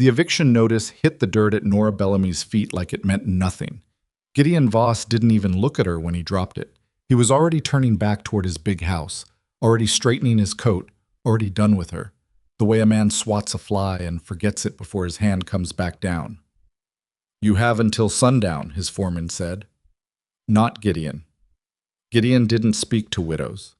The eviction notice hit the dirt at Nora Bellamy's feet like it meant nothing. Gideon Voss didn't even look at her when he dropped it. He was already turning back toward his big house, already straightening his coat, already done with her, the way a man swats a fly and forgets it before his hand comes back down. "You have until sundown," his foreman said. Not Gideon. Gideon didn't speak to widows.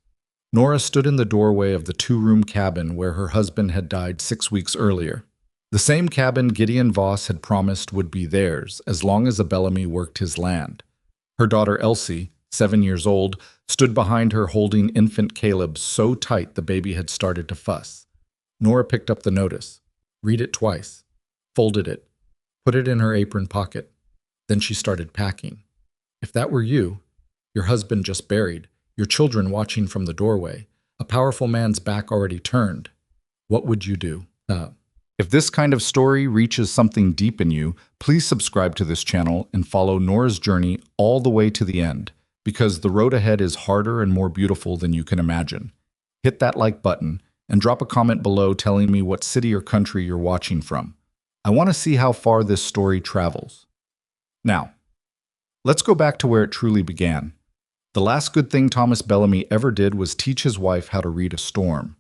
Nora stood in the doorway of the two-room cabin where her husband had died 6 weeks earlier. The same cabin Gideon Voss had promised would be theirs as long as a Bellamy worked his land. Her daughter Elsie, 7 years old, stood behind her holding infant Caleb so tight the baby had started to fuss. Nora picked up the notice, read it twice, folded it, put it in her apron pocket. Then she started packing. If that were you, your husband just buried, your children watching from the doorway, a powerful man's back already turned, what would you do? If this kind of story reaches something deep in you, please subscribe to this channel and follow Nora's journey all the way to the end, because the road ahead is harder and more beautiful than you can imagine. Hit that like button and drop a comment below telling me what city or country you're watching from. I want to see how far this story travels. Now, let's go back to where it truly began. The last good thing Thomas Bellamy ever did was teach his wife how to read a storm.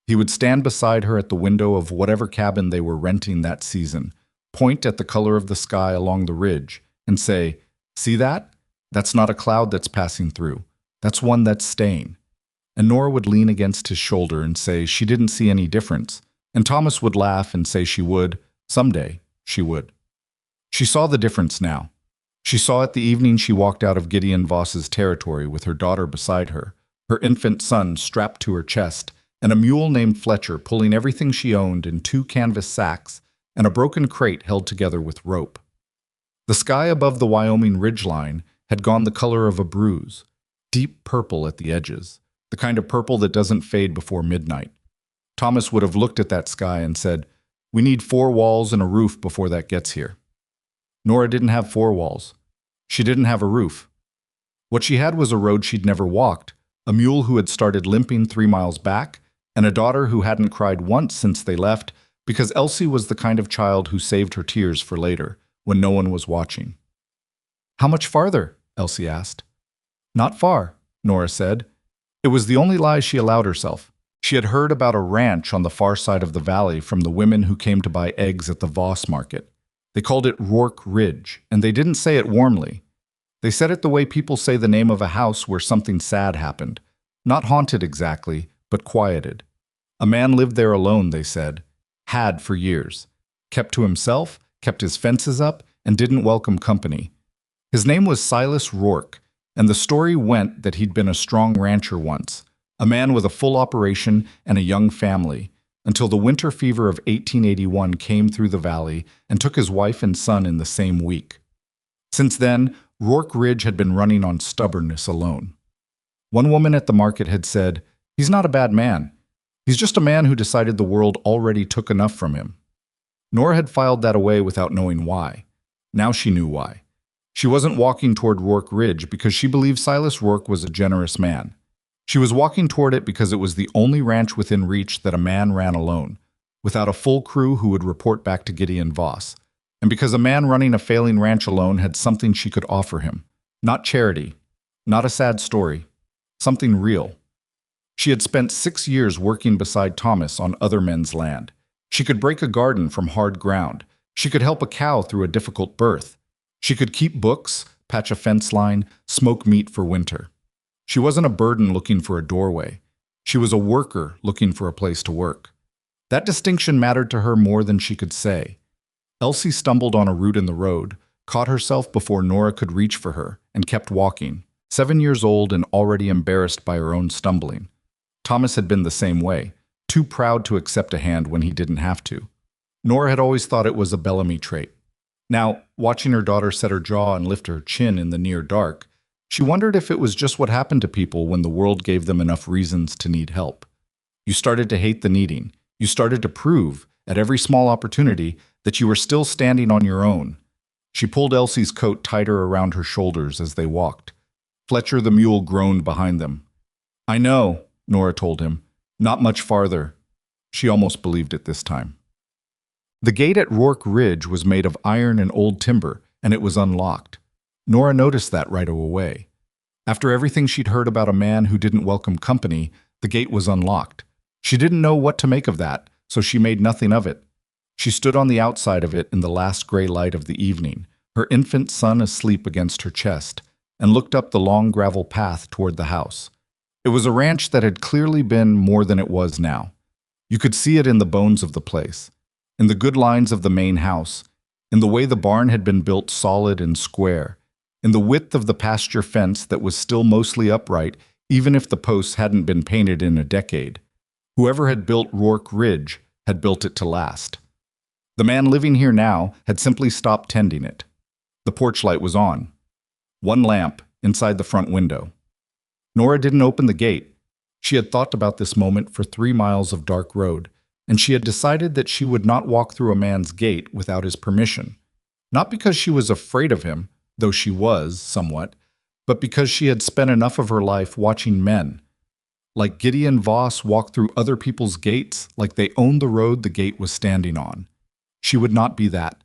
He would stand beside her at the window of whatever cabin they were renting that season, point at the color of the sky along the ridge, and say, "See that? That's not a cloud that's passing through. That's one that's staying." And Nora would lean against his shoulder and say she didn't see any difference, and Thomas would laugh and say she would. Someday, she would. She saw the difference now. She saw it the evening she walked out of Gideon Voss's territory with her daughter beside her, her infant son strapped to her chest, and a mule named Fletcher pulling everything she owned in 2 canvas sacks and a broken crate held together with rope. The sky above the Wyoming ridgeline had gone the color of a bruise, deep purple at the edges, the kind of purple that doesn't fade before midnight. Thomas would have looked at that sky and said, "We need 4 walls and a roof before that gets here." Nora didn't have 4 walls. She didn't have a roof. What she had was a road she'd never walked, a mule who had started limping 3 miles back, and a daughter who hadn't cried once since they left because Elsie was the kind of child who saved her tears for later, when no one was watching. "How much farther?" Elsie asked. "Not far," Nora said. It was the only lie she allowed herself. She had heard about a ranch on the far side of the valley from the women who came to buy eggs at the Voss market. They called it Rourke Ridge, and they didn't say it warmly. They said it the way people say the name of a house where something sad happened. Not haunted exactly, but quieted. A man lived there alone, they said. Had for years. Kept to himself, kept his fences up, and didn't welcome company. His name was Silas Rourke, and the story went that he'd been a strong rancher once, a man with a full operation and a young family, until the winter fever of 1881 came through the valley and took his wife and son in the same week. Since then, Rourke Ridge had been running on stubbornness alone. One woman at the market had said, "He's not a bad man. He's just a man who decided the world already took enough from him." Nora had filed that away without knowing why. Now she knew why. She wasn't walking toward Rourke Ridge because she believed Silas Rourke was a generous man. She was walking toward it because it was the only ranch within reach that a man ran alone, without a full crew who would report back to Gideon Voss, and because a man running a failing ranch alone had something she could offer him. Not charity, not a sad story, something real. She had spent 6 years working beside Thomas on other men's land. She could break a garden from hard ground. She could help a cow through a difficult birth. She could keep books, patch a fence line, smoke meat for winter. She wasn't a burden looking for a doorway. She was a worker looking for a place to work. That distinction mattered to her more than she could say. Elsie stumbled on a root in the road, caught herself before Nora could reach for her, and kept walking, 7 years old and already embarrassed by her own stumbling. Thomas had been the same way, too proud to accept a hand when he didn't have to. Nora had always thought it was a Bellamy trait. Now, watching her daughter set her jaw and lift her chin in the near dark, she wondered if it was just what happened to people when the world gave them enough reasons to need help. You started to hate the needing. You started to prove, at every small opportunity, that you were still standing on your own. She pulled Elsie's coat tighter around her shoulders as they walked. Fletcher the mule groaned behind them. "I know," Nora told him. "Not much farther." She almost believed it this time. The gate at Rourke Ridge was made of iron and old timber, and it was unlocked. Nora noticed that right away. After everything she'd heard about a man who didn't welcome company, the gate was unlocked. She didn't know what to make of that, so she made nothing of it. She stood on the outside of it in the last gray light of the evening, her infant son asleep against her chest, and looked up the long gravel path toward the house. It was a ranch that had clearly been more than it was now. You could see it in the bones of the place, in the good lines of the main house, in the way the barn had been built solid and square, in the width of the pasture fence that was still mostly upright, even if the posts hadn't been painted in a decade. Whoever had built Rourke Ridge had built it to last. The man living here now had simply stopped tending it. The porch light was on. One lamp inside the front window. Nora didn't open the gate. She had thought about this moment for 3 miles of dark road, and she had decided that she would not walk through a man's gate without his permission. Not because she was afraid of him, though she was, somewhat, but because she had spent enough of her life watching men. Like Gideon Voss walk through other people's gates like they owned the road the gate was standing on. She would not be that.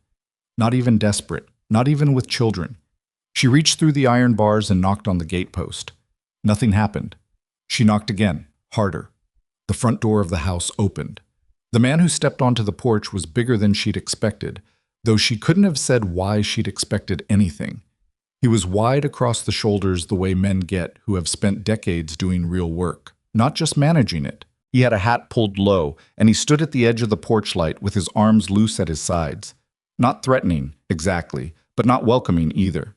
Not even desperate, not even with children. She reached through the iron bars and knocked on the gatepost. Nothing happened. She knocked again, harder. The front door of the house opened. The man who stepped onto the porch was bigger than she'd expected, though she couldn't have said why she'd expected anything. He was wide across the shoulders the way men get who have spent decades doing real work, not just managing it. He had a hat pulled low, and he stood at the edge of the porch light with his arms loose at his sides. Not threatening, exactly, but not welcoming either.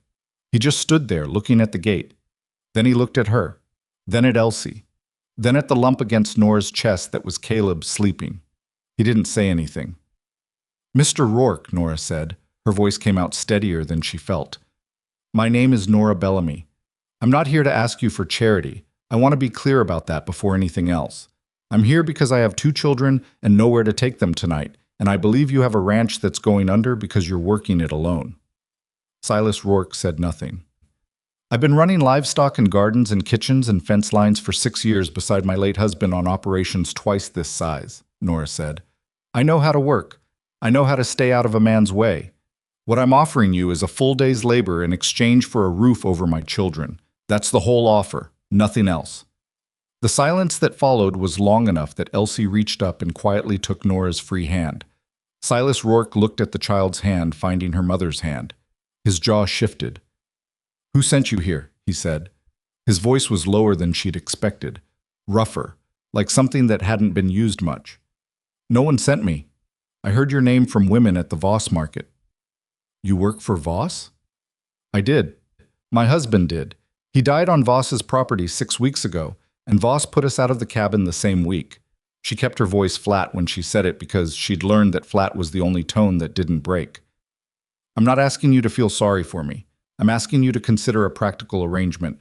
He just stood there, looking at the gate. Then he looked at her, then at Elsie, then at the lump against Nora's chest that was Caleb sleeping. He didn't say anything. "Mr. Rourke," Nora said. Her voice came out steadier than she felt. "My name is Nora Bellamy. I'm not here to ask you for charity. I want to be clear about that before anything else. I'm here because I have 2 children and nowhere to take them tonight, and I believe you have a ranch that's going under because you're working it alone." Silas Rourke said nothing. "I've been running livestock and gardens and kitchens and fence lines for 6 years beside my late husband on operations twice this size," Nora said. "I know how to work. I know how to stay out of a man's way. What I'm offering you is a full day's labor in exchange for a roof over my children. That's the whole offer, nothing else." The silence that followed was long enough that Elsie reached up and quietly took Nora's free hand. Silas Rourke looked at the child's hand, finding her mother's hand. His jaw shifted. "Who sent you here?" he said. His voice was lower than she'd expected, rougher, like something that hadn't been used much. "No one sent me. I heard your name from women at the Voss market." "You work for Voss?" "I did. My husband did. He died on Voss's property 6 weeks ago, and Voss put us out of the cabin the same week." She kept her voice flat when she said it because she'd learned that flat was the only tone that didn't break. "I'm not asking you to feel sorry for me. I'm asking you to consider a practical arrangement."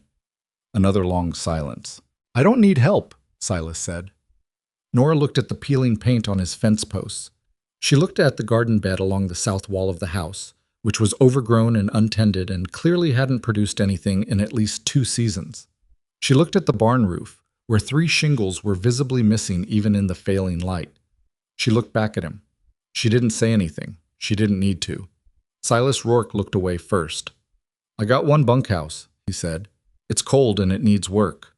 Another long silence. "I don't need help," Silas said. Nora looked at the peeling paint on his fence posts. She looked at the garden bed along the south wall of the house, which was overgrown and untended and clearly hadn't produced anything in at least 2 seasons. She looked at the barn roof, where 3 shingles were visibly missing even in the failing light. She looked back at him. She didn't say anything. She didn't need to. Silas Rourke looked away first. "I got 1 bunkhouse," he said. "It's cold and it needs work."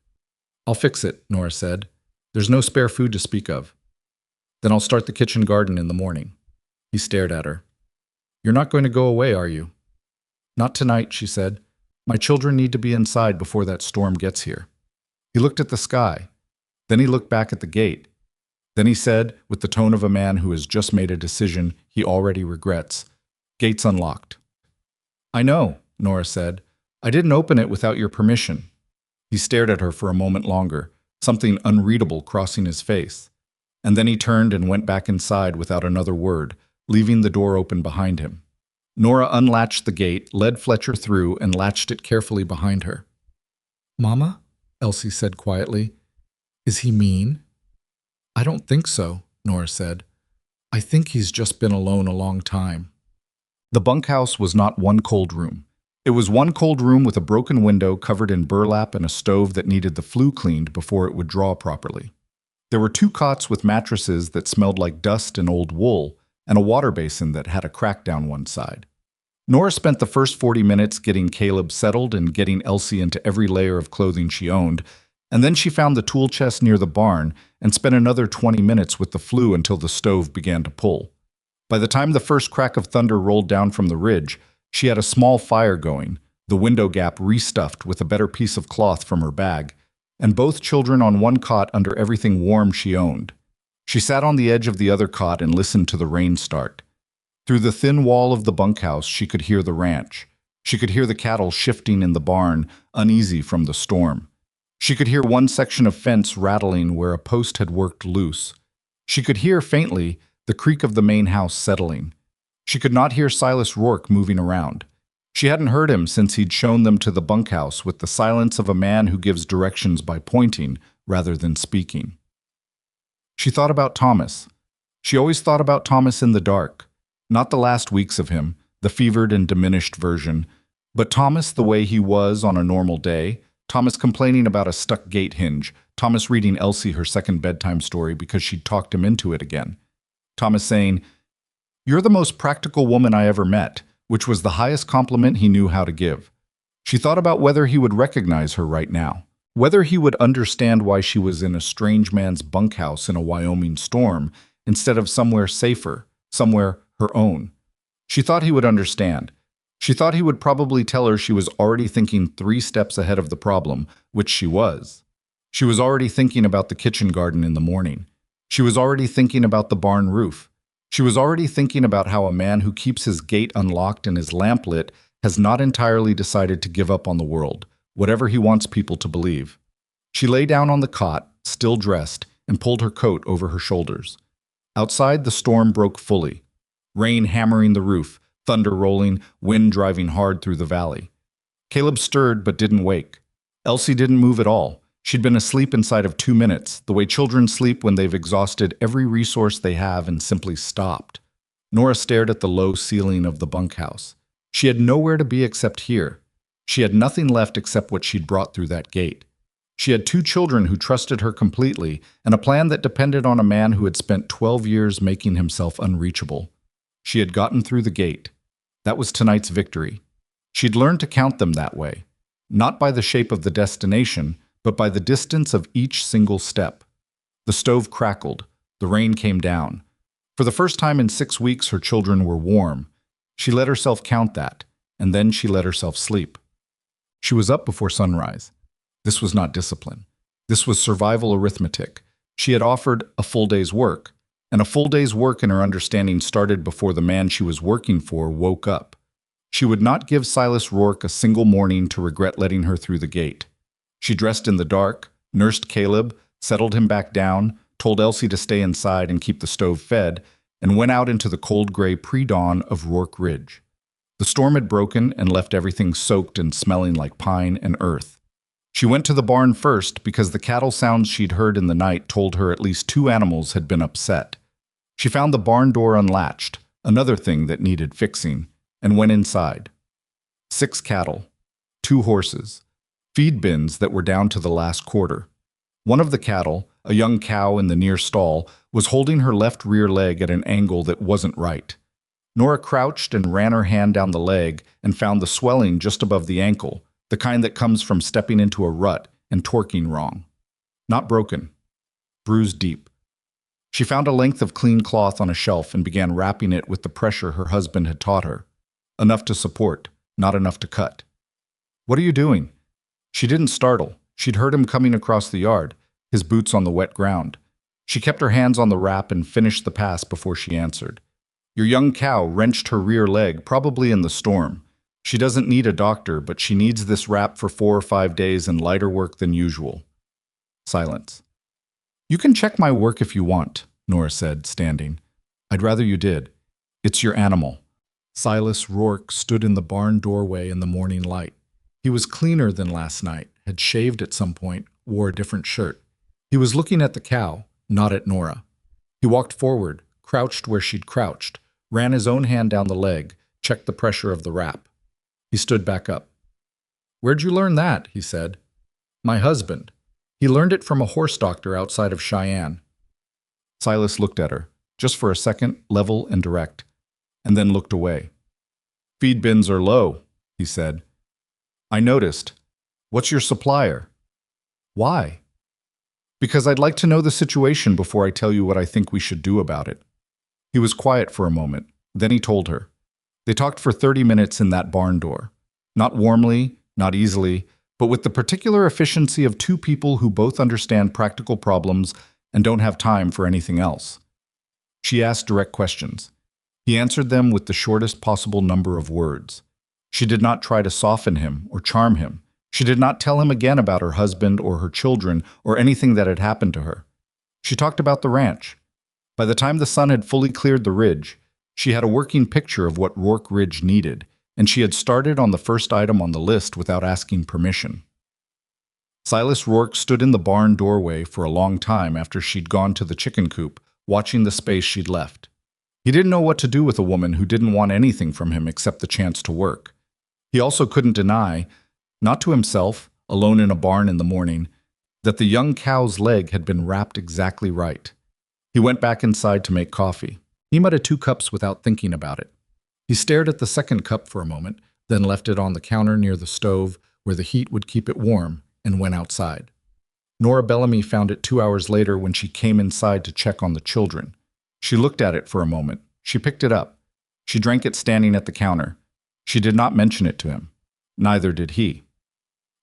"I'll fix it," Nora said. "There's no spare food to speak of." "Then I'll start the kitchen garden in the morning." He stared at her. "You're not going to go away, are you?" "Not tonight," she said. "My children need to be inside before that storm gets here." He looked at the sky. Then he looked back at the gate. Then he said, with the tone of a man who has just made a decision he already regrets, "Gate's unlocked." "I know," Nora said. "I didn't open it without your permission." He stared at her for a moment longer, something unreadable crossing his face. And then he turned and went back inside without another word, leaving the door open behind him. Nora unlatched the gate, led Fletcher through, and latched it carefully behind her. "Mama?" Elsie said quietly. "Is he mean?" "I don't think so," Nora said. "I think he's just been alone a long time." The bunkhouse was not one cold room. It was one cold room with a broken window covered in burlap and a stove that needed the flue cleaned before it would draw properly. There were 2 cots with mattresses that smelled like dust and old wool, and a water basin that had a crack down one side. Nora spent the first 40 minutes getting Caleb settled and getting Elsie into every layer of clothing she owned, and then she found the tool chest near the barn and spent another 20 minutes with the flue until the stove began to pull. By the time the first crack of thunder rolled down from the ridge, she had a small fire going, the window gap restuffed with a better piece of cloth from her bag, and both children on one cot under everything warm she owned. She sat on the edge of the other cot and listened to the rain start. Through the thin wall of the bunkhouse, she could hear the ranch. She could hear the cattle shifting in the barn, uneasy from the storm. She could hear one section of fence rattling where a post had worked loose. She could hear, faintly, the creak of the main house settling. She could not hear Silas Rourke moving around. She hadn't heard him since he'd shown them to the bunkhouse with the silence of a man who gives directions by pointing rather than speaking. She thought about Thomas. She always thought about Thomas in the dark. Not the last weeks of him, the fevered and diminished version, but Thomas the way he was on a normal day, Thomas complaining about a stuck gate hinge, Thomas reading Elsie her second bedtime story because she'd talked him into it again. Thomas saying, "You're the most practical woman I ever met," which was the highest compliment he knew how to give. She thought about whether he would recognize her right now, whether he would understand why she was in a strange man's bunkhouse in a Wyoming storm instead of somewhere safer, somewhere her own. She thought he would understand. She thought he would probably tell her she was already thinking 3 steps ahead of the problem, which she was. She was already thinking about the kitchen garden in the morning. She was already thinking about the barn roof. She was already thinking about how a man who keeps his gate unlocked and his lamp lit has not entirely decided to give up on the world, whatever he wants people to believe. She lay down on the cot, still dressed, and pulled her coat over her shoulders. Outside, the storm broke fully. Rain hammering the roof, thunder rolling, wind driving hard through the valley. Caleb stirred but didn't wake. Elsie didn't move at all. She'd been asleep inside of 2 minutes, the way children sleep when they've exhausted every resource they have and simply stopped. Nora stared at the low ceiling of the bunkhouse. She had nowhere to be except here. She had nothing left except what she'd brought through that gate. She had 2 children who trusted her completely, and a plan that depended on a man who had spent 12 years making himself unreachable. She had gotten through the gate. That was tonight's victory. She'd learned to count them that way, not by the shape of the destination, but by the distance of each single step. The stove crackled. The rain came down. For the first time in 6 weeks, her children were warm. She let herself count that, and then she let herself sleep. She was up before sunrise. This was not discipline. This was survival arithmetic. She had offered a full day's work, and a full day's work in her understanding started before the man she was working for woke up. She would not give Silas Rourke a single morning to regret letting her through the gate. She dressed in the dark, nursed Caleb, settled him back down, told Elsie to stay inside and keep the stove fed, and went out into the cold gray pre-dawn of Rourke Ridge. The storm had broken and left everything soaked and smelling like pine and earth. She went to the barn first because the cattle sounds she'd heard in the night told her at least 2 animals had been upset. She found the barn door unlatched, another thing that needed fixing, and went inside. 6 cattle, 2 horses, feed bins that were down to the last quarter. One of the cattle, a young cow in the near stall, was holding her left rear leg at an angle that wasn't right. Nora crouched and ran her hand down the leg and found the swelling just above the ankle, the kind that comes from stepping into a rut and torquing wrong. Not broken, bruised deep. She found a length of clean cloth on a shelf and began wrapping it with the pressure her husband had taught her. Enough to support, not enough to cut. "What are you doing?" She didn't startle. She'd heard him coming across the yard, his boots on the wet ground. She kept her hands on the wrap and finished the pass before she answered. "Your young cow wrenched her rear leg, probably in the storm. She doesn't need a doctor, but she needs this wrap for 4 or 5 days and lighter work than usual." Silence. "You can check my work if you want," Nora said, standing. "I'd rather you did. It's your animal." Silas Rourke stood in the barn doorway in the morning light. He was cleaner than last night, had shaved at some point, wore a different shirt. He was looking at the cow, not at Nora. He walked forward, crouched where she'd crouched, ran his own hand down the leg, checked the pressure of the wrap. He stood back up. "Where'd you learn that?" he said. "My husband. He learned it from a horse doctor outside of Cheyenne." Silas looked at her. just for a second, level and direct, and then looked away. "Feed bins are low," he said. "I noticed. What's your supplier?" "Why?" "Because I'd like to know the situation before I tell you what I think we should do about it." He was quiet for a moment. Then he told her. They talked for 30 minutes in that barn door. Not warmly, not easily, but with the particular efficiency of two people who both understand practical problems and don't have time for anything else. She asked direct questions. He answered them with the shortest possible number of words. She did not try to soften him or charm him. She did not tell him again about her husband or her children or anything that had happened to her. She talked about the ranch. By the time the sun had fully cleared the ridge, she had a working picture of what Rourke Ridge needed, and she had started on the first item on the list without asking permission. Silas Rourke stood in the barn doorway for a long time after she'd gone to the chicken coop, watching the space she'd left. He didn't know what to do with a woman who didn't want anything from him except the chance to work. He also couldn't deny, not to himself, alone in a barn in the morning, that the young cow's leg had been wrapped exactly right. He went back inside to make coffee. He mudded 2 cups without thinking about it. He stared at the second cup for a moment, then left it on the counter near the stove where the heat would keep it warm, and went outside. Nora Bellamy found it 2 hours later when she came inside to check on the children. She looked at it for a moment. She picked it up. She drank it standing at the counter. She did not mention it to him. Neither did he.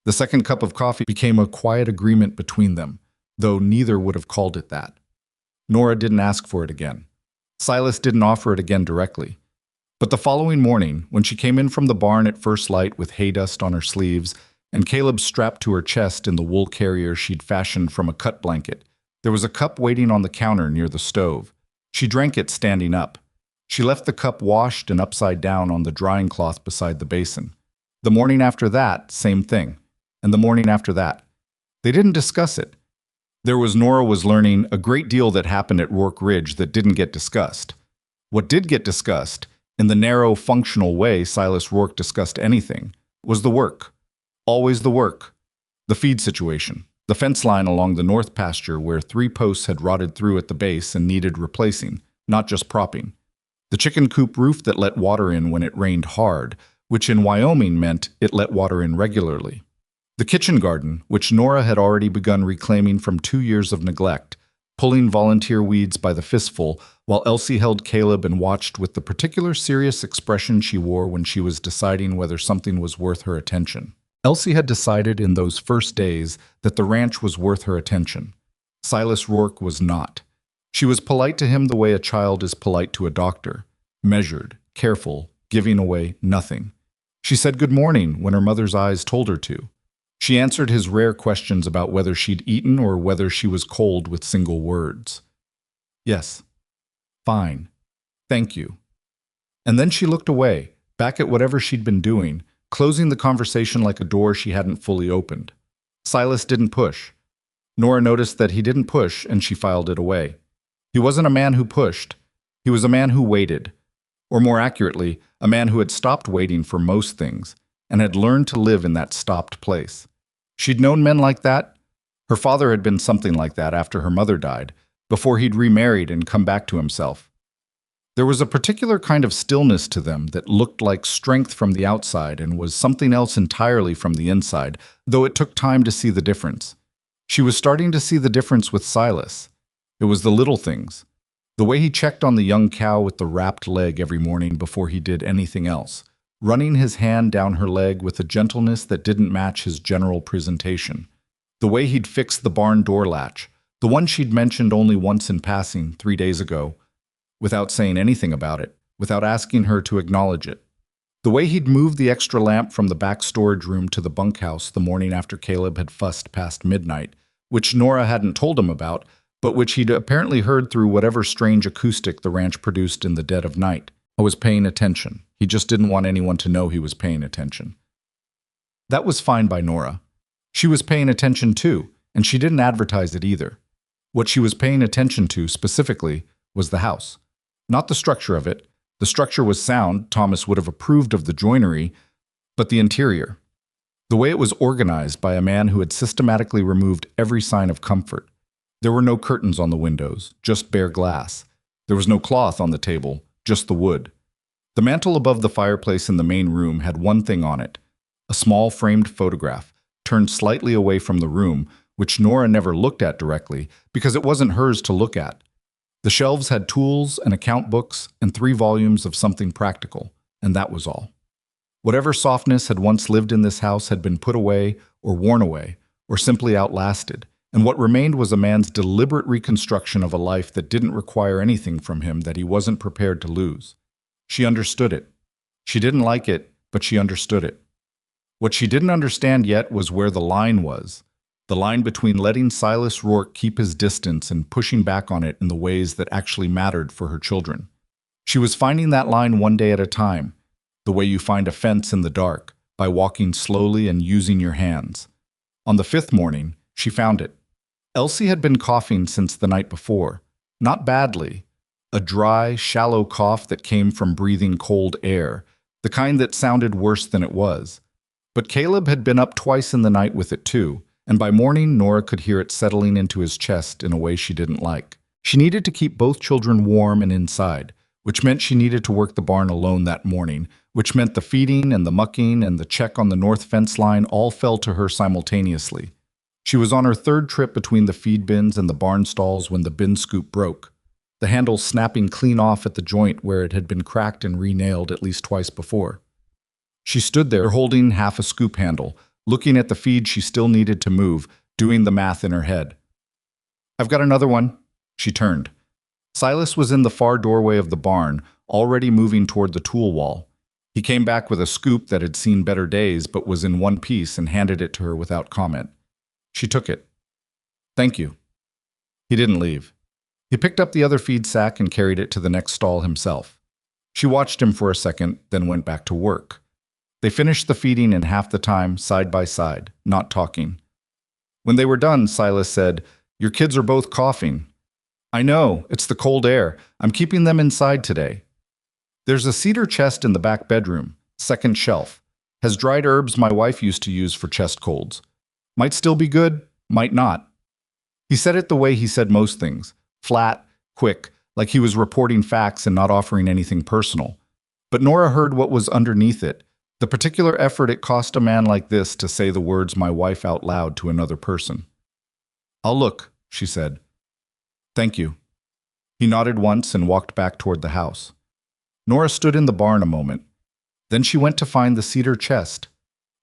The second cup of coffee became a quiet agreement between them, though neither would have called it that. Nora didn't ask for it again. Silas didn't offer it again directly. But the following morning, when she came in from the barn at first light with hay dust on her sleeves and Caleb strapped to her chest in the wool carrier she'd fashioned from a cut blanket, there was a cup waiting on the counter near the stove. She drank it standing up. She left the cup washed and upside down on the drying cloth beside the basin. The morning after that, same thing. And the morning after that. They didn't discuss it. Nora was learning a great deal that happened at Rourke Ridge that didn't get discussed. What did get discussed, in the narrow, functional way Silas Rourke discussed anything, was the work. Always the work. The feed situation. The fence line along the north pasture where 3 posts had rotted through at the base and needed replacing, not just propping. The chicken coop roof that let water in when it rained hard, which in Wyoming meant it let water in regularly. The kitchen garden, which Nora had already begun reclaiming from 2 years of neglect, pulling volunteer weeds by the fistful, while Elsie held Caleb and watched with the particular serious expression she wore when she was deciding whether something was worth her attention. Elsie had decided in those first days that the ranch was worth her attention. Silas Rourke was not. She was polite to him the way a child is polite to a doctor, measured, careful, giving away nothing. She said good morning when her mother's eyes told her to. She answered his rare questions about whether she'd eaten or whether she was cold with single words. Yes. Fine. Thank you. And then she looked away, back at whatever she'd been doing, closing the conversation like a door she hadn't fully opened. Silas didn't push. Nora noticed that he didn't push, and she filed it away. He wasn't a man who pushed. He was a man who waited. Or more accurately, a man who had stopped waiting for most things, and had learned to live in that stopped place. She'd known men like that. Her father had been something like that after her mother died, before he'd remarried and come back to himself. There was a particular kind of stillness to them that looked like strength from the outside and was something else entirely from the inside, though it took time to see the difference. She was starting to see the difference with Silas. It was the little things. The way he checked on the young cow with the wrapped leg every morning before he did anything else, running his hand down her leg with a gentleness that didn't match his general presentation. The way he'd fixed the barn door latch, the one she'd mentioned only once in passing 3 days ago, without saying anything about it, without asking her to acknowledge it. The way he'd moved the extra lamp from the back storage room to the bunkhouse the morning after Caleb had fussed past midnight, which Nora hadn't told him about, but which he'd apparently heard through whatever strange acoustic the ranch produced in the dead of night. I was paying attention. He just didn't want anyone to know he was paying attention. That was fine by Nora. She was paying attention too, and she didn't advertise it either. What she was paying attention to specifically was the house. Not the structure of it. The structure was sound, Thomas would have approved of the joinery, but the interior. The way it was organized by a man who had systematically removed every sign of comfort. There were no curtains on the windows, just bare glass. There was no cloth on the table, just the wood. The mantel above the fireplace in the main room had one thing on it, a small framed photograph, turned slightly away from the room, which Nora never looked at directly because it wasn't hers to look at. The shelves had tools and account books and 3 volumes of something practical, and that was all. Whatever softness had once lived in this house had been put away or worn away, or simply outlasted, and what remained was a man's deliberate reconstruction of a life that didn't require anything from him that he wasn't prepared to lose. She understood it. She didn't like it, but she understood it. What she didn't understand yet was where the line was. The line between letting Silas Rourke keep his distance and pushing back on it in the ways that actually mattered for her children. She was finding that line one day at a time, the way you find a fence in the dark, by walking slowly and using your hands. On the 5th morning, she found it. Elsie had been coughing since the night before. Not badly. A dry, shallow cough that came from breathing cold air, the kind that sounded worse than it was. But Caleb had been up twice in the night with it too, and by morning Nora could hear it settling into his chest in a way she didn't like. She needed to keep both children warm and inside, which meant she needed to work the barn alone that morning, which meant the feeding and the mucking and the check on the north fence line all fell to her simultaneously. She was on her 3rd trip between the feed bins and the barn stalls when the bin scoop broke, the handle snapping clean off at the joint where it had been cracked and re-nailed at least twice before. She stood there holding half a scoop handle, looking at the feed she still needed to move, doing the math in her head. "I've got another one." She turned. Silas was in the far doorway of the barn, already moving toward the tool wall. He came back with a scoop that had seen better days but was in one piece and handed it to her without comment. She took it. "Thank you." He didn't leave. He picked up the other feed sack and carried it to the next stall himself. She watched him for a second, then went back to work. They finished the feeding in half the time, side by side, not talking. When they were done, Silas said, "Your kids are both coughing." "I know, it's the cold air. I'm keeping them inside today." "There's a cedar chest in the back bedroom, 2nd shelf. Has dried herbs my wife used to use for chest colds. Might still be good, might not." He said it the way he said most things, flat, quick, like he was reporting facts and not offering anything personal. But Nora heard what was underneath it, the particular effort it cost a man like this to say the words "my wife" out loud to another person. "I'll look," she said. "Thank you." He nodded once and walked back toward the house. Nora stood in the barn a moment. Then she went to find the cedar chest.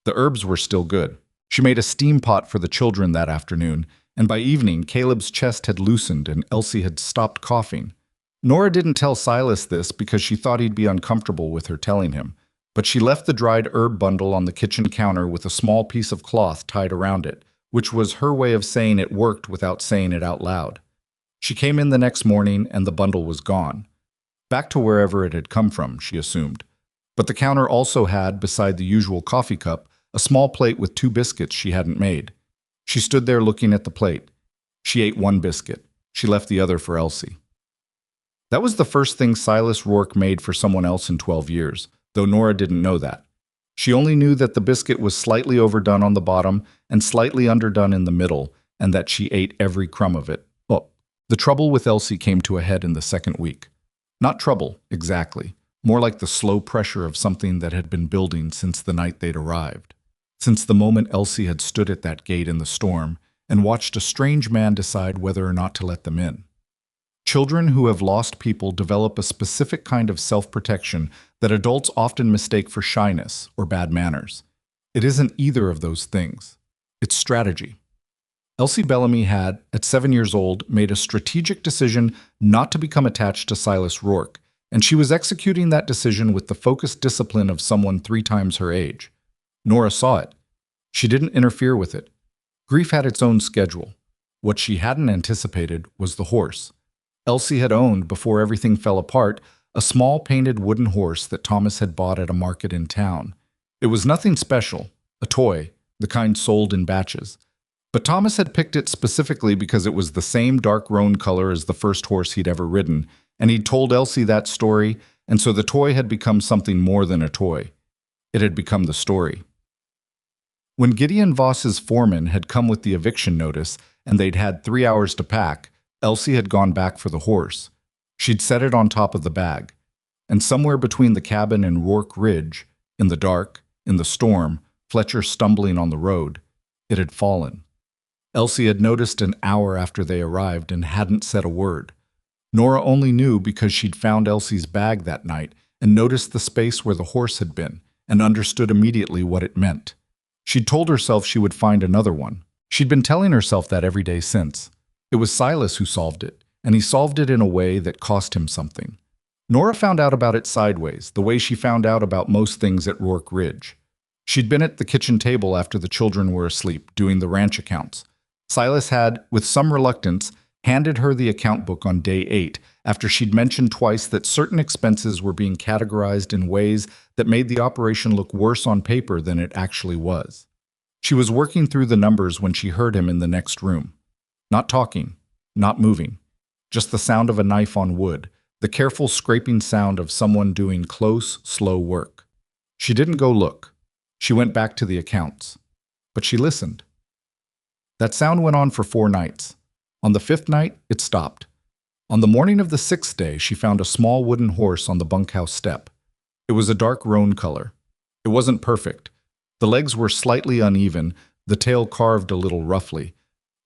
The herbs were still good. She made a steam pot for the children that afternoon, and by evening Caleb's chest had loosened and Elsie had stopped coughing. Nora didn't tell Silas this because she thought he'd be uncomfortable with her telling him, but she left the dried herb bundle on the kitchen counter with a small piece of cloth tied around it, which was her way of saying it worked without saying it out loud. She came in the next morning and the bundle was gone. Back to wherever it had come from, she assumed. But the counter also had, beside the usual coffee cup, a small plate with 2 biscuits she hadn't made. She stood there looking at the plate. She ate 1 biscuit. She left the other for Elsie. That was the first thing Silas Rourke made for someone else in 12 years, though Nora didn't know that. She only knew that the biscuit was slightly overdone on the bottom and slightly underdone in the middle, and that she ate every crumb of it. Oh, the trouble with Elsie came to a head in the 2nd week. Not trouble, exactly. More like the slow pressure of something that had been building since the night they'd arrived. Since the moment Elsie had stood at that gate in the storm and watched a strange man decide whether or not to let them in. Children who have lost people develop a specific kind of self-protection that adults often mistake for shyness or bad manners. It isn't either of those things. It's strategy. Elsie Bellamy had, at 7 years old, made a strategic decision not to become attached to Silas Rourke, and she was executing that decision with the focused discipline of someone 3 times her age. Nora saw it. She didn't interfere with it. Grief had its own schedule. What she hadn't anticipated was the horse. Elsie had owned, before everything fell apart, a small painted wooden horse that Thomas had bought at a market in town. It was nothing special, a toy, the kind sold in batches. But Thomas had picked it specifically because it was the same dark roan color as the first horse he'd ever ridden, and he'd told Elsie that story, and so the toy had become something more than a toy. It had become the story. When Gideon Voss's foreman had come with the eviction notice, and they'd had 3 hours to pack, Elsie had gone back for the horse. She'd set it on top of the bag, and somewhere between the cabin and Rourke Ridge, in the dark, in the storm, Fletcher stumbling on the road, it had fallen. Elsie had noticed an hour after they arrived and hadn't said a word. Nora only knew because she'd found Elsie's bag that night and noticed the space where the horse had been and understood immediately what it meant. She'd told herself she would find another one. She'd been telling herself that every day since. It was Silas who solved it, and he solved it in a way that cost him something. Nora found out about it sideways, the way she found out about most things at Rourke Ridge. She'd been at the kitchen table after the children were asleep, doing the ranch accounts. Silas had, with some reluctance, handed her the account book on day 8 after she'd mentioned twice that certain expenses were being categorized in ways that made the operation look worse on paper than it actually was. She was working through the numbers when she heard him in the next room. Not talking, not moving, just the sound of a knife on wood, the careful scraping sound of someone doing close, slow work. She didn't go look. She went back to the accounts. But she listened. That sound went on for 4 nights. On the 5th night, it stopped. On the morning of the 6th day, she found a small wooden horse on the bunkhouse step. It was a dark roan color. It wasn't perfect. The legs were slightly uneven, the tail carved a little roughly.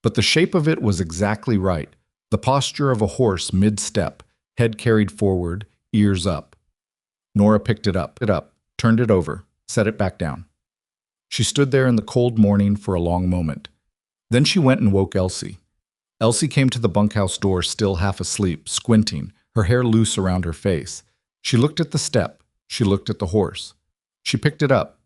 But the shape of it was exactly right, the posture of a horse mid-step, head carried forward, ears up. Nora picked it up, turned it over, set it back down. She stood there in the cold morning for a long moment. Then she went and woke Elsie. Elsie came to the bunkhouse door still half asleep, squinting, her hair loose around her face. She looked at the step. She looked at the horse. She picked it up.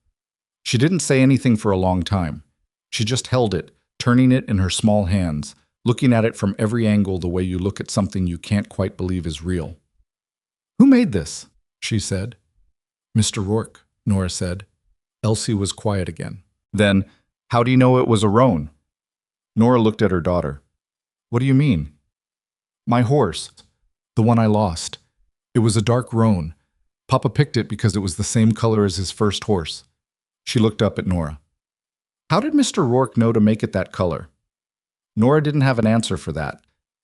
She didn't say anything for a long time. She just held it, turning it in her small hands, looking at it from every angle the way you look at something you can't quite believe is real. "Who made this?" she said. "Mr. Rourke," Nora said. Elsie was quiet again. Then, "How do you know it was a roan?" Nora looked at her daughter. "What do you mean?" "My horse. The one I lost. It was a dark roan. Papa picked it because it was the same color as his first horse." She looked up at Nora. "How did Mr. Rourke know to make it that color?" Nora didn't have an answer for that.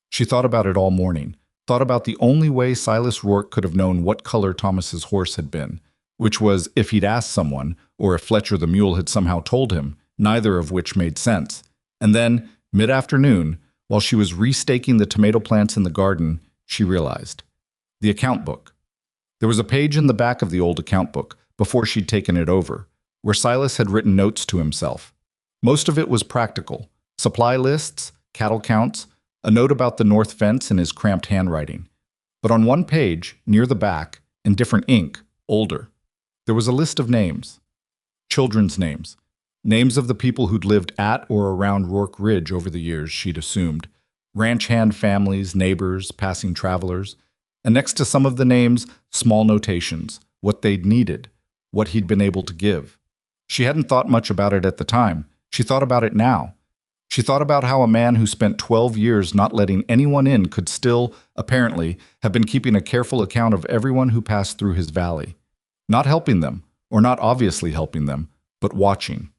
She thought about it all morning, thought about the only way Silas Rourke could have known what color Thomas's horse had been, which was if he'd asked someone, or if Fletcher the mule had somehow told him, neither of which made sense. And then, mid-afternoon, while she was restaking the tomato plants in the garden, she realized. The account book. There was a page in the back of the old account book, before she'd taken it over, where Silas had written notes to himself. Most of it was practical. Supply lists, cattle counts, a note about the north fence in his cramped handwriting. But on one page, near the back, in different ink, older, there was a list of names. Children's names. Names of the people who'd lived at or around Rourke Ridge over the years, she'd assumed. Ranch hand families, neighbors, passing travelers. And next to some of the names, small notations, what they'd needed, what he'd been able to give. She hadn't thought much about it at the time. She thought about it now. She thought about how a man who spent 12 years not letting anyone in could still, apparently, have been keeping a careful account of everyone who passed through his valley. Not helping them, or not obviously helping them, but watching,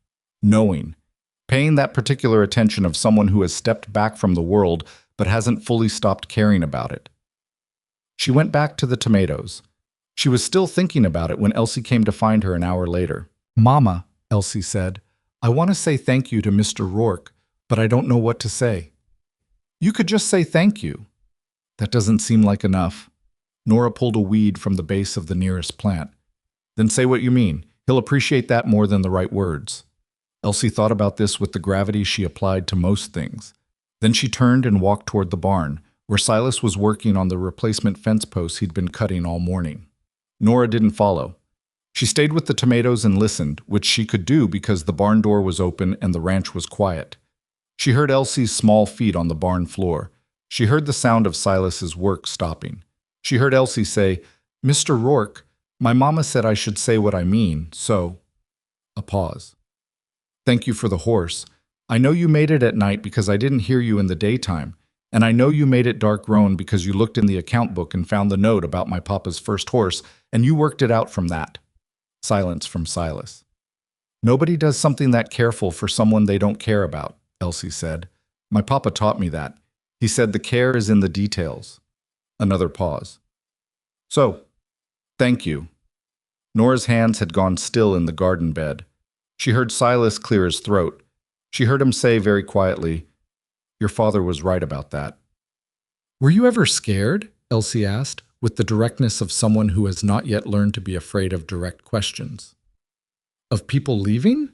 knowing, paying that particular attention of someone who has stepped back from the world but hasn't fully stopped caring about it. She went back to the tomatoes. She was still thinking about it when Elsie came to find her an hour later. "Mama," Elsie said, "I want to say thank you to Mr. Rourke, but I don't know what to say." "You could just say thank you." "That doesn't seem like enough." Nora pulled a weed from the base of the nearest plant. "Then say what you mean. He'll appreciate that more than the right words." Elsie thought about this with the gravity she applied to most things. Then she turned and walked toward the barn, where Silas was working on the replacement fence posts he'd been cutting all morning. Nora didn't follow. She stayed with the tomatoes and listened, which she could do because the barn door was open and the ranch was quiet. She heard Elsie's small feet on the barn floor. She heard the sound of Silas's work stopping. She heard Elsie say, "Mr. Rourke, my mama said I should say what I mean, so—" A pause. "Thank you for the horse. I know you made it at night because I didn't hear you in the daytime, and I know you made it dark roan because you looked in the account book and found the note about my papa's first horse, and you worked it out from that." Silence from Silas. "Nobody does something that careful for someone they don't care about," Elsie said. "My papa taught me that. He said the care is in the details." Another pause. So, thank you. Nora's hands had gone still in the garden bed. She heard Silas clear his throat. She heard him say very quietly, "Your father was right about that." "Were you ever scared?" Elsie asked, with the directness of someone who has not yet learned to be afraid of direct questions. "Of people leaving?"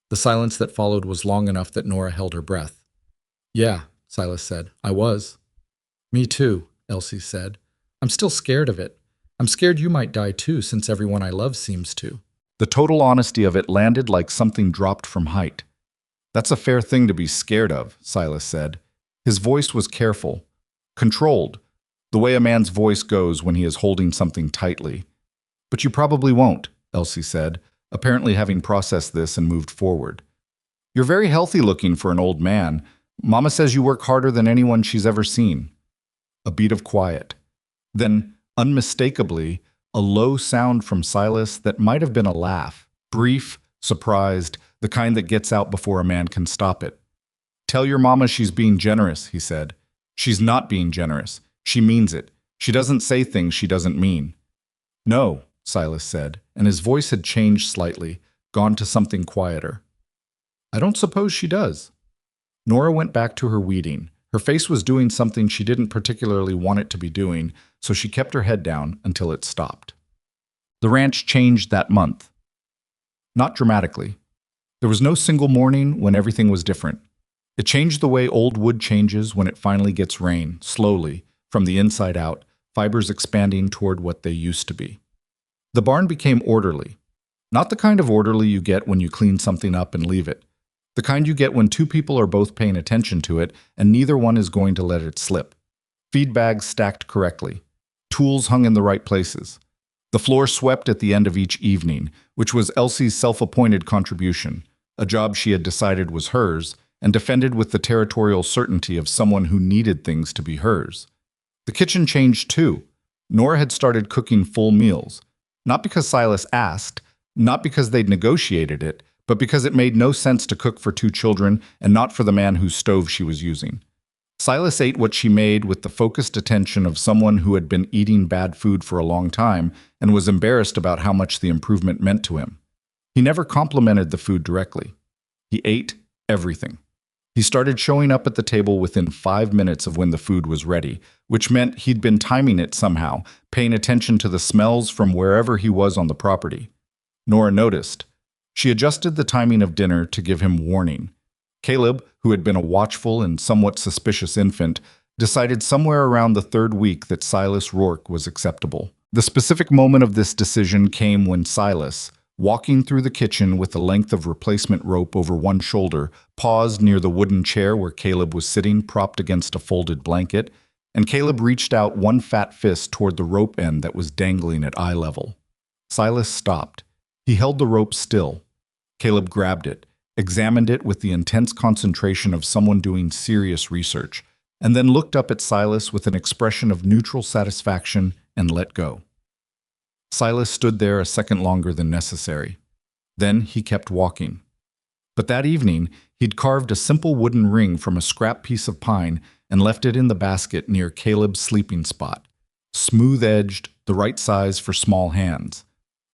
The silence that followed was long enough that Nora held her breath. "Yeah," Silas said, "I was." "Me too," Elsie said. "I'm still scared of it. I'm scared you might die too, since everyone I love seems to." The total honesty of it landed like something dropped from height. "That's a fair thing to be scared of," Silas said. His voice was careful, controlled, the way a man's voice goes when he is holding something tightly. "But you probably won't," Elsie said, apparently having processed this and moved forward. "You're very healthy looking for an old man. Mama says you work harder than anyone she's ever seen." A beat of quiet. Then, unmistakably, a low sound from Silas that might have been a laugh, brief, surprised, the kind that gets out before a man can stop it. "Tell your mama she's being generous," he said. "She's not being generous. She means it. She doesn't say things she doesn't mean." "No," Silas said, and his voice had changed slightly, gone to something quieter. "I don't suppose she does." Nora went back to her weeding. Her face was doing something she didn't particularly want it to be doing, so she kept her head down until it stopped. The ranch changed that month. Not dramatically. There was no single morning when everything was different. It changed the way old wood changes when it finally gets rain, slowly, from the inside out, fibers expanding toward what they used to be. The barn became orderly. Not the kind of orderly you get when you clean something up and leave it. The kind you get when two people are both paying attention to it and neither one is going to let it slip. Feed bags stacked correctly. Tools hung in the right places. The floor swept at the end of each evening, which was Elsie's self-appointed contribution, a job she had decided was hers, and defended with the territorial certainty of someone who needed things to be hers. The kitchen changed too. Nora had started cooking full meals. Not because Silas asked, not because they'd negotiated it, but because it made no sense to cook for two children and not for the man whose stove she was using. Silas ate what she made with the focused attention of someone who had been eating bad food for a long time and was embarrassed about how much the improvement meant to him. He never complimented the food directly. He ate everything. He started showing up at the table within 5 minutes of when the food was ready, which meant he'd been timing it somehow, paying attention to the smells from wherever he was on the property. Nora noticed. She adjusted the timing of dinner to give him warning. Caleb, who had been a watchful and somewhat suspicious infant, decided somewhere around the 3rd week that Silas Rourke was acceptable. The specific moment of this decision came when Silas, walking through the kitchen with a length of replacement rope over one shoulder, paused near the wooden chair where Caleb was sitting propped against a folded blanket, and Caleb reached out one fat fist toward the rope end that was dangling at eye level. Silas stopped. He held the rope still. Caleb grabbed it, examined it with the intense concentration of someone doing serious research, and then looked up at Silas with an expression of neutral satisfaction and let go. Silas stood there a second longer than necessary. Then he kept walking. But that evening, he'd carved a simple wooden ring from a scrap piece of pine and left it in the basket near Caleb's sleeping spot, smooth-edged, the right size for small hands.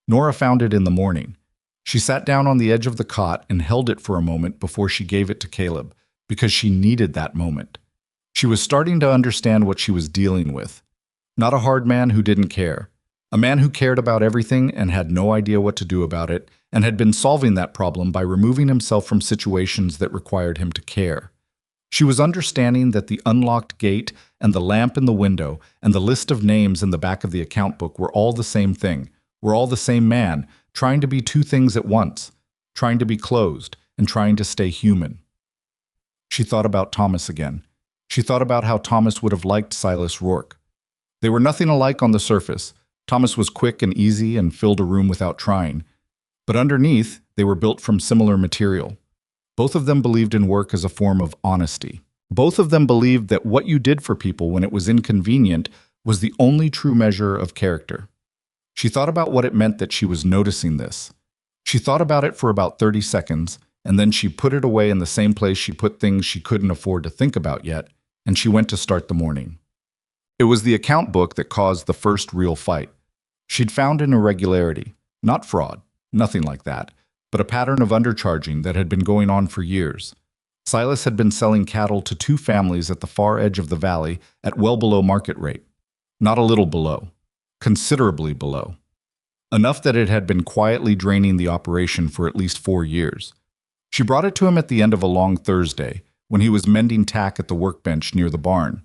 Nora found it in the morning. She sat down on the edge of the cot and held it for a moment before she gave it to Caleb, because she needed that moment. She was starting to understand what she was dealing with. Not a hard man who didn't care. A man who cared about everything and had no idea what to do about it, and had been solving that problem by removing himself from situations that required him to care. She was understanding that the unlocked gate and the lamp in the window and the list of names in the back of the account book were all the same thing, were all the same man, trying to be two things at once, trying to be closed and trying to stay human. She thought about Thomas again. She thought about how Thomas would have liked Silas Rourke. They were nothing alike on the surface. Thomas was quick and easy and filled a room without trying. But underneath, they were built from similar material. Both of them believed in work as a form of honesty. Both of them believed that what you did for people when it was inconvenient was the only true measure of character. She thought about what it meant that she was noticing this. She thought about it for about 30 seconds, and then she put it away in the same place she put things she couldn't afford to think about yet, and she went to start the morning. It was the account book that caused the first real fight. She'd found an irregularity, not fraud, nothing like that, but a pattern of undercharging that had been going on for years. Silas had been selling cattle to two families at the far edge of the valley at well below market rate. Not a little below, considerably below. Enough that it had been quietly draining the operation for at least 4 years. She brought it to him at the end of a long Thursday, when he was mending tack at the workbench near the barn.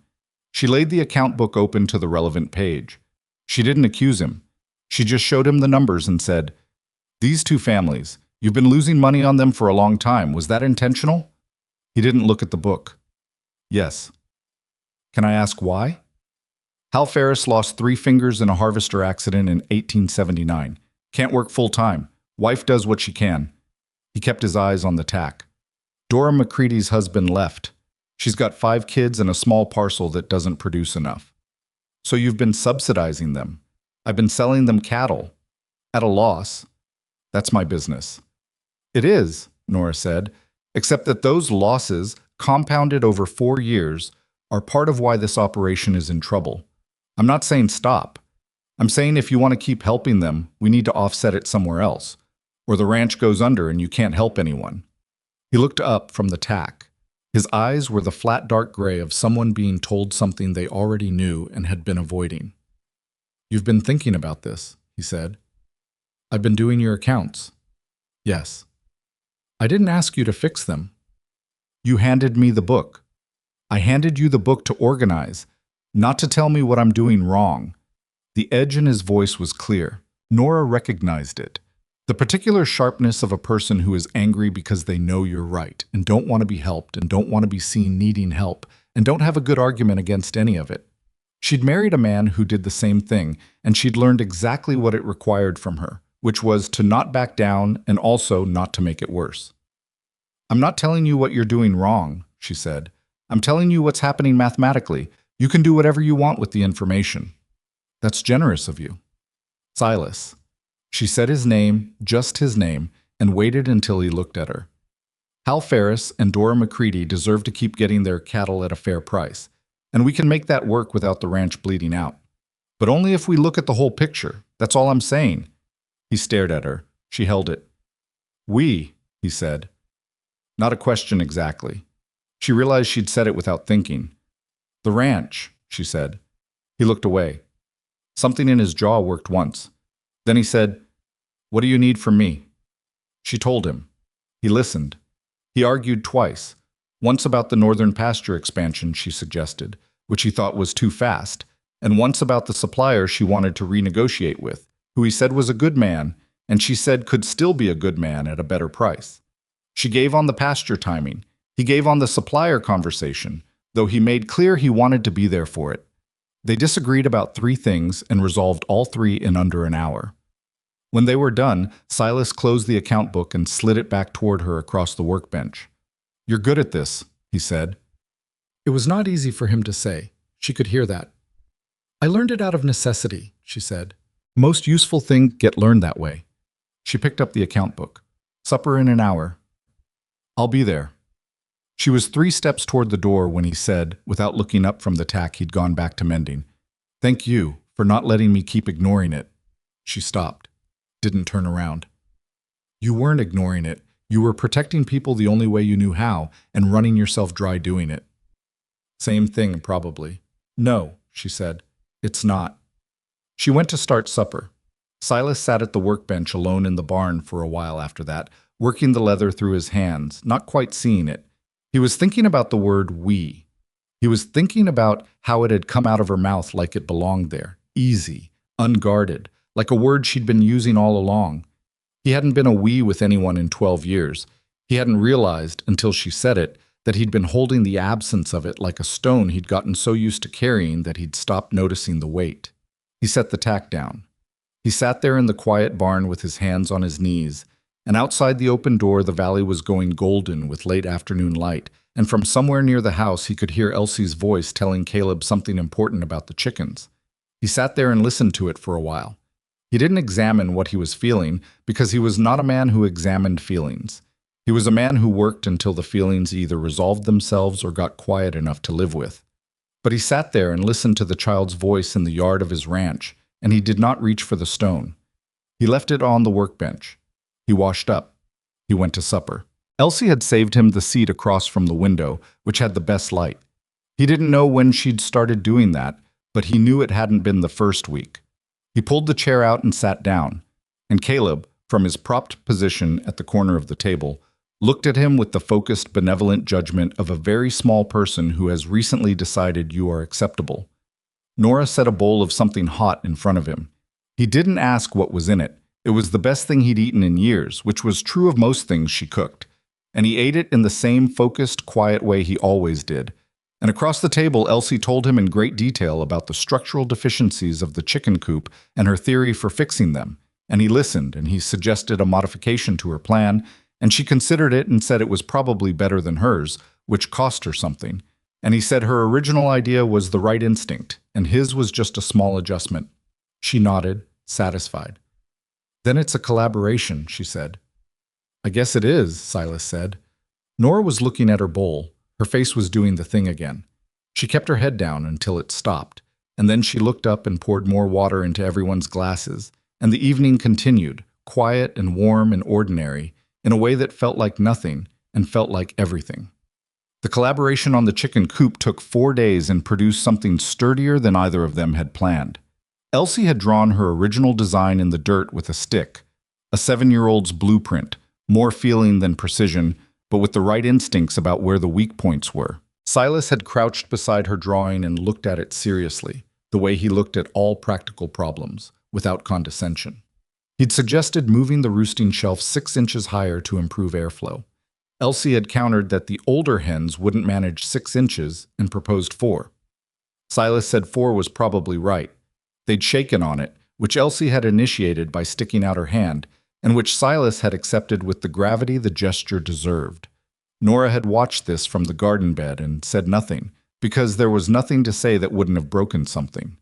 She laid the account book open to the relevant page. She didn't accuse him. She just showed him the numbers and said, "These two families, you've been losing money on them for a long time. Was that intentional?" He didn't look at the book. "Yes." "Can I ask why?" "Hal Ferris lost 3 fingers in a harvester accident in 1879. Can't work full time. Wife does what she can." He kept his eyes on the tack. "Dora McCready's husband left. She's got 5 kids and a small parcel that doesn't produce enough." "So you've been subsidizing them." "I've been selling them cattle. At a loss." "That's my business." "It is," Nora said, "except that those losses, compounded over 4 years, are part of why this operation is in trouble. I'm not saying stop. I'm saying if you want to keep helping them, we need to offset it somewhere else, or the ranch goes under and you can't help anyone." He looked up from the tack. His eyes were the flat dark gray of someone being told something they already knew and had been avoiding. "You've been thinking about this," he said. "I've been doing your accounts." "Yes." "I didn't ask you to fix them." "You handed me the book. I handed you the book to organize, not to tell me what I'm doing wrong." The edge in his voice was clear. Nora recognized it. The particular sharpness of a person who is angry because they know you're right and don't want to be helped and don't want to be seen needing help and don't have a good argument against any of it. She'd married a man who did the same thing, and she'd learned exactly what it required from her, which was to not back down and also not to make it worse. "I'm not telling you what you're doing wrong," she said. "I'm telling you what's happening mathematically. You can do whatever you want with the information." "That's generous of you." "Silas." She said his name, just his name, and waited until he looked at her. "Hal Ferris and Dora McCready deserve to keep getting their cattle at a fair price, and we can make that work without the ranch bleeding out. But only if we look at the whole picture. That's all I'm saying." He stared at her. She held it. "We," he said. Not a question exactly. She realized she'd said it without thinking. "The ranch," she said. He looked away. Something in his jaw worked once. Then he said, "What do you need from me?" She told him. He listened. He argued twice. Once about the northern pasture expansion she suggested, which he thought was too fast, and once about the supplier she wanted to renegotiate with, who he said was a good man, and she said could still be a good man at a better price. She gave on the pasture timing. He gave on the supplier conversation, though he made clear he wanted to be there for it. They disagreed about 3 things and resolved all 3 in under an hour. When they were done, Silas closed the account book and slid it back toward her across the workbench. "You're good at this," he said. It was not easy for him to say. She could hear that. "I learned it out of necessity," she said. "Most useful things get learned that way." She picked up the account book. "Supper in an hour." "I'll be there." She was 3 steps toward the door when he said, without looking up from the tack he'd gone back to mending, "Thank you for not letting me keep ignoring it." She stopped, didn't turn around. "You weren't ignoring it. You were protecting people the only way you knew how, and running yourself dry doing it." "Same thing, probably." "No," she said. "It's not." She went to start supper. Silas sat at the workbench alone in the barn for a while after that, working the leather through his hands, not quite seeing it. He was thinking about the word "we." He was thinking about how it had come out of her mouth like it belonged there, easy, unguarded, like a word she'd been using all along. He hadn't been a "we" with anyone in 12 years. He hadn't realized, until she said it, that he'd been holding the absence of it like a stone he'd gotten so used to carrying that he'd stopped noticing the weight. He set the tack down. He sat there in the quiet barn with his hands on his knees, and outside the open door the valley was going golden with late afternoon light, and from somewhere near the house he could hear Elsie's voice telling Caleb something important about the chickens. He sat there and listened to it for a while. He didn't examine what he was feeling, because he was not a man who examined feelings. He was a man who worked until the feelings either resolved themselves or got quiet enough to live with. But he sat there and listened to the child's voice in the yard of his ranch, and he did not reach for the stone. He left it on the workbench. He washed up. He went to supper. Elsie had saved him the seat across from the window, which had the best light. He didn't know when she'd started doing that, but he knew it hadn't been the first week. He pulled the chair out and sat down, and Caleb, from his propped position at the corner of the table, looked at him with the focused, benevolent judgment of a very small person who has recently decided you are acceptable. Nora set a bowl of something hot in front of him. He didn't ask what was in it. It was the best thing he'd eaten in years, which was true of most things she cooked. And he ate it in the same focused, quiet way he always did. And across the table, Elsie told him in great detail about the structural deficiencies of the chicken coop and her theory for fixing them. And he listened, and he suggested a modification to her plan, and she considered it and said it was probably better than hers, which cost her something. And he said her original idea was the right instinct, and his was just a small adjustment. She nodded, satisfied. "Then it's a collaboration," she said. "I guess it is," Silas said. Nora was looking at her bowl. Her face was doing the thing again. She kept her head down until it stopped, and then she looked up and poured more water into everyone's glasses, and the evening continued, quiet and warm and ordinary, in a way that felt like nothing and felt like everything. The collaboration on the chicken coop took 4 days and produced something sturdier than either of them had planned. Elsie had drawn her original design in the dirt with a stick, a 7-year-old's blueprint, more feeling than precision, but with the right instincts about where the weak points were. Silas had crouched beside her drawing and looked at it seriously, the way he looked at all practical problems, without condescension. He'd suggested moving the roosting shelf 6 inches higher to improve airflow. Elsie had countered that the older hens wouldn't manage 6 inches and proposed 4. Silas said 4 was probably right. They'd shaken on it, which Elsie had initiated by sticking out her hand, and which Silas had accepted with the gravity the gesture deserved. Nora had watched this from the garden bed and said nothing, because there was nothing to say that wouldn't have broken something.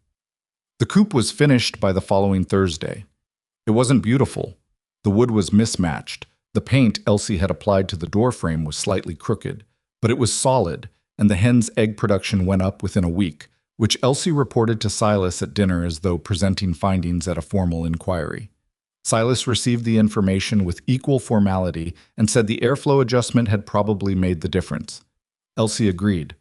The coop was finished by the following Thursday. It wasn't beautiful. The wood was mismatched. The paint Elsie had applied to the doorframe was slightly crooked, but it was solid, and the hen's egg production went up within a week, which Elsie reported to Silas at dinner as though presenting findings at a formal inquiry. Silas received the information with equal formality and said the airflow adjustment had probably made the difference. Elsie agreed.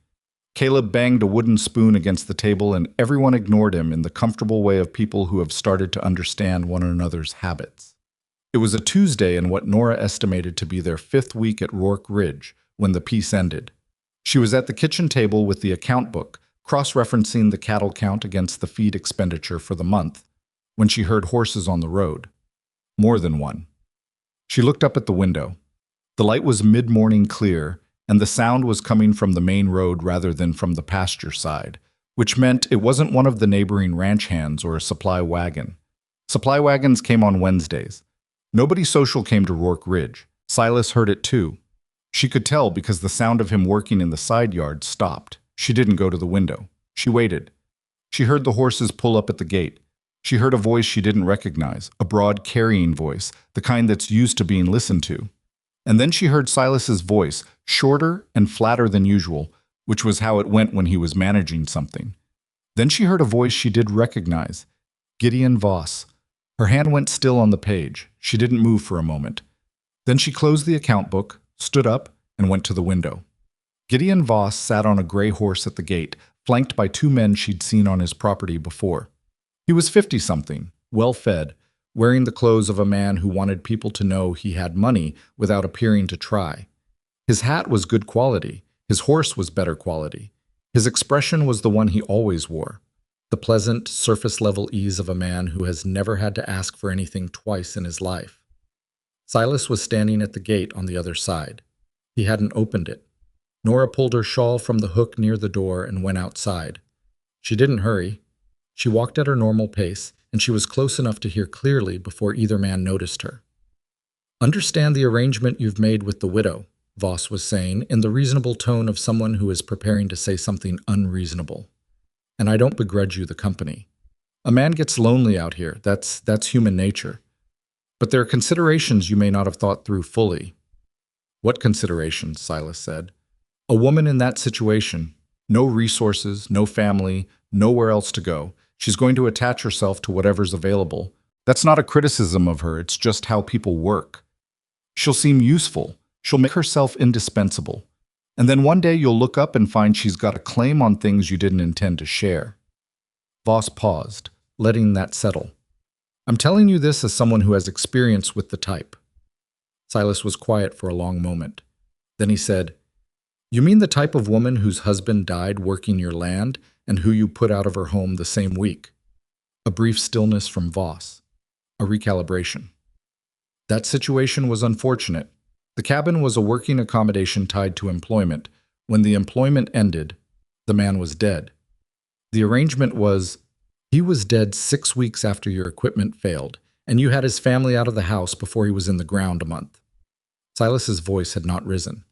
Caleb banged a wooden spoon against the table, and everyone ignored him in the comfortable way of people who have started to understand one another's habits. It was a Tuesday in what Nora estimated to be their 5th week at Rourke Ridge when the piece ended. She was at the kitchen table with the account book, cross-referencing the cattle count against the feed expenditure for the month, when she heard horses on the road. More than one. She looked up at the window. The light was mid-morning clear, and the sound was coming from the main road rather than from the pasture side, which meant it wasn't one of the neighboring ranch hands or a supply wagon. Supply wagons came on Wednesdays. Nobody social came to Rourke Ridge. Silas heard it too. She could tell because the sound of him working in the side yard stopped. She didn't go to the window. She waited. She heard the horses pull up at the gate. She heard a voice she didn't recognize, a broad, carrying voice, the kind that's used to being listened to. And then she heard Silas's voice, shorter and flatter than usual, which was how it went when he was managing something. Then she heard a voice she did recognize, Gideon Voss. Her hand went still on the page. She didn't move for a moment. Then she closed the account book, stood up, and went to the window. Gideon Voss sat on a gray horse at the gate, flanked by 2 men she'd seen on his property before. He was 50-something, well-fed, wearing the clothes of a man who wanted people to know he had money without appearing to try. His hat was good quality. His horse was better quality. His expression was the one he always wore, the pleasant, surface-level ease of a man who has never had to ask for anything twice in his life. Silas was standing at the gate on the other side. He hadn't opened it. Nora pulled her shawl from the hook near the door and went outside. She didn't hurry. She walked at her normal pace, and she was close enough to hear clearly before either man noticed her. "Understand the arrangement you've made with the widow," Voss was saying, in the reasonable tone of someone who is preparing to say something unreasonable. "And I don't begrudge you the company. A man gets lonely out here. That's human nature. But there are considerations you may not have thought through fully." "What considerations?" Silas said. "A woman in that situation, No resources, no family, nowhere else to go. She's going to attach herself to whatever's available. That's not a criticism of her, it's just how people work. She'll seem useful. She'll make herself indispensable. And then one day you'll look up and find she's got a claim on things you didn't intend to share. Voss paused, letting that settle. I'm telling you this as someone who has experience with the type. Silas was quiet for a long moment. Then he said, You mean the type of woman whose husband died working your land and who you put out of her home the same week? A brief stillness from Voss. A recalibration. That situation was unfortunate. The cabin was a working accommodation tied to employment. When the employment ended, the man was dead. The arrangement was, he was dead 6 weeks after your equipment failed, and you had his family out of the house before he was in the ground a month. Silas's voice had not risen.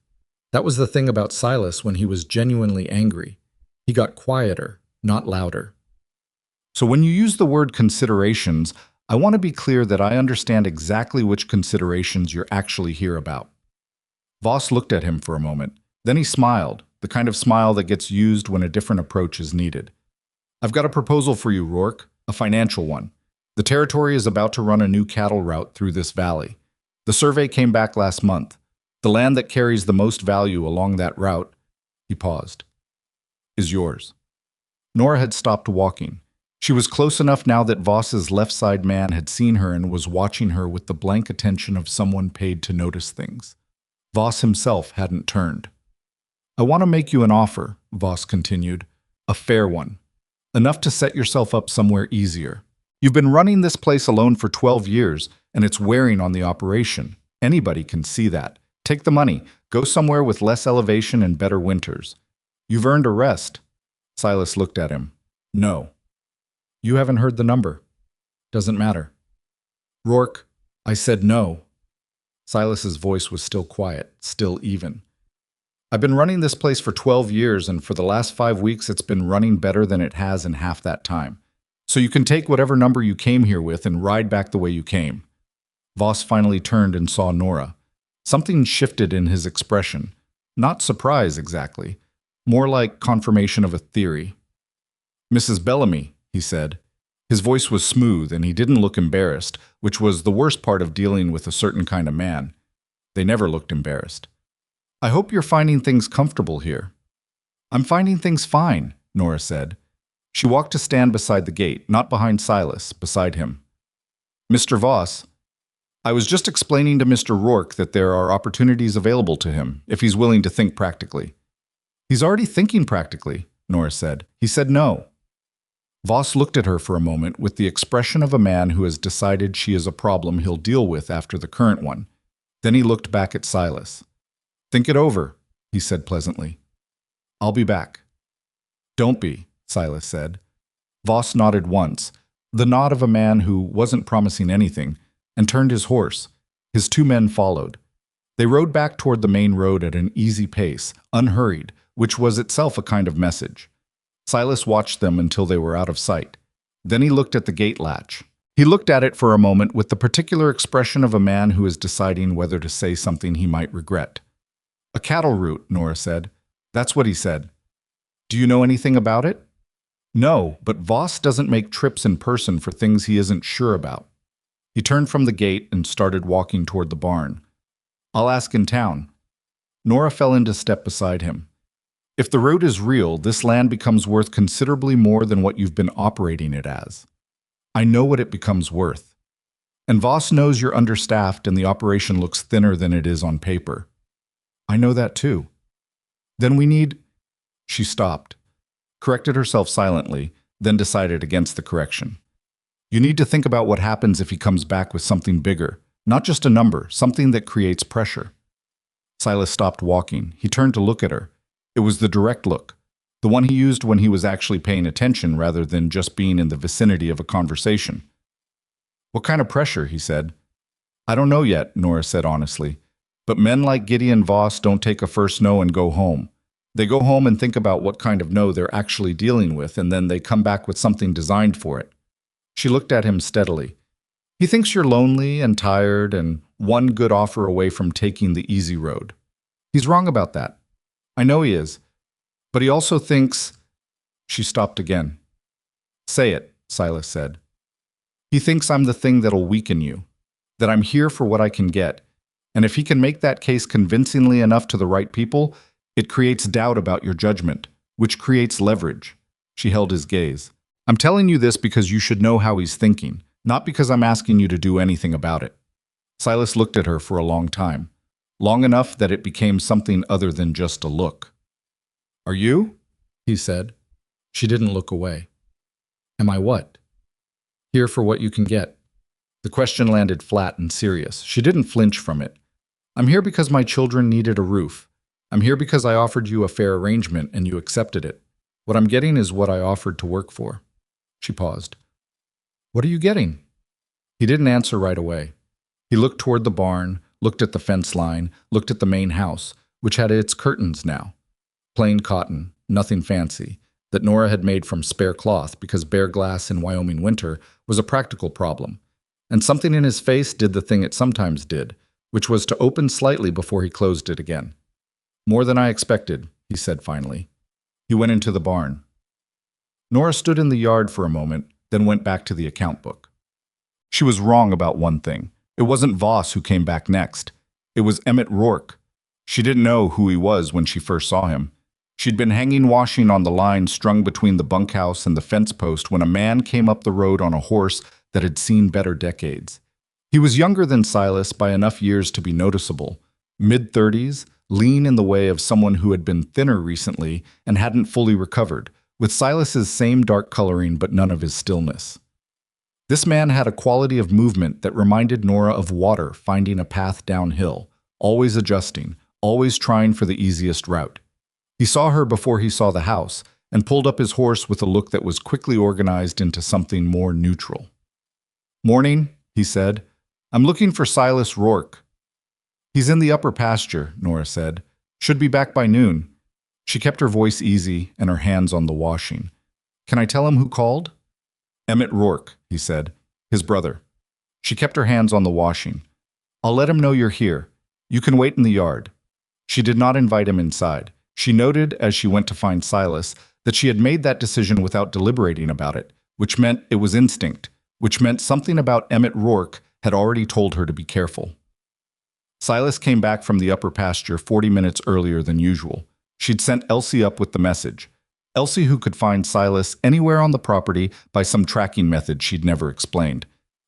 That was the thing about Silas when he was genuinely angry. He got quieter, not louder. So when you use the word considerations, I want to be clear that I understand exactly which considerations you're actually here about. Voss looked at him for a moment. Then he smiled, the kind of smile that gets used when a different approach is needed. I've got a proposal for you, Rourke, a financial one. The territory is about to run a new cattle route through this valley. The survey came back last month. The land that carries the most value along that route, he paused, is yours. Nora had stopped walking. She was close enough now that Voss's left-side man had seen her and was watching her with the blank attention of someone paid to notice things. Voss himself hadn't turned. I want to make you an offer, Voss continued, a fair one, enough to set yourself up somewhere easier. You've been running this place alone for 12 years, and it's wearing on the operation. Anybody can see that. Take the money, go somewhere with less elevation and better winters. You've earned a rest. Silas looked at him. No. You haven't heard the number. Doesn't matter. Rourke, I said no. Silas's voice was still quiet, still even. I've been running this place for 12 years, and for the last 5 weeks it's been running better than it has in half that time. So you can take whatever number you came here with and ride back the way you came. Voss finally turned and saw Nora. Something shifted in his expression. Not surprise, exactly. More like confirmation of a theory. Mrs. Bellamy, he said. His voice was smooth, and he didn't look embarrassed, which was the worst part of dealing with a certain kind of man. They never looked embarrassed. I hope you're finding things comfortable here. I'm finding things fine, Nora said. She walked to stand beside the gate, not behind Silas, beside him. Mr. Voss, I was just explaining to Mr. Rourke that there are opportunities available to him, if he's willing to think practically. He's already thinking practically, Nora said. He said no. Voss looked at her for a moment with the expression of a man who has decided she is a problem he'll deal with after the current one. Then he looked back at Silas. Think it over, he said pleasantly. I'll be back. Don't be, Silas said. Voss nodded once, the nod of a man who wasn't promising anything, and turned his horse. His 2 men followed. They rode back toward the main road at an easy pace, unhurried, which was itself a kind of message. Silas watched them until they were out of sight. Then he looked at the gate latch. He looked at it for a moment with the particular expression of a man who is deciding whether to say something he might regret. A cattle route, Nora said. That's what he said. Do you know anything about it? No, but Voss doesn't make trips in person for things he isn't sure about. He turned from the gate and started walking toward the barn. I'll ask in town. Nora fell into step beside him. If the route is real, this land becomes worth considerably more than what you've been operating it as. I know what it becomes worth. And Voss knows you're understaffed and the operation looks thinner than it is on paper. I know that too. Then we need... She stopped, corrected herself silently, then decided against the correction. You need to think about what happens if he comes back with something bigger, not just a number, something that creates pressure. Silas stopped walking. He turned to look at her. It was the direct look, the one he used when he was actually paying attention rather than just being in the vicinity of a conversation. What kind of pressure, he said. I don't know yet, Nora said honestly, but men like Gideon Voss don't take a first no and go home. They go home and think about what kind of no they're actually dealing with, and then they come back with something designed for it. She looked at him steadily. He thinks you're lonely and tired and one good offer away from taking the easy road. He's wrong about that. I know he is. But he also thinks... She stopped again. Say it, Silas said. He thinks I'm the thing that'll weaken you, that I'm here for what I can get, and if he can make that case convincingly enough to the right people, it creates doubt about your judgment, which creates leverage. She held his gaze. I'm telling you this because you should know how he's thinking, not because I'm asking you to do anything about it. Silas looked at her for a long time, long enough that it became something other than just a look. Are you? He said. She didn't look away. Am I what? Here for what you can get. The question landed flat and serious. She didn't flinch from it. I'm here because my children needed a roof. I'm here because I offered you a fair arrangement and you accepted it. What I'm getting is what I offered to work for. She paused. What are you getting? He didn't answer right away. He looked toward the barn, looked at the fence line, looked at the main house, which had its curtains now. Plain cotton, nothing fancy, that Nora had made from spare cloth because bare glass in Wyoming winter was a practical problem. And something in his face did the thing it sometimes did, which was to open slightly before he closed it again. More than I expected, he said finally. He went into the barn. Nora stood in the yard for a moment, then went back to the account book. She was wrong about one thing. It wasn't Voss who came back next. It was Emmett Rourke. She didn't know who he was when she first saw him. She'd been hanging washing on the line strung between the bunkhouse and the fence post when a man came up the road on a horse that had seen better decades. He was younger than Silas by enough years to be noticeable, mid-30s, lean in the way of someone who had been thinner recently and hadn't fully recovered, with Silas's same dark coloring but none of his stillness. This man had a quality of movement that reminded Nora of water finding a path downhill, always adjusting, always trying for the easiest route. He saw her before he saw the house and pulled up his horse with a look that was quickly organized into something more neutral. Morning, he said. I'm looking for Silas Rourke. He's in the upper pasture, Nora said. Should be back by noon. She kept her voice easy and her hands on the washing. Can I tell him who called? Emmett Rourke, he said. His brother. She kept her hands on the washing. I'll let him know you're here. You can wait in the yard. She did not invite him inside. She noted, as she went to find Silas, that she had made that decision without deliberating about it, which meant it was instinct, which meant something about Emmett Rourke had already told her to be careful. Silas came back from the upper pasture 40 minutes earlier than usual. She'd sent Elsie up with the message. Elsie, who could find Silas anywhere on the property by some tracking method she'd never explained.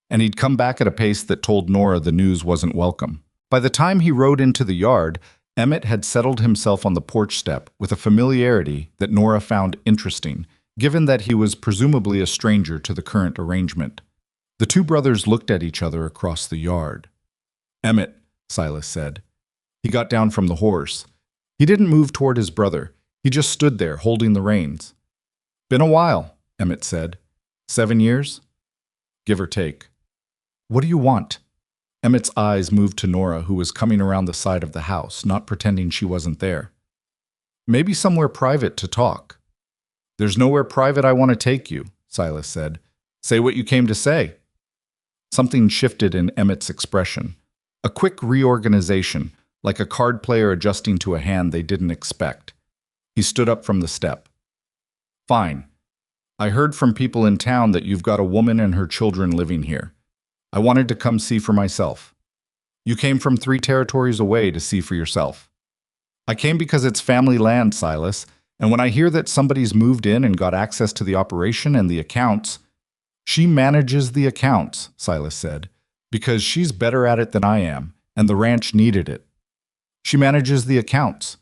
And he'd come back at a pace that told Nora the news wasn't welcome. By the time he rode into the yard, Emmett had settled himself on the porch step with a familiarity that Nora found interesting, given that he was presumably a stranger to the current arrangement. The two brothers looked at each other across the yard. Emmett, Silas said. He got down from the horse. He didn't move toward his brother. He just stood there, holding the reins. Been a while, Emmett said. 7 years? Give or take. What do you want? Emmett's eyes moved to Nora, who was coming around the side of the house, not pretending she wasn't there. Maybe somewhere private to talk. There's nowhere private I want to take you, Silas said. Say what you came to say. Something shifted in Emmett's expression. A quick reorganization, like a card player adjusting to a hand they didn't expect. He stood up from the step. Fine. I heard from people in town that you've got a woman and her children living here. I wanted to come see for myself. You came from 3 territories away to see for yourself. I came because it's family land, Silas, and when I hear that somebody's moved in and got access to the operation and the accounts... She manages the accounts, Silas said, because she's better at it than I am, and the ranch needed it. She manages the accounts.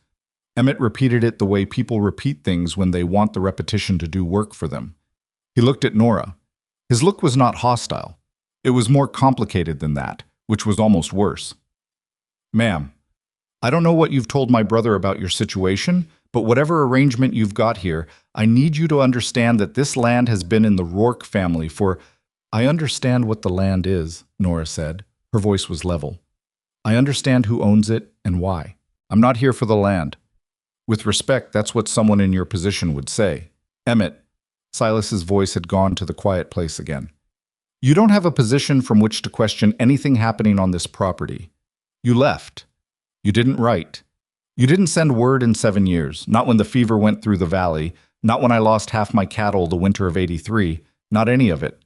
Emmett repeated it the way people repeat things when they want the repetition to do work for them. He looked at Nora. His look was not hostile. It was more complicated than that, which was almost worse. Ma'am, I don't know what you've told my brother about your situation, but whatever arrangement you've got here, I need you to understand that this land has been in the Rourke family for... I understand what the land is, Nora said. Her voice was level. I understand who owns it and why. I'm not here for the land. With respect, that's what someone in your position would say. Emmett, Silas's voice had gone to the quiet place again. You don't have a position from which to question anything happening on this property. You left. You didn't write. You didn't send word in 7 years, not when the fever went through the valley, not when I lost half my cattle the winter of '83, not any of it.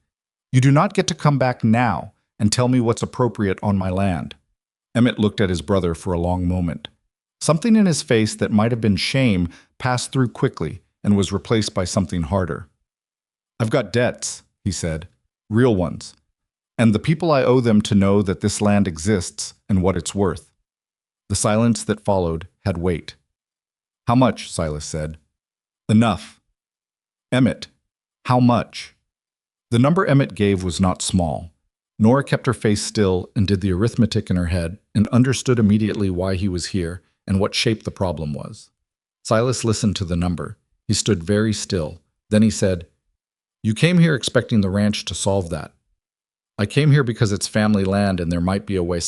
You do not get to come back now and tell me what's appropriate on my land." Emmett looked at his brother for a long moment. Something in his face that might have been shame passed through quickly and was replaced by something harder. "I've got debts," he said, "real ones, and the people I owe them to know that this land exists and what it's worth." The silence that followed had weight. "How much?" Silas said. "Enough." "Emmett, how much?" The number Emmett gave was not small. Nora kept her face still and did the arithmetic in her head and understood immediately why he was here and what shape the problem was. Silas listened to the number. He stood very still. Then he said, "You came here expecting the ranch to solve that. I came here because it's family land and there might be a way.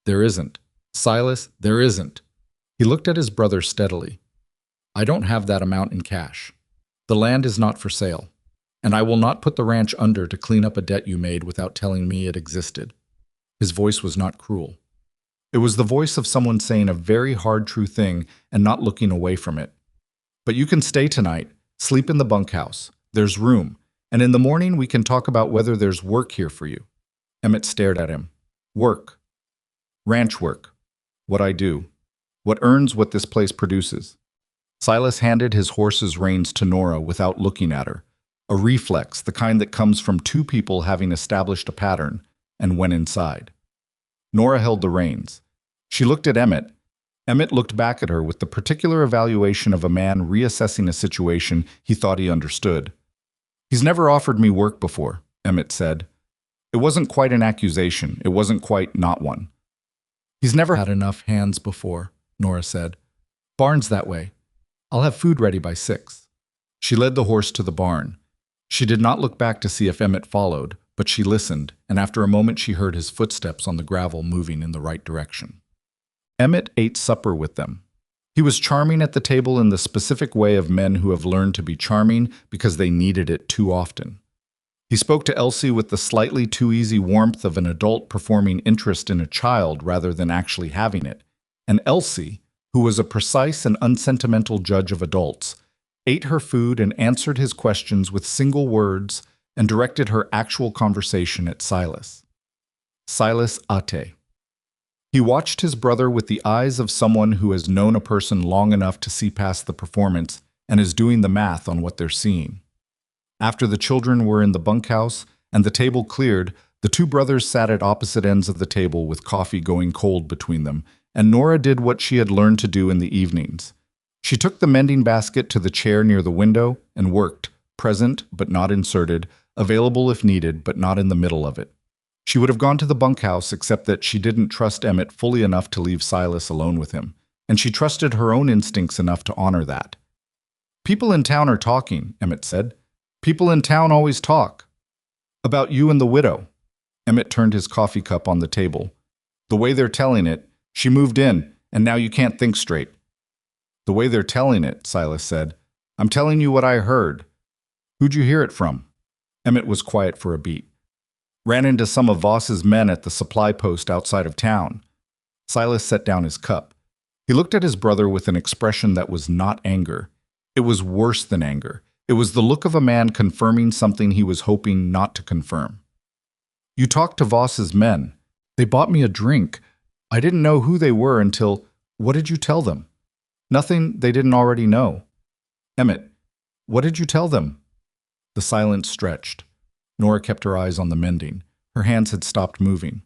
There isn't. Silas, there isn't." He looked at his brother steadily. "I don't have that amount in cash. The land is not for sale. And I will not put the ranch under to clean up a debt you made without telling me it existed." His voice was not cruel. It was the voice of someone saying a very hard, true thing and not looking away from it. "But you can stay tonight, sleep in the bunkhouse. There's room, and in the morning we can talk about whether there's work here for you." Emmett stared at him. "Work. Ranch work. What I do. What earns what this place produces." Silas handed his horse's reins to Nora without looking at her. A reflex, the kind that comes from two people having established a pattern, and went inside. Nora held the reins. She looked at Emmett. Emmett looked back at her with the particular evaluation of a man reassessing a situation he thought he understood. "He's never offered me work before," Emmett said. It wasn't quite an accusation. It wasn't quite not one. "He's never had enough hands before," Nora said. "Barn's that way. I'll have food ready by 6. She led the horse to the barn. She did not look back to see if Emmett followed, but she listened, and after a moment she heard his footsteps on the gravel moving in the right direction. Emmett ate supper with them. He was charming at the table in the specific way of men who have learned to be charming because they needed it too often. He spoke to Elsie with the slightly too easy warmth of an adult performing interest in a child rather than actually having it, and Elsie, who was a precise and unsentimental judge of adults, ate her food and answered his questions with single words and directed her actual conversation at Silas. Silas Ate. He watched his brother with the eyes of someone who has known a person long enough to see past the performance and is doing the math on what they're seeing. After the children were in the bunkhouse and the table cleared, the two brothers sat at opposite ends of the table with coffee going cold between them, and Nora did what she had learned to do in the evenings. She took the mending basket to the chair near the window and worked, present but not inserted, available if needed but not in the middle of it. She would have gone to the bunkhouse except that she didn't trust Emmett fully enough to leave Silas alone with him, and she trusted her own instincts enough to honor that. "People in town are talking," Emmett said. "People in town always talk. About you and the widow." Emmett turned his coffee cup on the table. "The way they're telling it, she moved in, and now you can't think straight." "The way they're telling it," Silas said. "I'm telling you what I heard." "Who'd you hear it from?" Emmett was quiet for a beat. "Ran into some of Voss's men at the supply post outside of town." Silas set down his cup. He looked at his brother with an expression that was not anger. It was worse than anger. It was the look of a man confirming something he was hoping not to confirm. "You talked to Voss's men. They bought me a drink. I didn't know who they were until— What did you tell them?" "Nothing they didn't already know." "Emmett, what did you tell them?" The silence stretched. Nora kept her eyes on the mending. Her hands had stopped moving.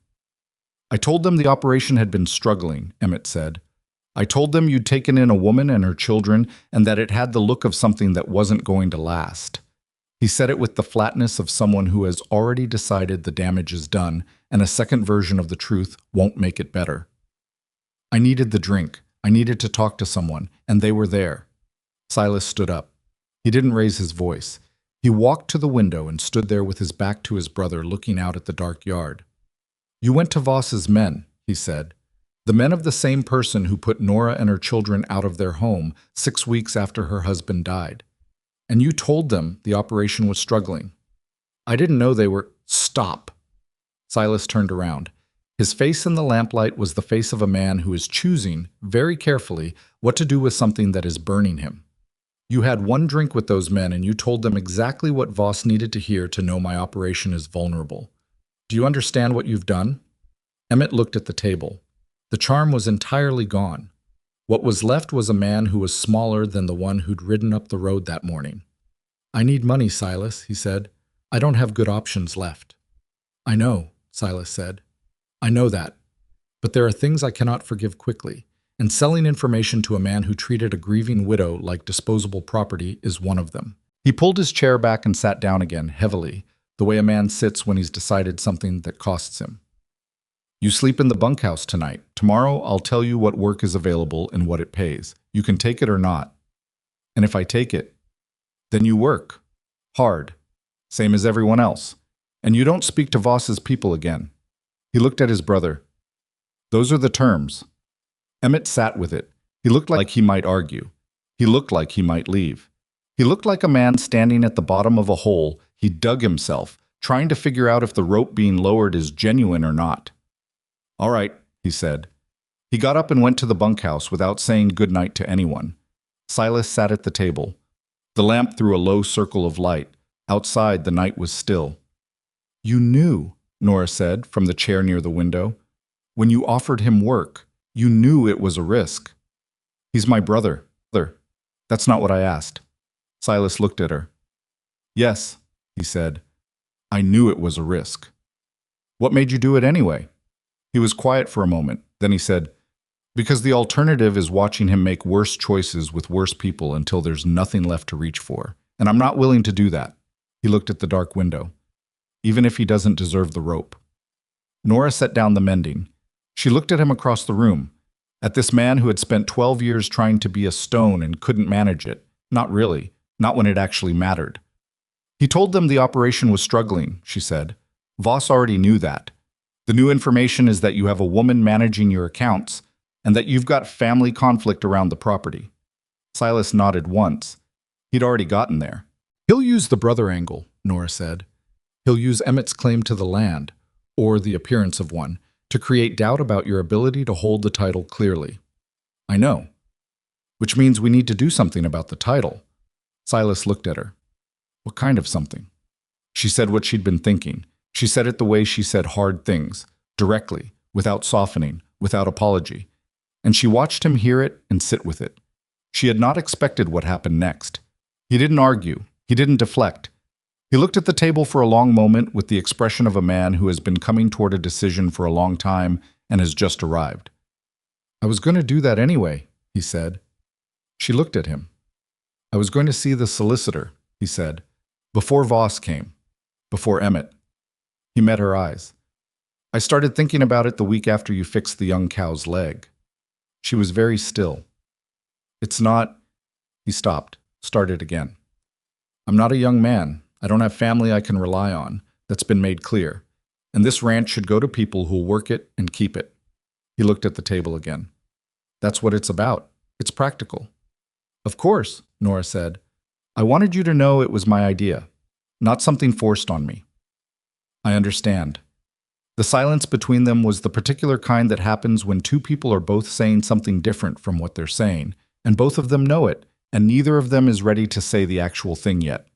"I told them the operation had been struggling," Emmett said. "I told them you'd taken in a woman and her children and that it had the look of something that wasn't going to last." He said it with the flatness of someone who has already decided the damage is done and a second version of the truth won't make it better. "I needed the drink. I needed to talk to someone, and they were there." Silas stood up. He didn't raise his voice. He walked to the window and stood there with his back to his brother looking out at the dark yard. "You went to Voss's men," he said. "The men of the same person who put Nora and her children out of their home 6 weeks after her husband died. And you told them the operation was struggling. I didn't know they were—" "Stop!" Silas turned around. His face in the lamplight was the face of a man who is choosing, very carefully, what to do with something that is burning him. You had one drink with those men and you told them exactly what Voss needed to hear to know my operation is vulnerable. Do you understand what you've done? Emmett looked at the table. The charm was entirely gone. What was left was a man who was smaller than the one who'd ridden up the road that morning. I need money, Silas, he said. I don't have good options left. I know, Silas said. I know that. But there are things I cannot forgive quickly, and selling information to a man who treated a grieving widow like disposable property is one of them. He pulled his chair back and sat down again, heavily, the way a man sits when he's decided something that costs him. You sleep in the bunkhouse tonight. Tomorrow I'll tell you what work is available and what it pays. You can take it or not. And if I take it, then you work. Hard. Same as everyone else. And you don't speak to Voss's people again. He looked at his brother. Those are the terms. Emmett sat with it. He looked like he might argue. He looked like he might leave. He looked like a man standing at the bottom of a hole. He dug himself, trying to figure out if the rope being lowered is genuine or not. All right, he said. He got up and went to the bunkhouse without saying good night to anyone. Silas sat at the table. The lamp threw a low circle of light. Outside, the night was still. You knew, Nora said from the chair near the window. When you offered him work, you knew it was a risk. He's my brother. That's not what I asked. Silas looked at her. Yes, he said. I knew it was a risk. What made you do it anyway? He was quiet for a moment. Then he said, because the alternative is watching him make worse choices with worse people until there's nothing left to reach for. And I'm not willing to do that. He looked at the dark window. Even if he doesn't deserve the rope. Nora set down the mending. She looked at him across the room. At this man who had spent 12 years trying to be a stone and couldn't manage it. Not really. Not when it actually mattered. He told them the operation was struggling, she said. Voss already knew that. The new information is that you have a woman managing your accounts and that you've got family conflict around the property. Silas nodded once. He'd already gotten there. He'll use the brother angle, Nora said. He'll use Emmett's claim to the land, or the appearance of one, to create doubt about your ability to hold the title clearly. I know. Which means we need to do something about the title. Silas looked at her. What kind of something? She said what she'd been thinking. She said it the way she said hard things, directly, without softening, without apology. And she watched him hear it and sit with it. She had not expected what happened next. He didn't argue. He didn't deflect. He looked at the table for a long moment with the expression of a man who has been coming toward a decision for a long time and has just arrived. I was going to do that anyway, he said. She looked at him. I was going to see the solicitor, he said, before Voss came, before Emmett. He met her eyes. I started thinking about it the week after you fixed the young cow's leg. She was very still. It's not... He stopped, started again. I'm not a young man. I don't have family I can rely on. That's been made clear. And this ranch should go to people who'll work it and keep it. He looked at the table again. That's what it's about. It's practical. Of course, Nora said. I wanted you to know it was my idea, not something forced on me. I understand. The silence between them was the particular kind that happens when two people are both saying something different from what they're saying, and both of them know it, and neither of them is ready to say the actual thing yet.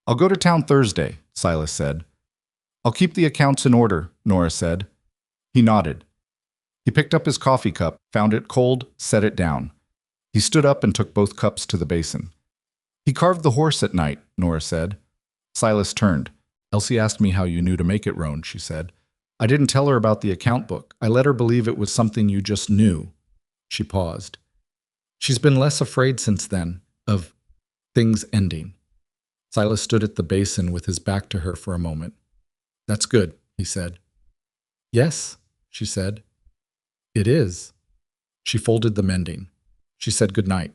I'll go to town Thursday, Silas said. I'll keep the accounts in order, Nora said. He nodded. He picked up his coffee cup, found it cold, set it down. He stood up and took both cups to the basin. He carved the horse at night, Nora said. Silas turned. Elsie asked me how you knew to make it, Roan, she said. I didn't tell her about the account book. I let her believe it was something you just knew. She paused. She's been less afraid since then, of things ending. Silas stood at the basin with his back to her for a moment. That's good, he said. Yes, she said. It is. She folded the mending. She said good night.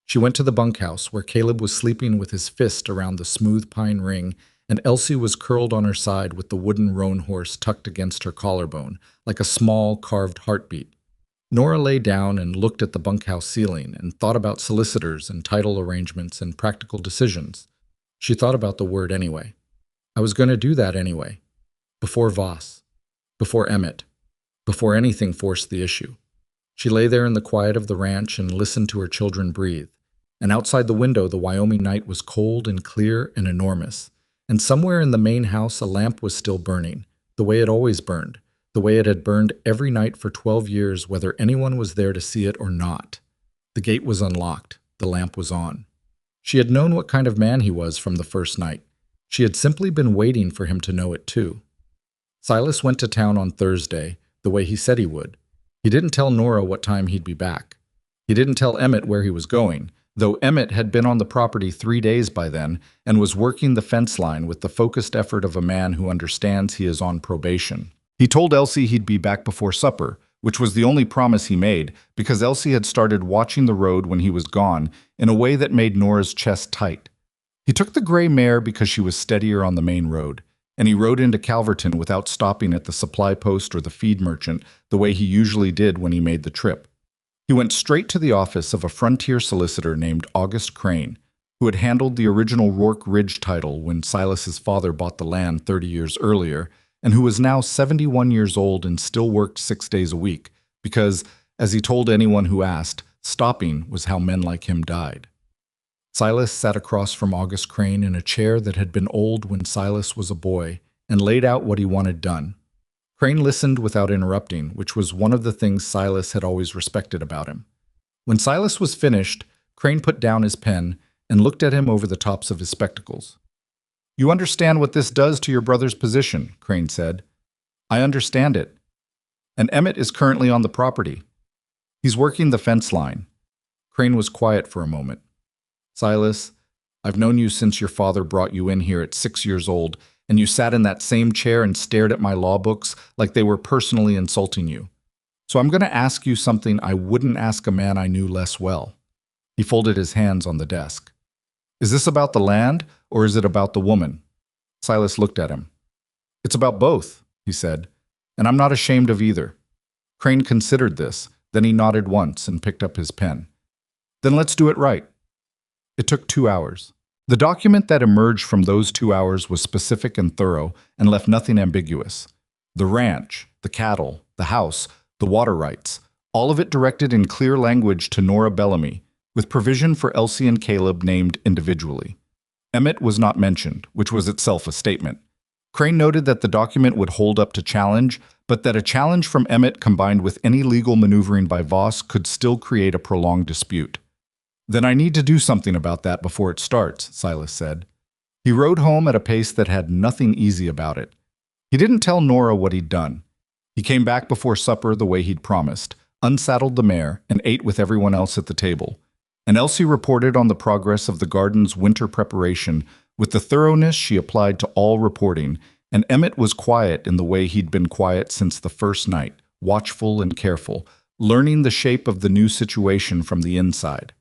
She went to the bunkhouse where Caleb was sleeping with his fist around the smooth pine ring, and Elsie was curled on her side with the wooden roan horse tucked against her collarbone, like a small carved heartbeat. Nora lay down and looked at the bunkhouse ceiling and thought about solicitors and title arrangements and practical decisions. She thought about the word anyway. I was going to do that anyway. Before Voss. Before Emmett. before anything forced the issue. She lay there in the quiet of the ranch and listened to her children breathe. And outside the window, the Wyoming night was cold and clear and enormous. And somewhere in the main house, a lamp was still burning, the way it always burned, the way it had burned every night for 12 years, whether anyone was there to see it or not. The gate was unlocked. The lamp was on. She had known what kind of man he was from the first night. She had simply been waiting for him to know it too. Silas went to town on Thursday, the way he said he would. He didn't tell Nora what time he'd be back. He didn't tell Emmett where he was going, though Emmett had been on the property 3 days by then and was working the fence line with the focused effort of a man who understands he is on probation. He told Elsie he'd be back before supper, which was the only promise he made, because Elsie had started watching the road when he was gone in a way that made Nora's chest tight. He took the gray mare because she was steadier on the main road, and he rode into Calverton without stopping at the supply post or the feed merchant the way he usually did when he made the trip. He went straight to the office of a frontier solicitor named August Crane, who had handled the original Rourke Ridge title when Silas's father bought the land 30 years earlier, and who was now 71 years old and still worked 6 days a week, because, as he told anyone who asked, stopping was how men like him died. Silas sat across from August Crane in a chair that had been old when Silas was a boy and laid out what he wanted done. Crane listened without interrupting, which was one of the things Silas had always respected about him. When Silas was finished, Crane put down his pen and looked at him over the tops of his spectacles. "You understand what this does to your brother's position," Crane said. "I understand it. And Emmett is currently on the property. He's working the fence line." Crane was quiet for a moment. "Silas, I've known you since your father brought you in here at 6 years old, and you sat in that same chair and stared at my law books like they were personally insulting you. So I'm going to ask you something I wouldn't ask a man I knew less well." He folded his hands on the desk. "Is this about the land, or is it about the woman?" Silas looked at him. "It's about both," he said, "and I'm not ashamed of either." Crane considered this, then he nodded once and picked up his pen. "Then let's do it right." It took 2 hours. The document that emerged from those 2 hours was specific and thorough and left nothing ambiguous. The ranch, the cattle, the house, the water rights, all of it directed in clear language to Nora Bellamy, with provision for Elsie and Caleb named individually. Emmett was not mentioned, which was itself a statement. Crane noted that the document would hold up to challenge, but that a challenge from Emmett combined with any legal maneuvering by Voss could still create a prolonged dispute. "Then I need to do something about that before it starts," Silas said. He rode home at a pace that had nothing easy about it. He didn't tell Nora what he'd done. He came back before supper the way he'd promised, unsaddled the mare, and ate with everyone else at the table. And Elsie reported on the progress of the garden's winter preparation with the thoroughness she applied to all reporting, and Emmett was quiet in the way he'd been quiet since the first night, watchful and careful, learning the shape of the new situation from the inside.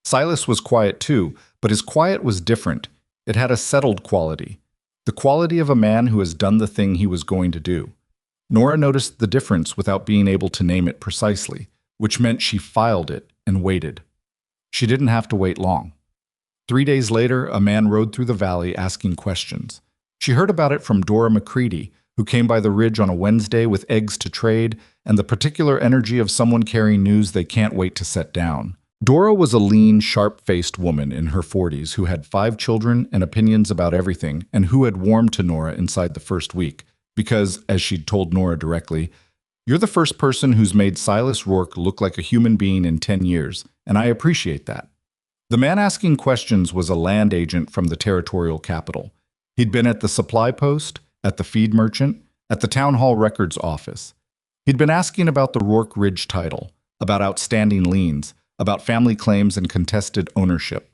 Silas was quiet too, but his quiet was different. It had a settled quality, the quality of a man who has done the thing he was going to do. Nora noticed the difference without being able to name it precisely, which meant she filed it and waited. She didn't have to wait long. 3 days later, a man rode through the valley asking questions. She heard about it from Dora McCready, who came by the ridge on a Wednesday with eggs to trade and the particular energy of someone carrying news they can't wait to set down. Dora was a lean, sharp-faced woman in her 40s who had 5 children and opinions about everything, and who had warmed to Nora inside the first week, because, as she'd told Nora directly, "You're the first person who's made Silas Rourke look like a human being in 10 years, and I appreciate that." The man asking questions was a land agent from the territorial capital. He'd been at the supply post, at the feed merchant, at the town hall records office. He'd been asking about the Rourke Ridge title, about outstanding liens, about family claims and contested ownership.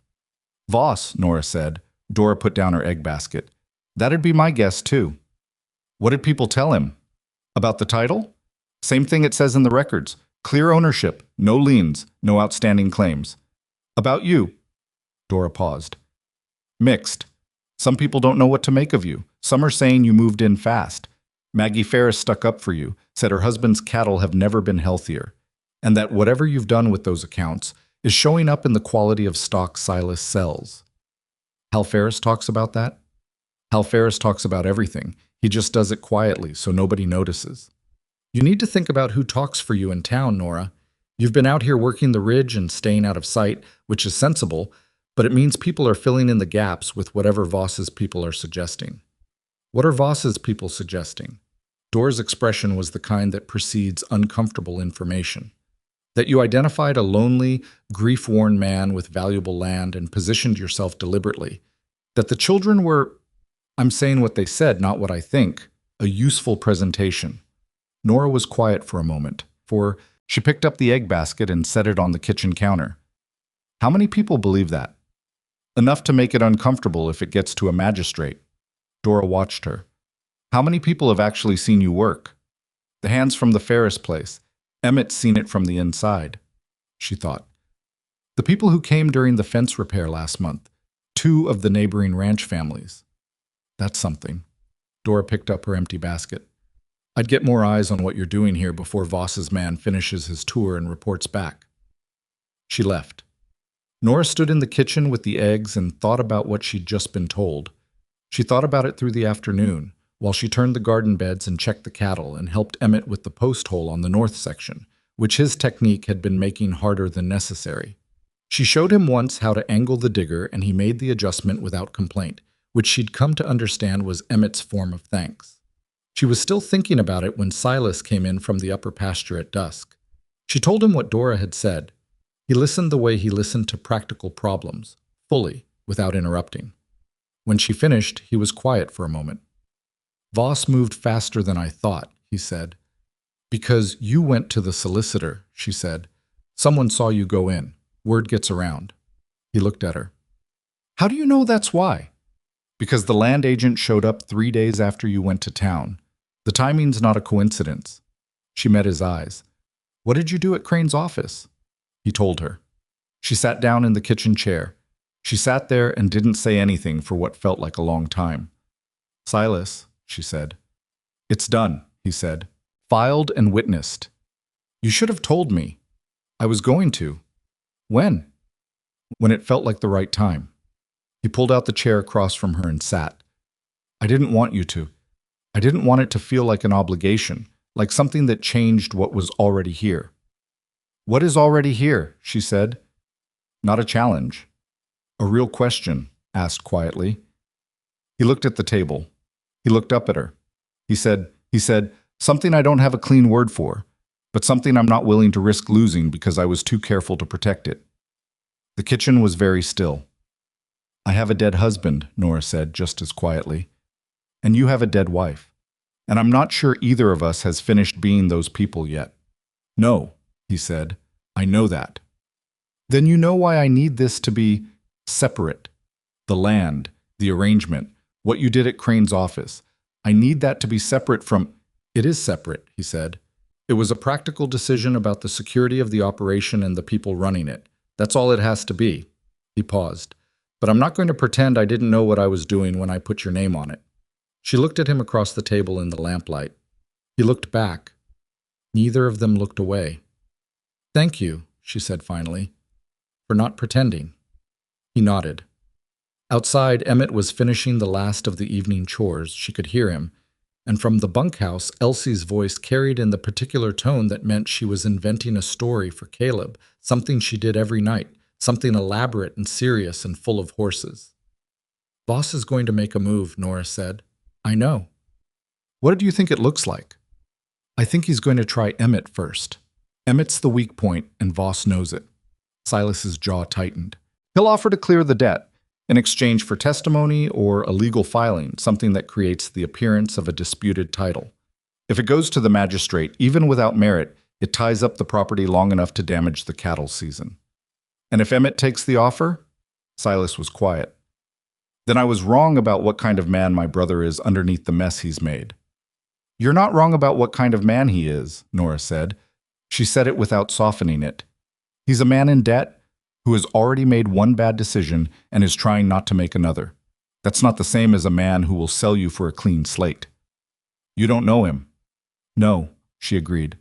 "Voss," Nora said. Dora put down her egg basket. "That'd be my guess, too." "What did people tell him?" "About the title? Same thing it says in the records. Clear ownership, no liens, no outstanding claims." "About you?" Dora paused. "Mixed. Some people don't know what to make of you. Some are saying you moved in fast. Maggie Ferris stuck up for you, said her husband's cattle have never been healthier, and that whatever you've done with those accounts is showing up in the quality of stock Silas sells." Hal Ferris talks about that? Hal Ferris talks about everything. He just does it quietly so nobody notices. You need to think about who talks for you in town, Nora. You've been out here working the ridge and staying out of sight, which is sensible, but it means people are filling in the gaps with whatever Voss's people are suggesting. What are Voss's people suggesting? Dora's expression was the kind that precedes uncomfortable information. That you identified a lonely, grief-worn man with valuable land and positioned yourself deliberately. That the children were, I'm saying what they said, not what I think, a useful presentation. Nora was quiet for a moment, for she picked up the egg basket and set it on the kitchen counter. How many people believe that? Enough to make it uncomfortable if it gets to a magistrate. Dora watched her. How many people have actually seen you work? The hands from the Ferris place. Emmett's seen it from the inside, she thought. The people who came during the fence repair last month. 2 of the neighboring ranch families. That's something. Dora picked up her empty basket. I'd get more eyes on what you're doing here before Voss's man finishes his tour and reports back. She left. Nora stood in the kitchen with the eggs and thought about what she'd just been told. She thought about it through the afternoon, while she turned the garden beds and checked the cattle and helped Emmett with the post hole on the north section, which his technique had been making harder than necessary. She showed him once how to angle the digger, and he made the adjustment without complaint, which she'd come to understand was Emmett's form of thanks. She was still thinking about it when Silas came in from the upper pasture at dusk. She told him what Dora had said. He listened the way he listened to practical problems, fully, without interrupting. When she finished, he was quiet for a moment. Voss moved faster than I thought, he said. Because you went to the solicitor, she said. Someone saw you go in. Word gets around. He looked at her. How do you know that's why? Because the land agent showed up 3 days after you went to town. The timing's not a coincidence. She met his eyes. What did you do at Crane's office? He told her. She sat down in the kitchen chair. She sat there and didn't say anything for what felt like a long time. Silas, she said. It's done, he said. Filed and witnessed. You should have told me. I was going to. When? When it felt like the right time. He pulled out the chair across from her and sat. I didn't want you to. I didn't want it to feel like an obligation, like something that changed what was already here. What is already here? She said. Not a challenge. A real question, asked quietly. He looked at the table. He looked up at her. He said, something I don't have a clean word for, but something I'm not willing to risk losing because I was too careful to protect it. The kitchen was very still. I have a dead husband, Nora said just as quietly. And you have a dead wife. And I'm not sure either of us has finished being those people yet. No, he said. I know that. Then you know why I need this to be separate. The land, the arrangement, what you did at Crane's office. I need that to be separate from... It is separate, he said. It was a practical decision about the security of the operation and the people running it. That's all it has to be. He paused. But I'm not going to pretend I didn't know what I was doing when I put your name on it. She looked at him across the table in the lamplight. He looked back. Neither of them looked away. Thank you, she said finally, for not pretending. He nodded. Outside, Emmett was finishing the last of the evening chores. She could hear him, and from the bunkhouse, Elsie's voice carried in the particular tone that meant she was inventing a story for Caleb, something she did every night, something elaborate and serious and full of horses. Voss is going to make a move, Nora said. I know. What do you think it looks like? I think he's going to try Emmett first. Emmett's the weak point, and Voss knows it. Silas's jaw tightened. He'll offer to clear the debt, in exchange for testimony or a legal filing, something that creates the appearance of a disputed title. If it goes to the magistrate, even without merit, it ties up the property long enough to damage the cattle season. And if Emmett takes the offer? Silas was quiet. Then I was wrong about what kind of man my brother is underneath the mess he's made. You're not wrong about what kind of man he is, Nora said. She said it without softening it. He's a man in debt who has already made one bad decision and is trying not to make another. That's not the same as a man who will sell you for a clean slate. You don't know him. No, she agreed.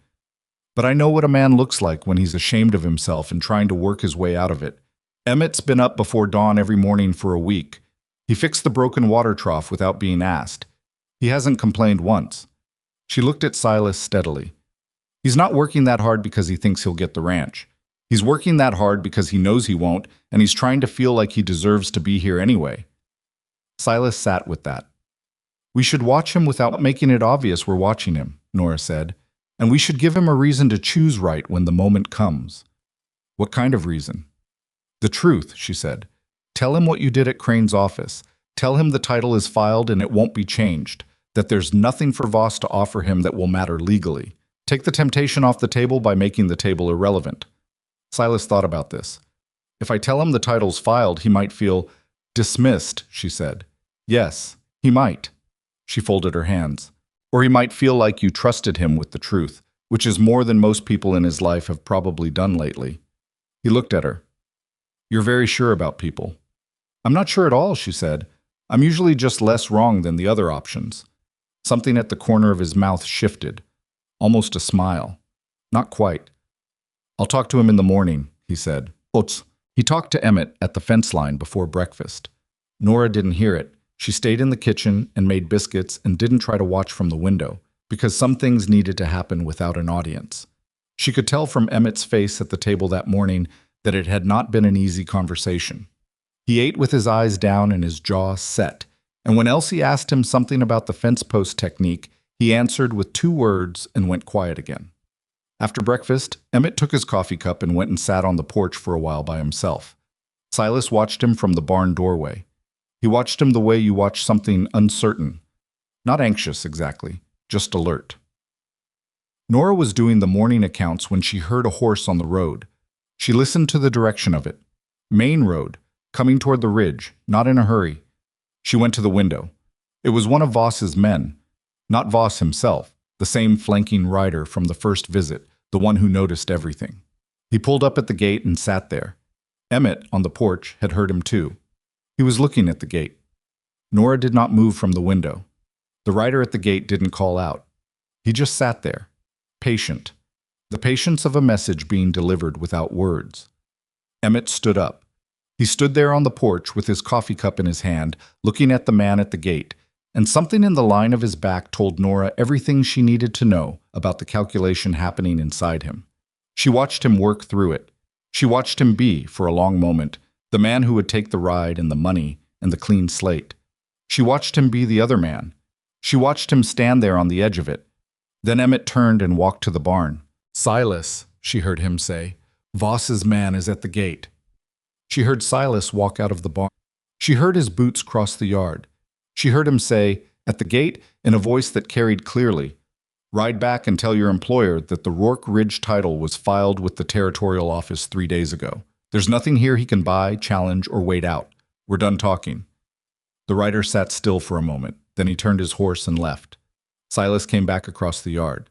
But I know what a man looks like when he's ashamed of himself and trying to work his way out of it. Emmett's been up before dawn every morning for a week. He fixed the broken water trough without being asked. He hasn't complained once. She looked at Silas steadily. He's not working that hard because he thinks he'll get the ranch. He's working that hard because he knows he won't, and he's trying to feel like he deserves to be here anyway. Silas sat with that. We should watch him without making it obvious we're watching him, Nora said, and we should give him a reason to choose right when the moment comes. What kind of reason? The truth, she said. Tell him what you did at Crane's office. Tell him the title is filed and it won't be changed, that there's nothing for Voss to offer him that will matter legally. Take the temptation off the table by making the table irrelevant. Silas thought about this. If I tell him the title's filed, he might feel dismissed, she said. Yes, he might. She folded her hands. Or he might feel like you trusted him with the truth, which is more than most people in his life have probably done lately. He looked at her. You're very sure about people. I'm not sure at all, she said. I'm usually just less wrong than the other options. Something at the corner of his mouth shifted. Almost a smile. Not quite. I'll talk to him in the morning, he said. Ots. He talked to Emmett at the fence line before breakfast. Nora didn't hear it. She stayed in the kitchen and made biscuits and didn't try to watch from the window, because some things needed to happen without an audience. She could tell from Emmett's face at the table that morning that it had not been an easy conversation. He ate with his eyes down and his jaw set, and when Elsie asked him something about the fence post technique, he answered with 2 words and went quiet again. After breakfast, Emmett took his coffee cup and went and sat on the porch for a while by himself. Silas watched him from the barn doorway. He watched him the way you watch something uncertain. Not anxious, exactly, just alert. Nora was doing the morning accounts when she heard a horse on the road. She listened to the direction of it. Main road, coming toward the ridge, not in a hurry. She went to the window. It was one of Voss's men. Not Voss himself, the same flanking rider from the first visit, the one who noticed everything. He pulled up at the gate and sat there. Emmett, on the porch, had heard him too. He was looking at the gate. Nora did not move from the window. The rider at the gate didn't call out. He just sat there, patient. The patience of a message being delivered without words. Emmett stood up. He stood there on the porch with his coffee cup in his hand, looking at the man at the gate, and something in the line of his back told Nora everything she needed to know about the calculation happening inside him. She watched him work through it. She watched him be, for a long moment, the man who would take the ride and the money and the clean slate. She watched him be the other man. She watched him stand there on the edge of it. Then Emmett turned and walked to the barn. Silas, she heard him say, Voss's man is at the gate. She heard Silas walk out of the barn. She heard his boots cross the yard. She heard him say, at the gate, in a voice that carried clearly, ride back and tell your employer that the Rourke Ridge title was filed with the territorial office 3 days ago. There's nothing here he can buy, challenge, or wait out. We're done talking. The rider sat still for a moment. Then he turned his horse and left. Silas came back across the yard.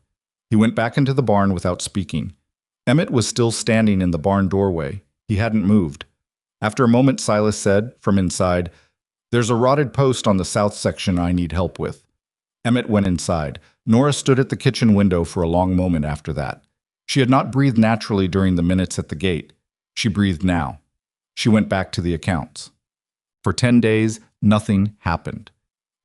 He went back into the barn without speaking. Emmett was still standing in the barn doorway. He hadn't moved. After a moment, Silas said, from inside, there's a rotted post on the south section I need help with. Emmett went inside. Nora stood at the kitchen window for a long moment after that. She had not breathed naturally during the minutes at the gate. She breathed now. She went back to the accounts. For 10 days, nothing happened.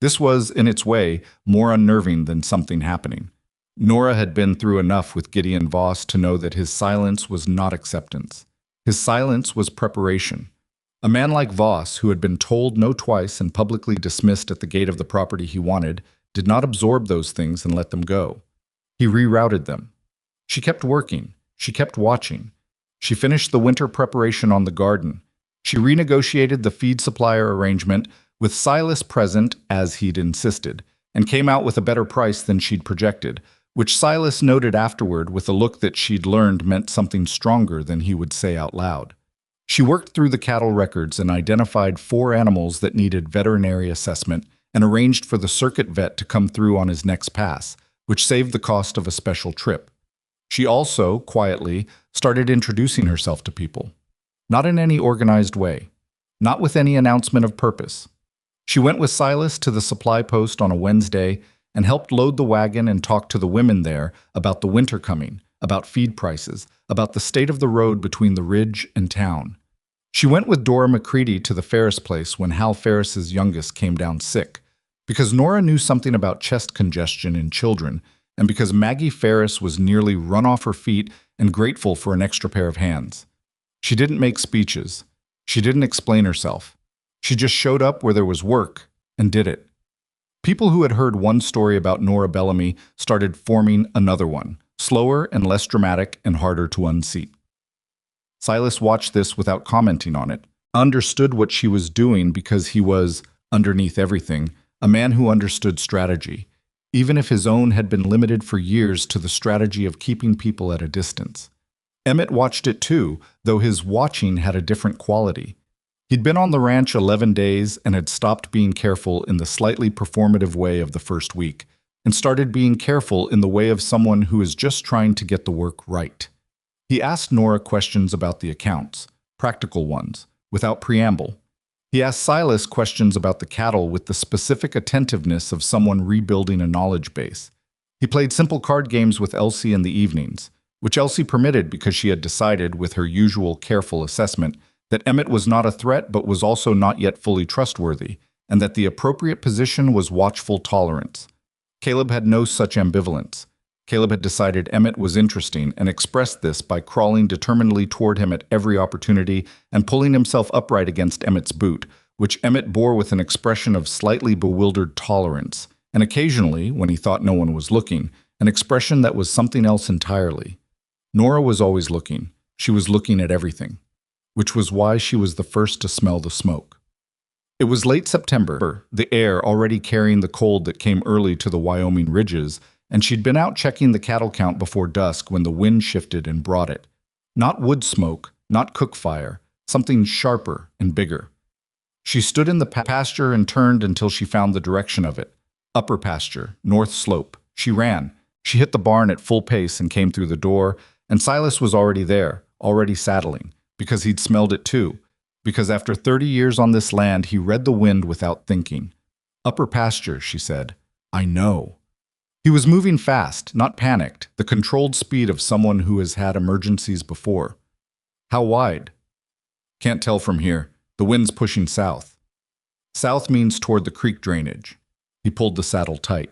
This was, in its way, more unnerving than something happening. Nora had been through enough with Gideon Voss to know that his silence was not acceptance. His silence was preparation. A man like Voss, who had been told no twice and publicly dismissed at the gate of the property he wanted, did not absorb those things and let them go. He rerouted them. She kept working. She kept watching. She finished the winter preparation on the garden. She renegotiated the feed supplier arrangement with Silas present as he'd insisted, and came out with a better price than she'd projected, which Silas noted afterward with a look that she'd learned meant something stronger than he would say out loud. She worked through the cattle records and identified 4 animals that needed veterinary assessment and arranged for the circuit vet to come through on his next pass, which saved the cost of a special trip. She also, quietly, started introducing herself to people. Not in any organized way. Not with any announcement of purpose. She went with Silas to the supply post on a Wednesday and helped load the wagon and talk to the women there about the winter coming, about feed prices, about the state of the road between the ridge and town. She went with Dora McCready to the Ferris place when Hal Ferris's youngest came down sick, because Nora knew something about chest congestion in children and because Maggie Ferris was nearly run off her feet and grateful for an extra pair of hands. She didn't make speeches. She didn't explain herself. She just showed up where there was work and did it. People who had heard one story about Nora Bellamy started forming another one, slower and less dramatic and harder to unseat. Silas watched this without commenting on it, understood what she was doing because he was, underneath everything, a man who understood strategy, even if his own had been limited for years to the strategy of keeping people at a distance. Emmett watched it too, though his watching had a different quality. He'd been on the ranch 11 days and had stopped being careful in the slightly performative way of the first week, and started being careful in the way of someone who is just trying to get the work right. He asked Nora questions about the accounts, practical ones, without preamble. He asked Silas questions about the cattle with the specific attentiveness of someone rebuilding a knowledge base. He played simple card games with Elsie in the evenings, which Elsie permitted because she had decided, with her usual careful assessment, that Emmett was not a threat but was also not yet fully trustworthy, and that the appropriate position was watchful tolerance. Caleb had no such ambivalence. Caleb had decided Emmett was interesting and expressed this by crawling determinedly toward him at every opportunity and pulling himself upright against Emmett's boot, which Emmett bore with an expression of slightly bewildered tolerance, and occasionally, when he thought no one was looking, an expression that was something else entirely. Nora was always looking. She was looking at everything, which was why she was the first to smell the smoke. It was late September, the air already carrying the cold that came early to the Wyoming ridges, and she'd been out checking the cattle count before dusk when the wind shifted and brought it. Not wood smoke, not cook fire, something sharper and bigger. She stood in the pasture and turned until she found the direction of it. Upper pasture, north slope. She ran. She hit the barn at full pace and came through the door, and Silas was already there, already saddling, because he'd smelled it too, because after 30 years on this land he read the wind without thinking. Upper pasture, she said. I know. He was moving fast, not panicked, the controlled speed of someone who has had emergencies before. How wide? Can't tell from here. The wind's pushing south. South means toward the creek drainage. He pulled the saddle tight.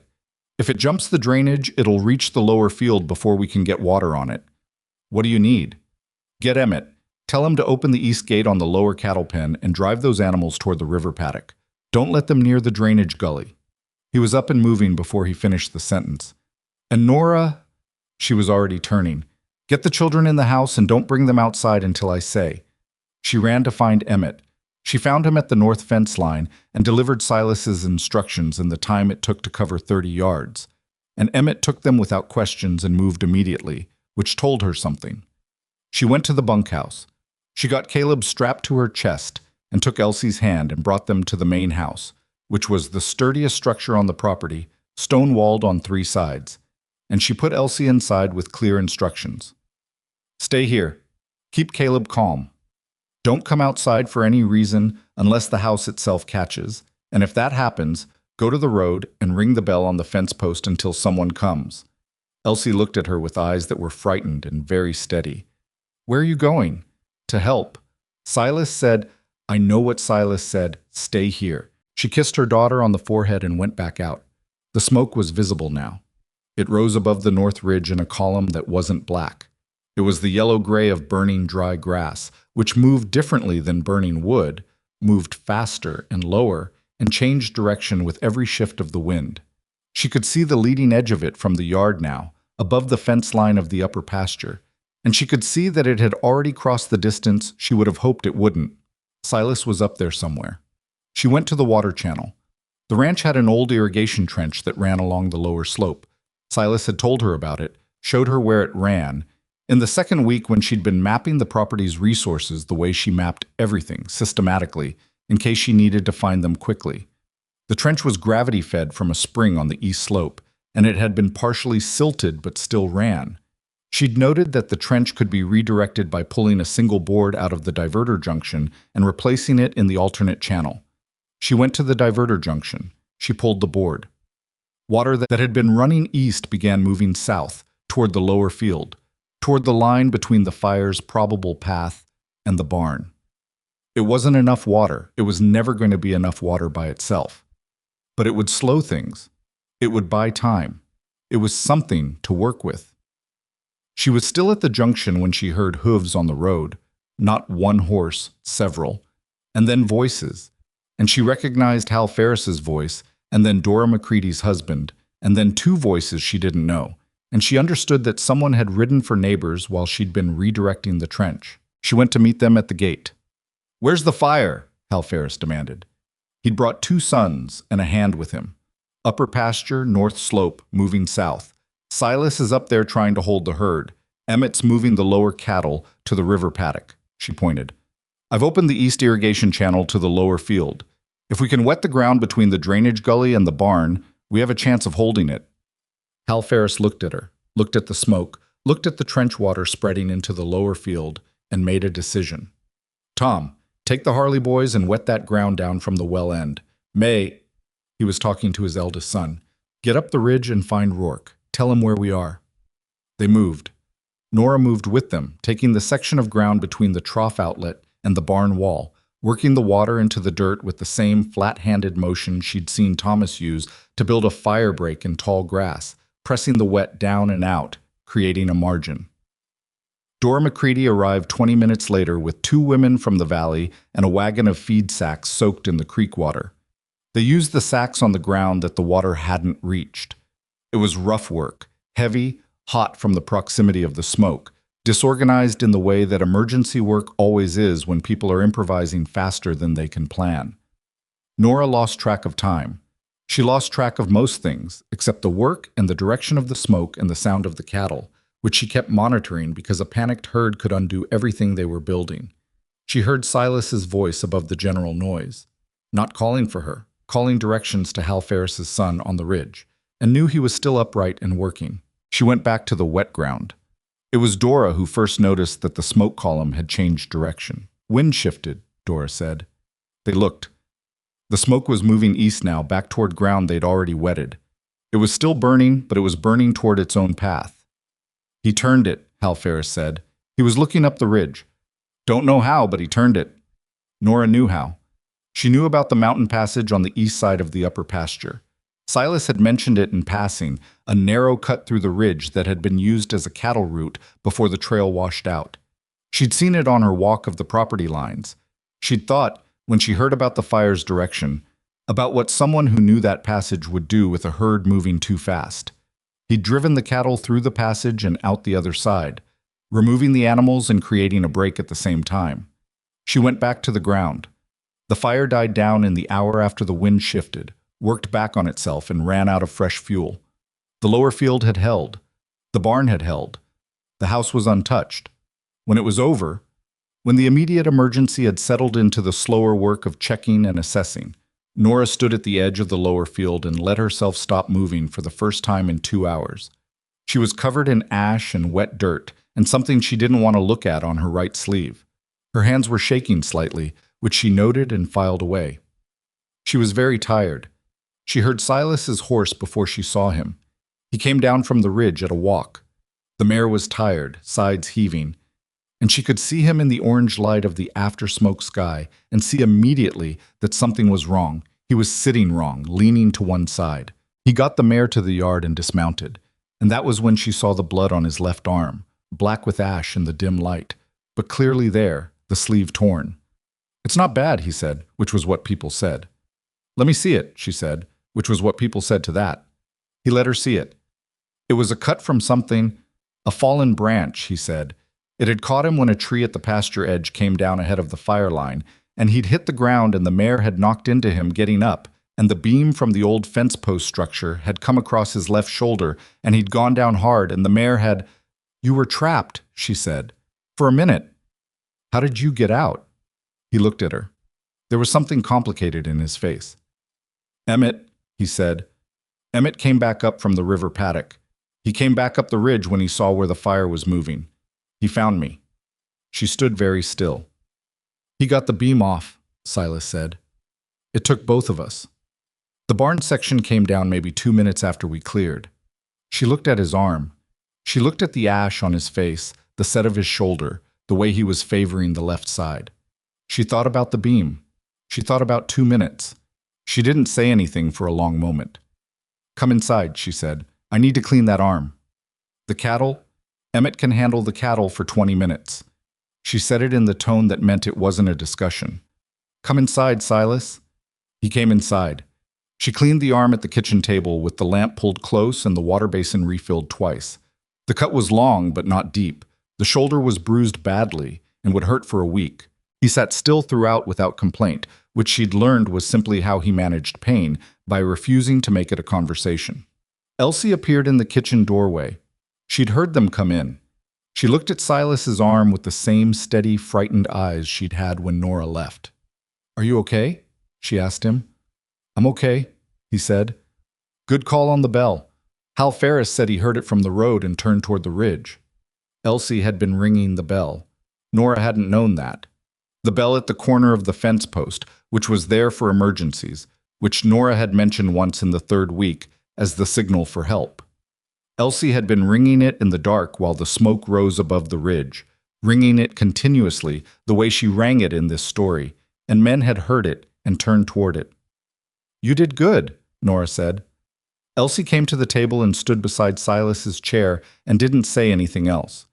If it jumps the drainage, it'll reach the lower field before we can get water on it. What do you need? Get Emmett. Tell him to open the east gate on the lower cattle pen and drive those animals toward the river paddock. Don't let them near the drainage gully. He was up and moving before he finished the sentence. And Nora, she was already turning. Get the children in the house and don't bring them outside until I say. She ran to find Emmett. She found him at the north fence line and delivered Silas's instructions in the time it took to cover 30 yards. And Emmett took them without questions and moved immediately, which told her something. She went to the bunkhouse. She got Caleb strapped to her chest and took Elsie's hand and brought them to the main house, which was the sturdiest structure on the property, stone-walled on 3 sides. And she put Elsie inside with clear instructions. Stay here. Keep Caleb calm. Don't come outside for any reason unless the house itself catches, and if that happens, go to the road and ring the bell on the fence post until someone comes. Elsie looked at her with eyes that were frightened and very steady. Where are you going? To help. Silas said, I know what Silas said, stay here. She kissed her daughter on the forehead and went back out. The smoke was visible now. It rose above the north ridge in a column that wasn't black. It was the yellow-gray of burning dry grass, which moved differently than burning wood, moved faster and lower, and changed direction with every shift of the wind. She could see the leading edge of it from the yard now, above the fence line of the upper pasture, and she could see that it had already crossed the distance she would have hoped it wouldn't. Silas was up there somewhere. She went to the water channel. The ranch had an old irrigation trench that ran along the lower slope. Silas had told her about it, showed her where it ran. In the second week when she'd been mapping the property's resources the way she mapped everything, systematically, in case she needed to find them quickly. The trench was gravity-fed from a spring on the east slope, and it had been partially silted but still ran. She'd noted that the trench could be redirected by pulling a single board out of the diverter junction and replacing it in the alternate channel. She went to the diverter junction. She pulled the board. Water that had been running east began moving south, toward the lower field, toward the line between the fire's probable path and the barn. It wasn't enough water. It was never going to be enough water by itself. But it would slow things. It would buy time. It was something to work with. She was still at the junction when she heard hooves on the road. Not one horse, several. And then voices. And she recognized Hal Ferris's voice, and then Dora McCready's husband, and then two voices she didn't know. And she understood that someone had ridden for neighbors while she'd been redirecting the trench. She went to meet them at the gate. "Where's the fire?" Hal Ferris demanded. He'd brought two sons and a hand with him. Upper pasture, north slope, moving south. Silas is up there trying to hold the herd. Emmett's moving the lower cattle to the river paddock, she pointed. "I've opened the east irrigation channel to the lower field. If we can wet the ground between the drainage gully and the barn, we have a chance of holding it." Hal Ferris looked at her, looked at the smoke, looked at the trench water spreading into the lower field, and made a decision. "Tom, take the Harley boys and wet that ground down from the well end. May," he was talking to his eldest son, "get up the ridge and find Rourke. Tell him where we are." They moved. Nora moved with them, taking the section of ground between the trough outlet and the barn wall, working the water into the dirt with the same flat-handed motion she'd seen Thomas use to build a fire break in tall grass, pressing the wet down and out, creating a margin. Dora McCready arrived 20 minutes later with two women from the valley and a wagon of feed sacks soaked in the creek water. They used the sacks on the ground that the water hadn't reached. It was rough work, heavy, hot from the proximity of the smoke, disorganized in the way that emergency work always is when people are improvising faster than they can plan. Nora lost track of time. She lost track of most things, except the work and the direction of the smoke and the sound of the cattle, which she kept monitoring because a panicked herd could undo everything they were building. She heard Silas's voice above the general noise, not calling for her, calling directions to Hal Ferris's son on the ridge, and knew he was still upright and working. She went back to the wet ground. It was Dora who first noticed that the smoke column had changed direction. "Wind shifted," Dora said. They looked. The smoke was moving east now, back toward ground they'd already wetted. It was still burning, but it was burning toward its own path. "He turned it," Hal Ferris said. "He was looking up the ridge. Don't know how, but he turned it." Nora knew how. She knew about the mountain passage on the east side of the upper pasture. Silas had mentioned it in passing, a narrow cut through the ridge that had been used as a cattle route before the trail washed out. She'd seen it on her walk of the property lines. She'd thought, when she heard about the fire's direction, about what someone who knew that passage would do with a herd moving too fast. He'd driven the cattle through the passage and out the other side, removing the animals and creating a break at the same time. She went back to the ground. The fire died down in the hour after the wind shifted, worked back on itself, and ran out of fresh fuel. The lower field had held. The barn had held. The house was untouched. When it was over, when the immediate emergency had settled into the slower work of checking and assessing, Nora stood at the edge of the lower field and let herself stop moving for the first time in 2 hours. She was covered in ash and wet dirt, and something she didn't want to look at on her right sleeve. Her hands were shaking slightly, which she noted and filed away. She was very tired. She heard Silas's horse before she saw him. He came down from the ridge at a walk. The mare was tired, sides heaving, and she could see him in the orange light of the after-smoke sky and see immediately that something was wrong. He was sitting wrong, leaning to one side. He got the mare to the yard and dismounted, and that was when she saw the blood on his left arm, black with ash in the dim light, but clearly there, the sleeve torn. "It's not bad," he said, which was what people said. "Let me see it," she said, which was what people said to that. He let her see it. It was a cut from something, a fallen branch, he said. It had caught him when a tree at the pasture edge came down ahead of the fire line, and he'd hit the ground and the mare had knocked into him getting up, and the beam from the old fence post structure had come across his left shoulder, and he'd gone down hard, and the mare had— "You were trapped," she said. "For a minute. How did you get out?" He looked at her. There was something complicated in his face. "Emmett," he said. Emmett came back up from the river paddock. He came back up the ridge when he saw where the fire was moving. He found me." She stood very still. "He got the beam off," Silas said. "It took both of us. The barn section came down maybe 2 minutes after we cleared." She looked at his arm. She looked at the ash on his face, the set of his shoulder, the way he was favoring the left side. She thought about the beam. She thought about 2 minutes. She didn't say anything for a long moment. "Come inside," she said. I need to clean that arm. The cattle? Emmett can handle the cattle for 20 minutes. She said it in the tone that meant it wasn't a discussion. Come inside, Silas. He came inside. She cleaned the arm at the kitchen table with the lamp pulled close and the water basin refilled twice. The cut was long but not deep. The shoulder was bruised badly and would hurt for a week. He sat still throughout without complaint, which she'd learned was simply how he managed pain, by refusing to make it a conversation. Elsie appeared in the kitchen doorway. She'd heard them come in. She looked at Silas's arm with the same steady, frightened eyes she'd had when Nora left. Are you okay? She asked him. I'm okay, he said. Good call on the bell. Hal Ferris said he heard it from the road and turned toward the ridge. Elsie had been ringing the bell. Nora hadn't known that. The bell at the corner of the fence post, which was there for emergencies, which Nora had mentioned once in the third week as the signal for help. Elsie had been ringing it in the dark while the smoke rose above the ridge, ringing it continuously the way she rang it in this story, and men had heard it and turned toward it. You did good, Nora said. Elsie came to the table and stood beside Silas's chair and didn't say anything else.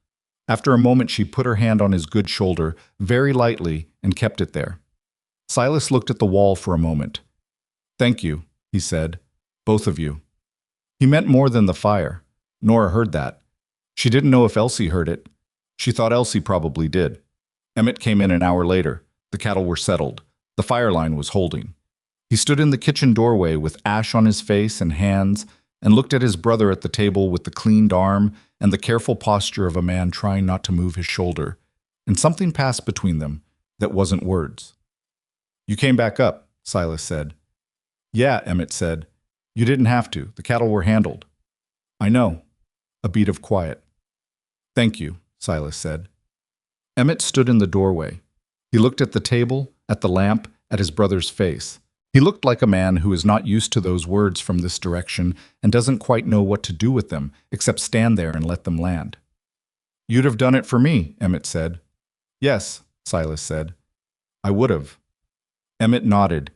After a moment, she put her hand on his good shoulder, very lightly, and kept it there. Silas looked at the wall for a moment. Thank you, he said. Both of you. He meant more than the fire. Nora heard that. She didn't know if Elsie heard it. She thought Elsie probably did. Emmett came in an hour later. The cattle were settled. The fire line was holding. He stood in the kitchen doorway with ash on his face and hands and looked at his brother at the table with the cleaned arm and the careful posture of a man trying not to move his shoulder. And something passed between them that wasn't words. You came back up, Silas said. Yeah, Emmett said. You didn't have to. The cattle were handled. I know. A beat of quiet. Thank you, Silas said. Emmett stood in the doorway. He looked at the table, at the lamp, at his brother's face. He looked like a man who is not used to those words from this direction and doesn't quite know what to do with them except stand there and let them land. You'd have done it for me, Emmett said. Yes, Silas said. I would have. Emmett nodded.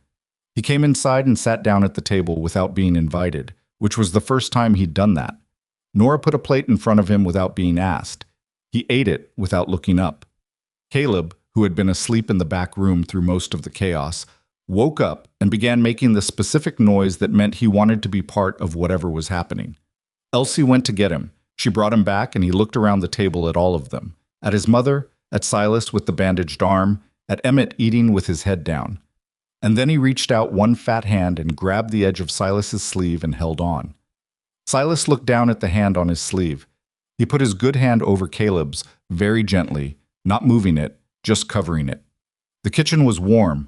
He came inside and sat down at the table without being invited, which was the first time he'd done that. Nora put a plate in front of him without being asked. He ate it without looking up. Caleb, who had been asleep in the back room through most of the chaos, woke up and began making the specific noise that meant he wanted to be part of whatever was happening. Elsie went to get him. She brought him back and he looked around the table at all of them. At his mother, at Silas with the bandaged arm, at Emmett eating with his head down. And then he reached out one fat hand and grabbed the edge of Silas's sleeve and held on. Silas looked down at the hand on his sleeve. He put his good hand over Caleb's, very gently, not moving it, just covering it. The kitchen was warm.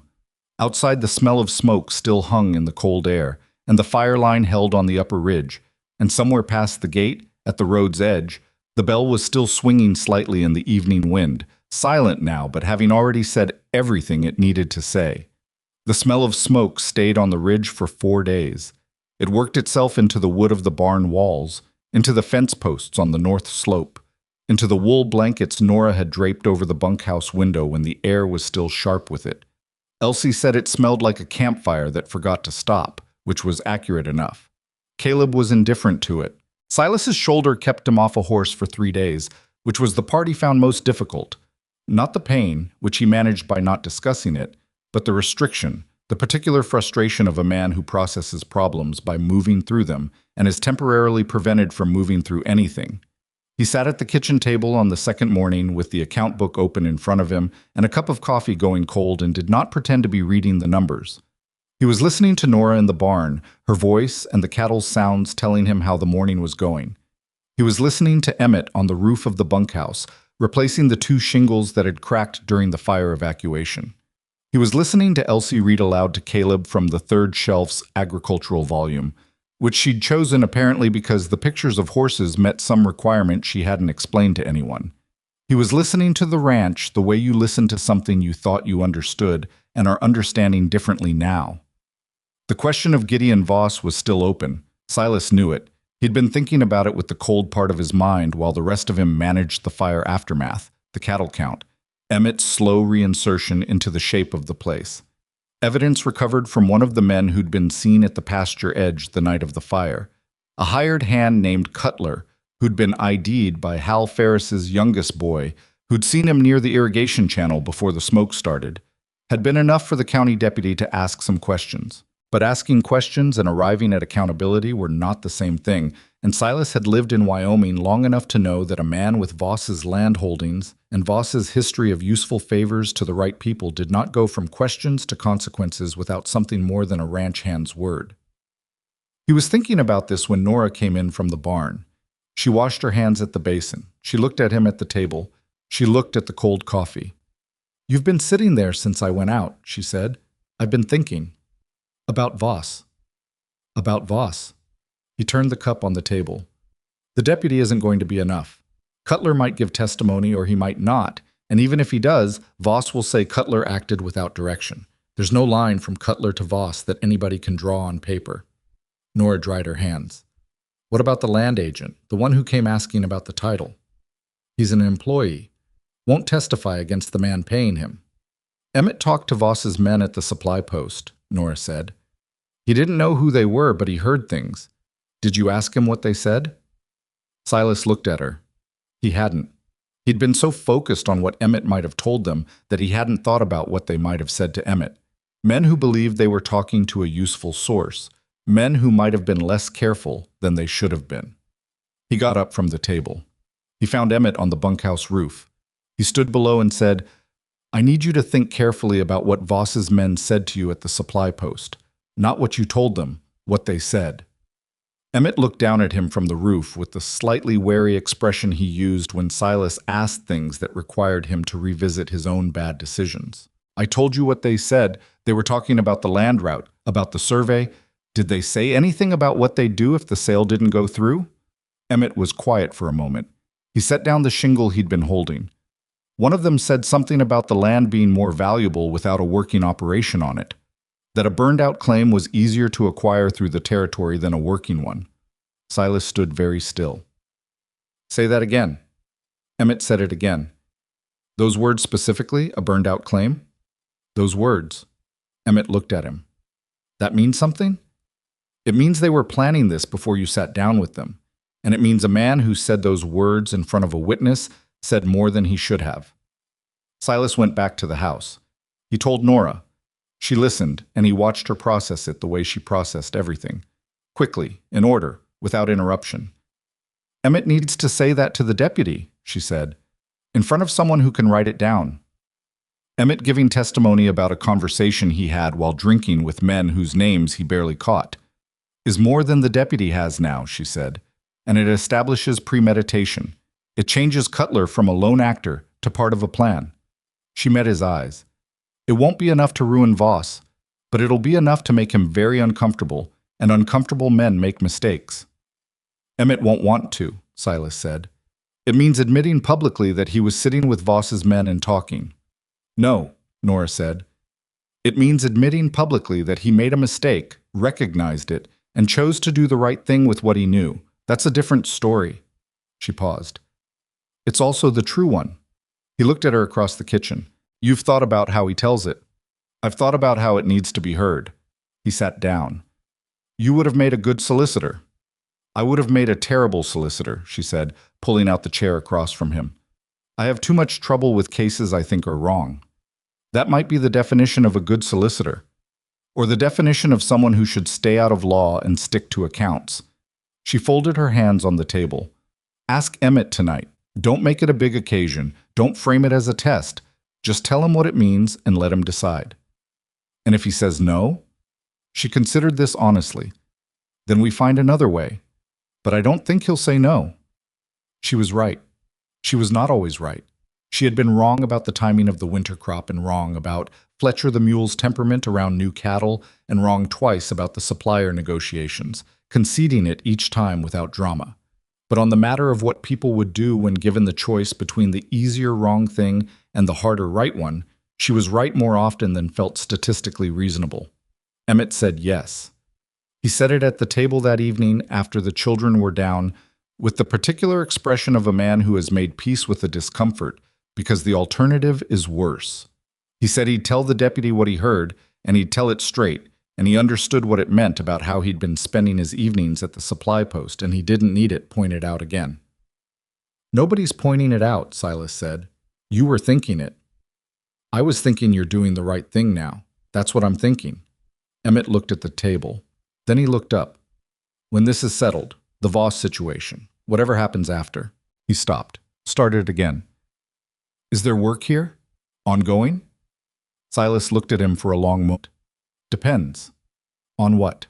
Outside, the smell of smoke still hung in the cold air, and the fire line held on the upper ridge, and somewhere past the gate, at the road's edge, the bell was still swinging slightly in the evening wind, silent now, but having already said everything it needed to say. The smell of smoke stayed on the ridge for 4 days. It worked itself into the wood of the barn walls, into the fence posts on the north slope, into the wool blankets Nora had draped over the bunkhouse window when the air was still sharp with it. Elsie said it smelled like a campfire that forgot to stop, which was accurate enough. Caleb was indifferent to it. Silas's shoulder kept him off a horse for 3 days, which was the part he found most difficult. Not the pain, which he managed by not discussing it, but the restriction, the particular frustration of a man who processes problems by moving through them and is temporarily prevented from moving through anything. He sat at the kitchen table on the second morning with the account book open in front of him and a cup of coffee going cold and did not pretend to be reading the numbers. He was listening to Nora in the barn, her voice and the cattle's sounds telling him how the morning was going. He was listening to Emmett on the roof of the bunkhouse, replacing the 2 shingles that had cracked during the fire evacuation. He was listening to Elsie read aloud to Caleb from the third shelf's agricultural volume, which she'd chosen apparently because the pictures of horses met some requirement she hadn't explained to anyone. He was listening to the ranch the way you listen to something you thought you understood and are understanding differently now. The question of Gideon Voss was still open. Silas knew it. He'd been thinking about it with the cold part of his mind while the rest of him managed the fire aftermath, the cattle count, Emmett's slow reinsertion into the shape of the place. Evidence recovered from one of the men who'd been seen at the pasture edge the night of the fire. A hired hand named Cutler, who'd been ID'd by Hal Ferris's youngest boy, who'd seen him near the irrigation channel before the smoke started, had been enough for the county deputy to ask some questions. But asking questions and arriving at accountability were not the same thing, and Silas had lived in Wyoming long enough to know that a man with Voss's land holdings and Voss's history of useful favors to the right people did not go from questions to consequences without something more than a ranch hand's word. He was thinking about this when Nora came in from the barn. She washed her hands at the basin. She looked at him at the table. She looked at the cold coffee. "You've been sitting there since I went out," she said. "I've been thinking. About Voss." "About Voss." He turned the cup on the table. "The deputy isn't going to be enough. Cutler might give testimony or he might not, and even if he does, Voss will say Cutler acted without direction. There's no line from Cutler to Voss that anybody can draw on paper." Nora dried her hands. "What about the land agent, the one who came asking about the title?" "He's an employee. Won't testify against the man paying him." "Emmett talked to Voss's men at the supply post," Nora said. "He didn't know who they were, but he heard things. Did you ask him what they said?" Silas looked at her. He hadn't. He'd been so focused on what Emmett might have told them that he hadn't thought about what they might have said to Emmett. Men who believed they were talking to a useful source. Men who might have been less careful than they should have been. He got up from the table. He found Emmett on the bunkhouse roof. He stood below and said, "I need you to think carefully about what Voss's men said to you at the supply post. Not what you told them, what they said." Emmett looked down at him from the roof with the slightly wary expression he used when Silas asked things that required him to revisit his own bad decisions. "I told you what they said. They were talking about the land route, about the survey. Did they say anything about what they'd do if the sale didn't go through?" Emmett was quiet for a moment. He set down the shingle he'd been holding. "One of them said something about the land being more valuable without a working operation on it. That a burned-out claim was easier to acquire through the territory than a working one." Silas stood very still. "Say that again." Emmett said it again. "Those words specifically, a burned-out claim?" "Those words." Emmett looked at him. "That means something?" "It means they were planning this before you sat down with them. And it means a man who said those words in front of a witness said more than he should have." Silas went back to the house. He told Nora. She listened, and he watched her process it the way she processed everything. Quickly, in order, without interruption. "Emmett needs to say that to the deputy," she said, "in front of someone who can write it down." Emmett giving testimony about a conversation he had while drinking with men whose names he barely caught. "Is more than the deputy has now," she said, "and it establishes premeditation. It changes Cutler from a lone actor to part of a plan." She met his eyes. "It won't be enough to ruin Voss, but it'll be enough to make him very uncomfortable, and uncomfortable men make mistakes." "Emmett won't want to," Silas said. "It means admitting publicly that he was sitting with Voss's men and talking." "No," Nora said. "It means admitting publicly that he made a mistake, recognized it, and chose to do the right thing with what he knew. That's a different story." She paused. "It's also the true one." He looked at her across the kitchen. "You've thought about how he tells it." "I've thought about how it needs to be heard." He sat down. "You would have made a good solicitor." "I would have made a terrible solicitor," she said, pulling out the chair across from him. "I have too much trouble with cases I think are wrong." "That might be the definition of a good solicitor. Or the definition of someone who should stay out of law and stick to accounts." She folded her hands on the table. "Ask Emmett tonight. Don't make it a big occasion. Don't frame it as a test. Just tell him what it means and let him decide." "And if he says no?" She considered this honestly. "Then we find another way. But I don't think he'll say no." She was right. She was not always right. She had been wrong about the timing of the winter crop and wrong about Fletcher the mule's temperament around new cattle and wrong twice about the supplier negotiations, conceding it each time without drama. But on the matter of what people would do when given the choice between the easier wrong thing and the harder right one, she was right more often than felt statistically reasonable. Emmett said yes. He said it at the table that evening after the children were down, with the particular expression of a man who has made peace with the discomfort, because the alternative is worse. He said he'd tell the deputy what he heard, and he'd tell it straight. and he understood what it meant about how he'd been spending his evenings at the supply post, and he didn't need it pointed out again. "Nobody's pointing it out," Silas said. "You were thinking it." "I was thinking you're doing the right thing now. That's what I'm thinking." Emmett looked at the table. Then he looked up. "When this is settled, the Voss situation, whatever happens after." He stopped, started again. "Is there work here? Ongoing?" Silas looked at him for a long moment. "Depends." "On what?"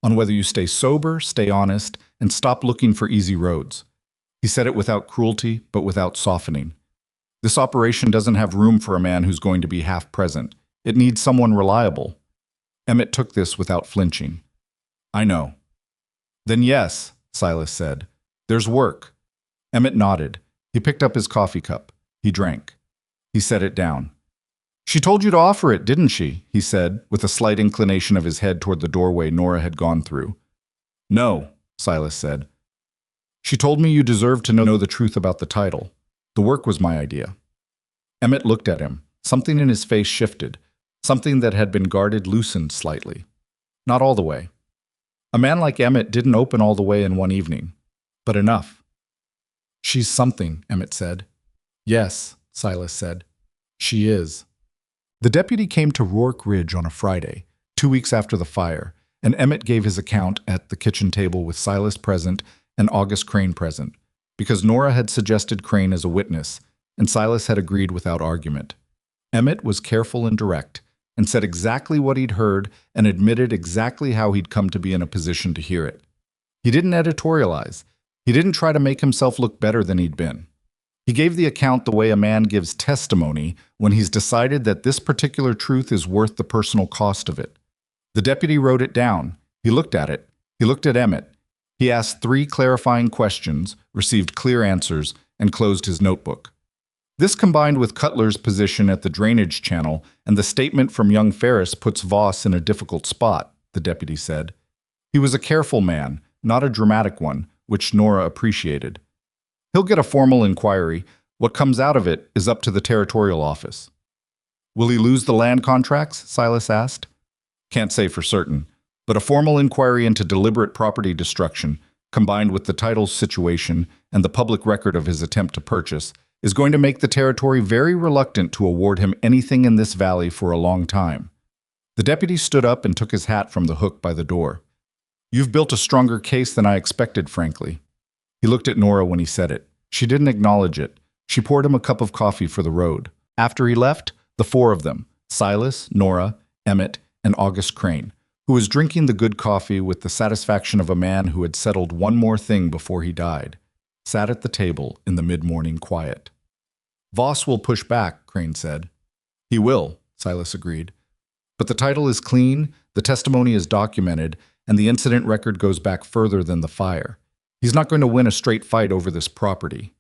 "On whether you stay sober, stay honest, and stop looking for easy roads." He said it without cruelty, but without softening. "This operation doesn't have room for a man who's going to be half present. It needs someone reliable." Emmett took this without flinching. "I know." "Then yes," Silas said. "There's work." Emmett nodded. He picked up his coffee cup. He drank. He set it down. "She told you to offer it, didn't she?" he said, with a slight inclination of his head toward the doorway Nora had gone through. "No," Silas said. "She told me you deserved to know the truth about the title. The work was my idea." Emmett looked at him. Something in his face shifted. Something that had been guarded loosened slightly. Not all the way. A man like Emmett didn't open all the way in one evening. But enough. "She's something," Emmett said. "Yes," Silas said. "She is." The deputy came to Rourke Ridge on a Friday, 2 weeks after the fire, and Emmett gave his account at the kitchen table with Silas present and August Crane present, because Nora had suggested Crane as a witness, and Silas had agreed without argument. Emmett was careful and direct, and said exactly what he'd heard and admitted exactly how he'd come to be in a position to hear it. He didn't editorialize. He didn't try to make himself look better than he'd been. He gave the account the way a man gives testimony when he's decided that this particular truth is worth the personal cost of it. The deputy wrote it down. He looked at it. He looked at Emmett. He asked 3 clarifying questions, received clear answers, and closed his notebook. This combined with Cutler's position at the drainage channel and the statement from young Ferris puts Voss in a difficult spot, the deputy said. He was a careful man, not a dramatic one, which Nora appreciated. "He'll get a formal inquiry. What comes out of it is up to the territorial office." "Will he lose the land contracts?" Silas asked. "Can't say for certain, but a formal inquiry into deliberate property destruction, combined with the title's situation and the public record of his attempt to purchase, is going to make the territory very reluctant to award him anything in this valley for a long time." The deputy stood up and took his hat from the hook by the door. "You've built a stronger case than I expected, frankly." He looked at Nora when he said it. She didn't acknowledge it. She poured him a cup of coffee for the road. After he left, the 4 of them, Silas, Nora, Emmett, and August Crane, who was drinking the good coffee with the satisfaction of a man who had settled one more thing before he died, sat at the table in the mid-morning quiet. "Voss will push back," Crane said. "He will," Silas agreed. "But the title is clean, the testimony is documented, and the incident record goes back further than the fire. He's not going to win a straight fight over this property."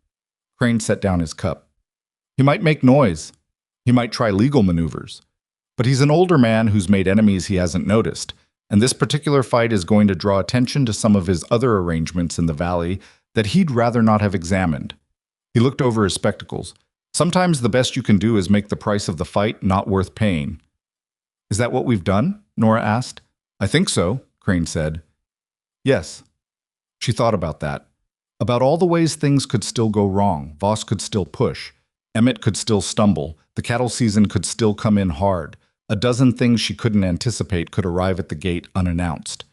Crane set down his cup. "He might make noise. He might try legal maneuvers. But he's an older man who's made enemies he hasn't noticed, and this particular fight is going to draw attention to some of his other arrangements in the valley that he'd rather not have examined." He looked over his spectacles. "Sometimes the best you can do is make the price of the fight not worth paying." "Is that what we've done?" Nora asked. "I think so," Crane said. "Yes." She thought about that. About all the ways things could still go wrong. Voss could still push. Emmett could still stumble. The cattle season could still come in hard. A dozen things she couldn't anticipate could arrive at the gate unannounced.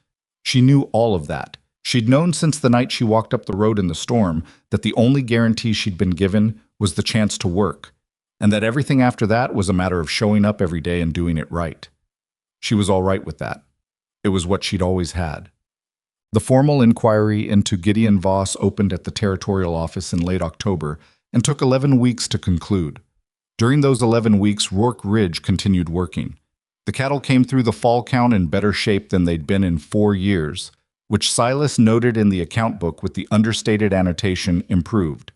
She knew all of that. She'd known since the night she walked up the road in the storm that the only guarantee she'd been given was the chance to work, and that everything after that was a matter of showing up every day and doing it right. She was all right with that. It was what she'd always had. The formal inquiry into Gideon Voss opened at the territorial office in late October and took 11 weeks to conclude. During those 11 weeks, Rourke Ridge continued working. The cattle came through the fall count in better shape than they'd been in 4 years, which Silas noted in the account book with the understated annotation "improved."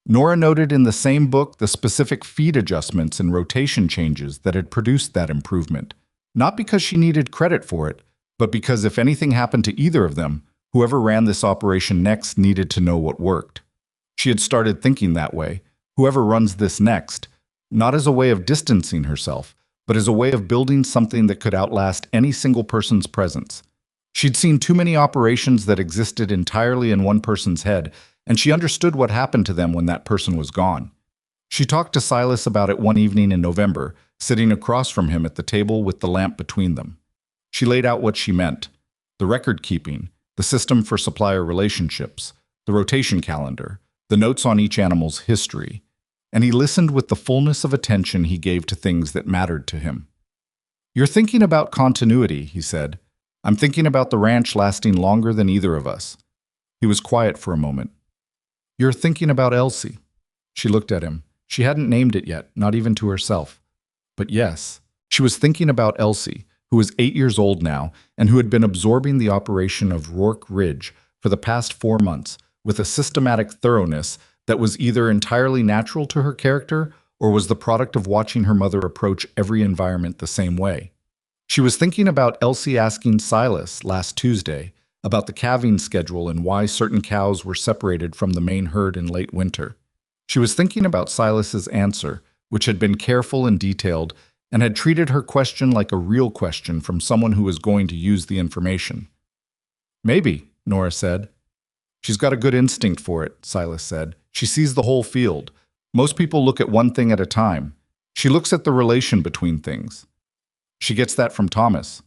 Nora noted in the same book the specific feed adjustments and rotation changes that had produced that improvement, not because she needed credit for it, but because if anything happened to either of them, whoever ran this operation next needed to know what worked. She had started thinking that way, whoever runs this next, not as a way of distancing herself, but as a way of building something that could outlast any single person's presence. She'd seen too many operations that existed entirely in one person's head, and she understood what happened to them when that person was gone. She talked to Silas about it one evening in November, sitting across from him at the table with the lamp between them. She laid out what she meant: the record keeping, the system for supplier relationships, the rotation calendar, the notes on each animal's history, and he listened with the fullness of attention he gave to things that mattered to him. "You're thinking about continuity," he said. "I'm thinking about the ranch lasting longer than either of us." He was quiet for a moment. "You're thinking about Elsie." She looked at him. She hadn't named it yet, not even to herself. But yes, she was thinking about Elsie, who was 8 years old now and who had been absorbing the operation of Rourke Ridge for the past 4 months with a systematic thoroughness that was either entirely natural to her character or was the product of watching her mother approach every environment the same way. She was thinking about Elsie asking Silas last Tuesday about the calving schedule and why certain cows were separated from the main herd in late winter. She was thinking about Silas's answer, which had been careful and detailed, and had treated her question like a real question from someone who was going to use the information. "Maybe," Nora said. "She's got a good instinct for it," Silas said. "She sees the whole field. Most people look at one thing at a time. She looks at the relation between things. She gets that from Thomas."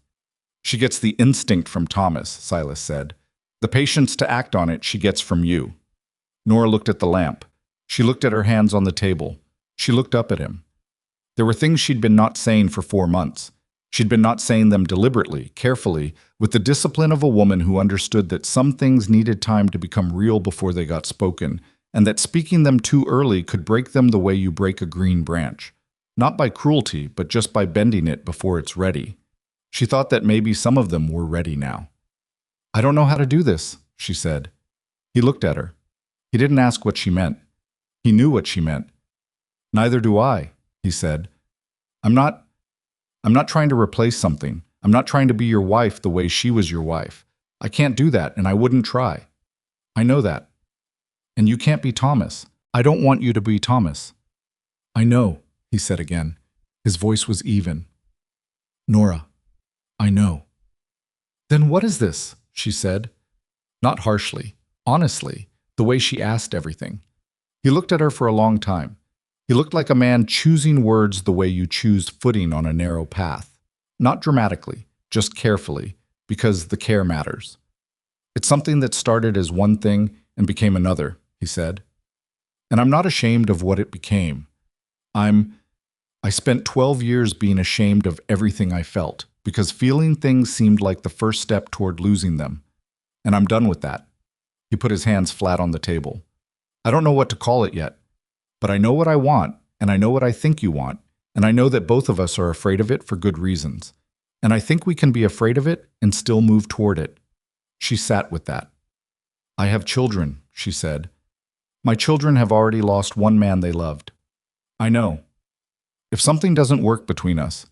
"She gets the instinct from Thomas," Silas said. "The patience to act on it she gets from you." Nora looked at the lamp. She looked at her hands on the table. She looked up at him. There were things she'd been not saying for 4 months. She'd been not saying them deliberately, carefully, with the discipline of a woman who understood that some things needed time to become real before they got spoken, and that speaking them too early could break them the way you break a green branch. Not by cruelty, but just by bending it before it's ready. She thought that maybe some of them were ready now. "I don't know how to do this," she said. He looked at her. He didn't ask what she meant. He knew what she meant. "Neither do I," he said. I'm not trying to replace something. I'm not trying to be your wife the way she was your wife. I can't do that, and I wouldn't try. I know that. And you can't be Thomas. I don't want you to be Thomas." "I know," he said again. His voice was even. "Nora, I know." "Then what is this?" she said. Not harshly, honestly, the way she asked everything. He looked at her for a long time. He looked like a man choosing words the way you choose footing on a narrow path. Not dramatically, just carefully, because the care matters. "It's something that started as one thing and became another," he said. "And I'm not ashamed of what it became. I spent 12 years being ashamed of everything I felt, because feeling things seemed like the first step toward losing them. And I'm done with that." He put his hands flat on the table. "I don't know what to call it yet, but I know what I want, and I know what I think you want, and I know that both of us are afraid of it for good reasons. And I think we can be afraid of it and still move toward it." She sat with that. "I have children," she said. "My children have already lost one man they loved. I know. If something doesn't work between us,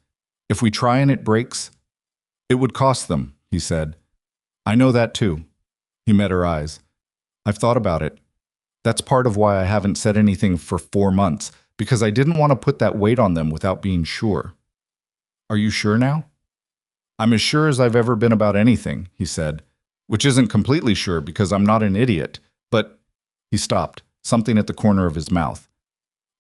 if we try and it breaks, it would cost them," he said. "I know that too." He met her eyes. "I've thought about it. That's part of why I haven't said anything for 4 months, because I didn't want to put that weight on them without being sure." "Are you sure now?" "I'm as sure as I've ever been about anything," he said, "which isn't completely sure because I'm not an idiot, but—" He stopped, something at the corner of his mouth.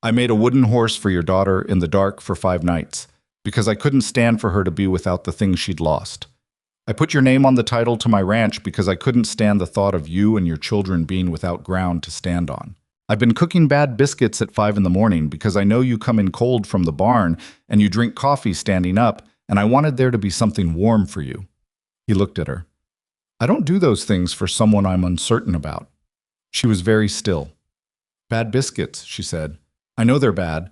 "I made a wooden horse for your daughter in the dark for 5 nights, because I couldn't stand for her to be without the things she'd lost. I put your name on the title to my ranch because I couldn't stand the thought of you and your children being without ground to stand on. I've been cooking bad biscuits at 5 in the morning because I know you come in cold from the barn and you drink coffee standing up, and I wanted there to be something warm for you." He looked at her. "I don't do those things for someone I'm uncertain about." She was very still. "Bad biscuits," she said. "I know they're bad.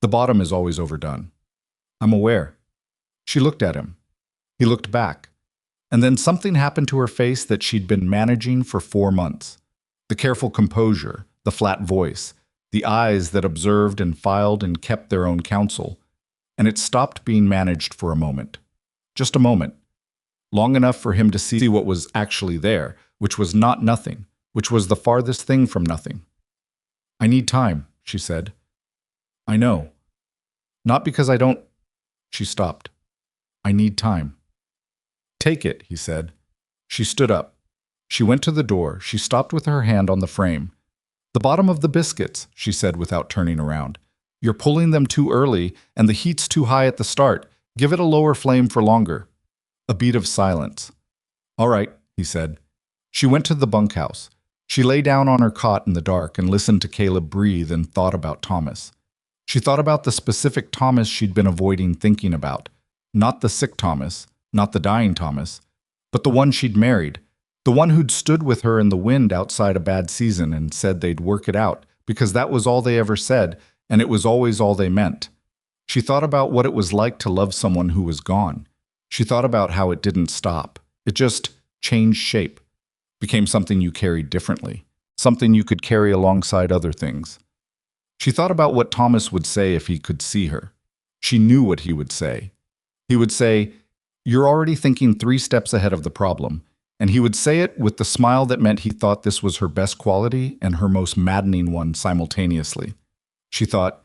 The bottom is always overdone. I'm aware." She looked at him. He looked back. And then something happened to her face that she'd been managing for 4 months. The careful composure, the flat voice, the eyes that observed and filed and kept their own counsel. And it stopped being managed for a moment. Just a moment. Long enough for him to see what was actually there, which was not nothing, which was the farthest thing from nothing. "I need time," she said. "I know. Not because I don't She stopped. I need time. Take it, he said. She stood up. She went to the door. She stopped with her hand on the frame. The bottom of the biscuits, she said without turning around. You're pulling them too early, and the heat's too high at the start. Give it a lower flame for longer. A beat of silence. All right, he said. She went to the bunkhouse. She lay down on her cot in the dark and listened to Caleb breathe and thought about Thomas. She thought about the specific Thomas she'd been avoiding thinking about. Not the sick Thomas, not the dying Thomas, but the one she'd married. The one who'd stood with her in the wind outside a bad season and said they'd work it out, because that was all they ever said, and it was always all they meant. She thought about what it was like to love someone who was gone. She thought about how it didn't stop. It just changed shape, became something you carried differently, something you could carry alongside other things. She thought about what Thomas would say if he could see her. She knew what he would say. He would say, "You're already thinking 3 steps ahead of the problem." And he would say it with the smile that meant he thought this was her best quality and her most maddening one simultaneously. She thought,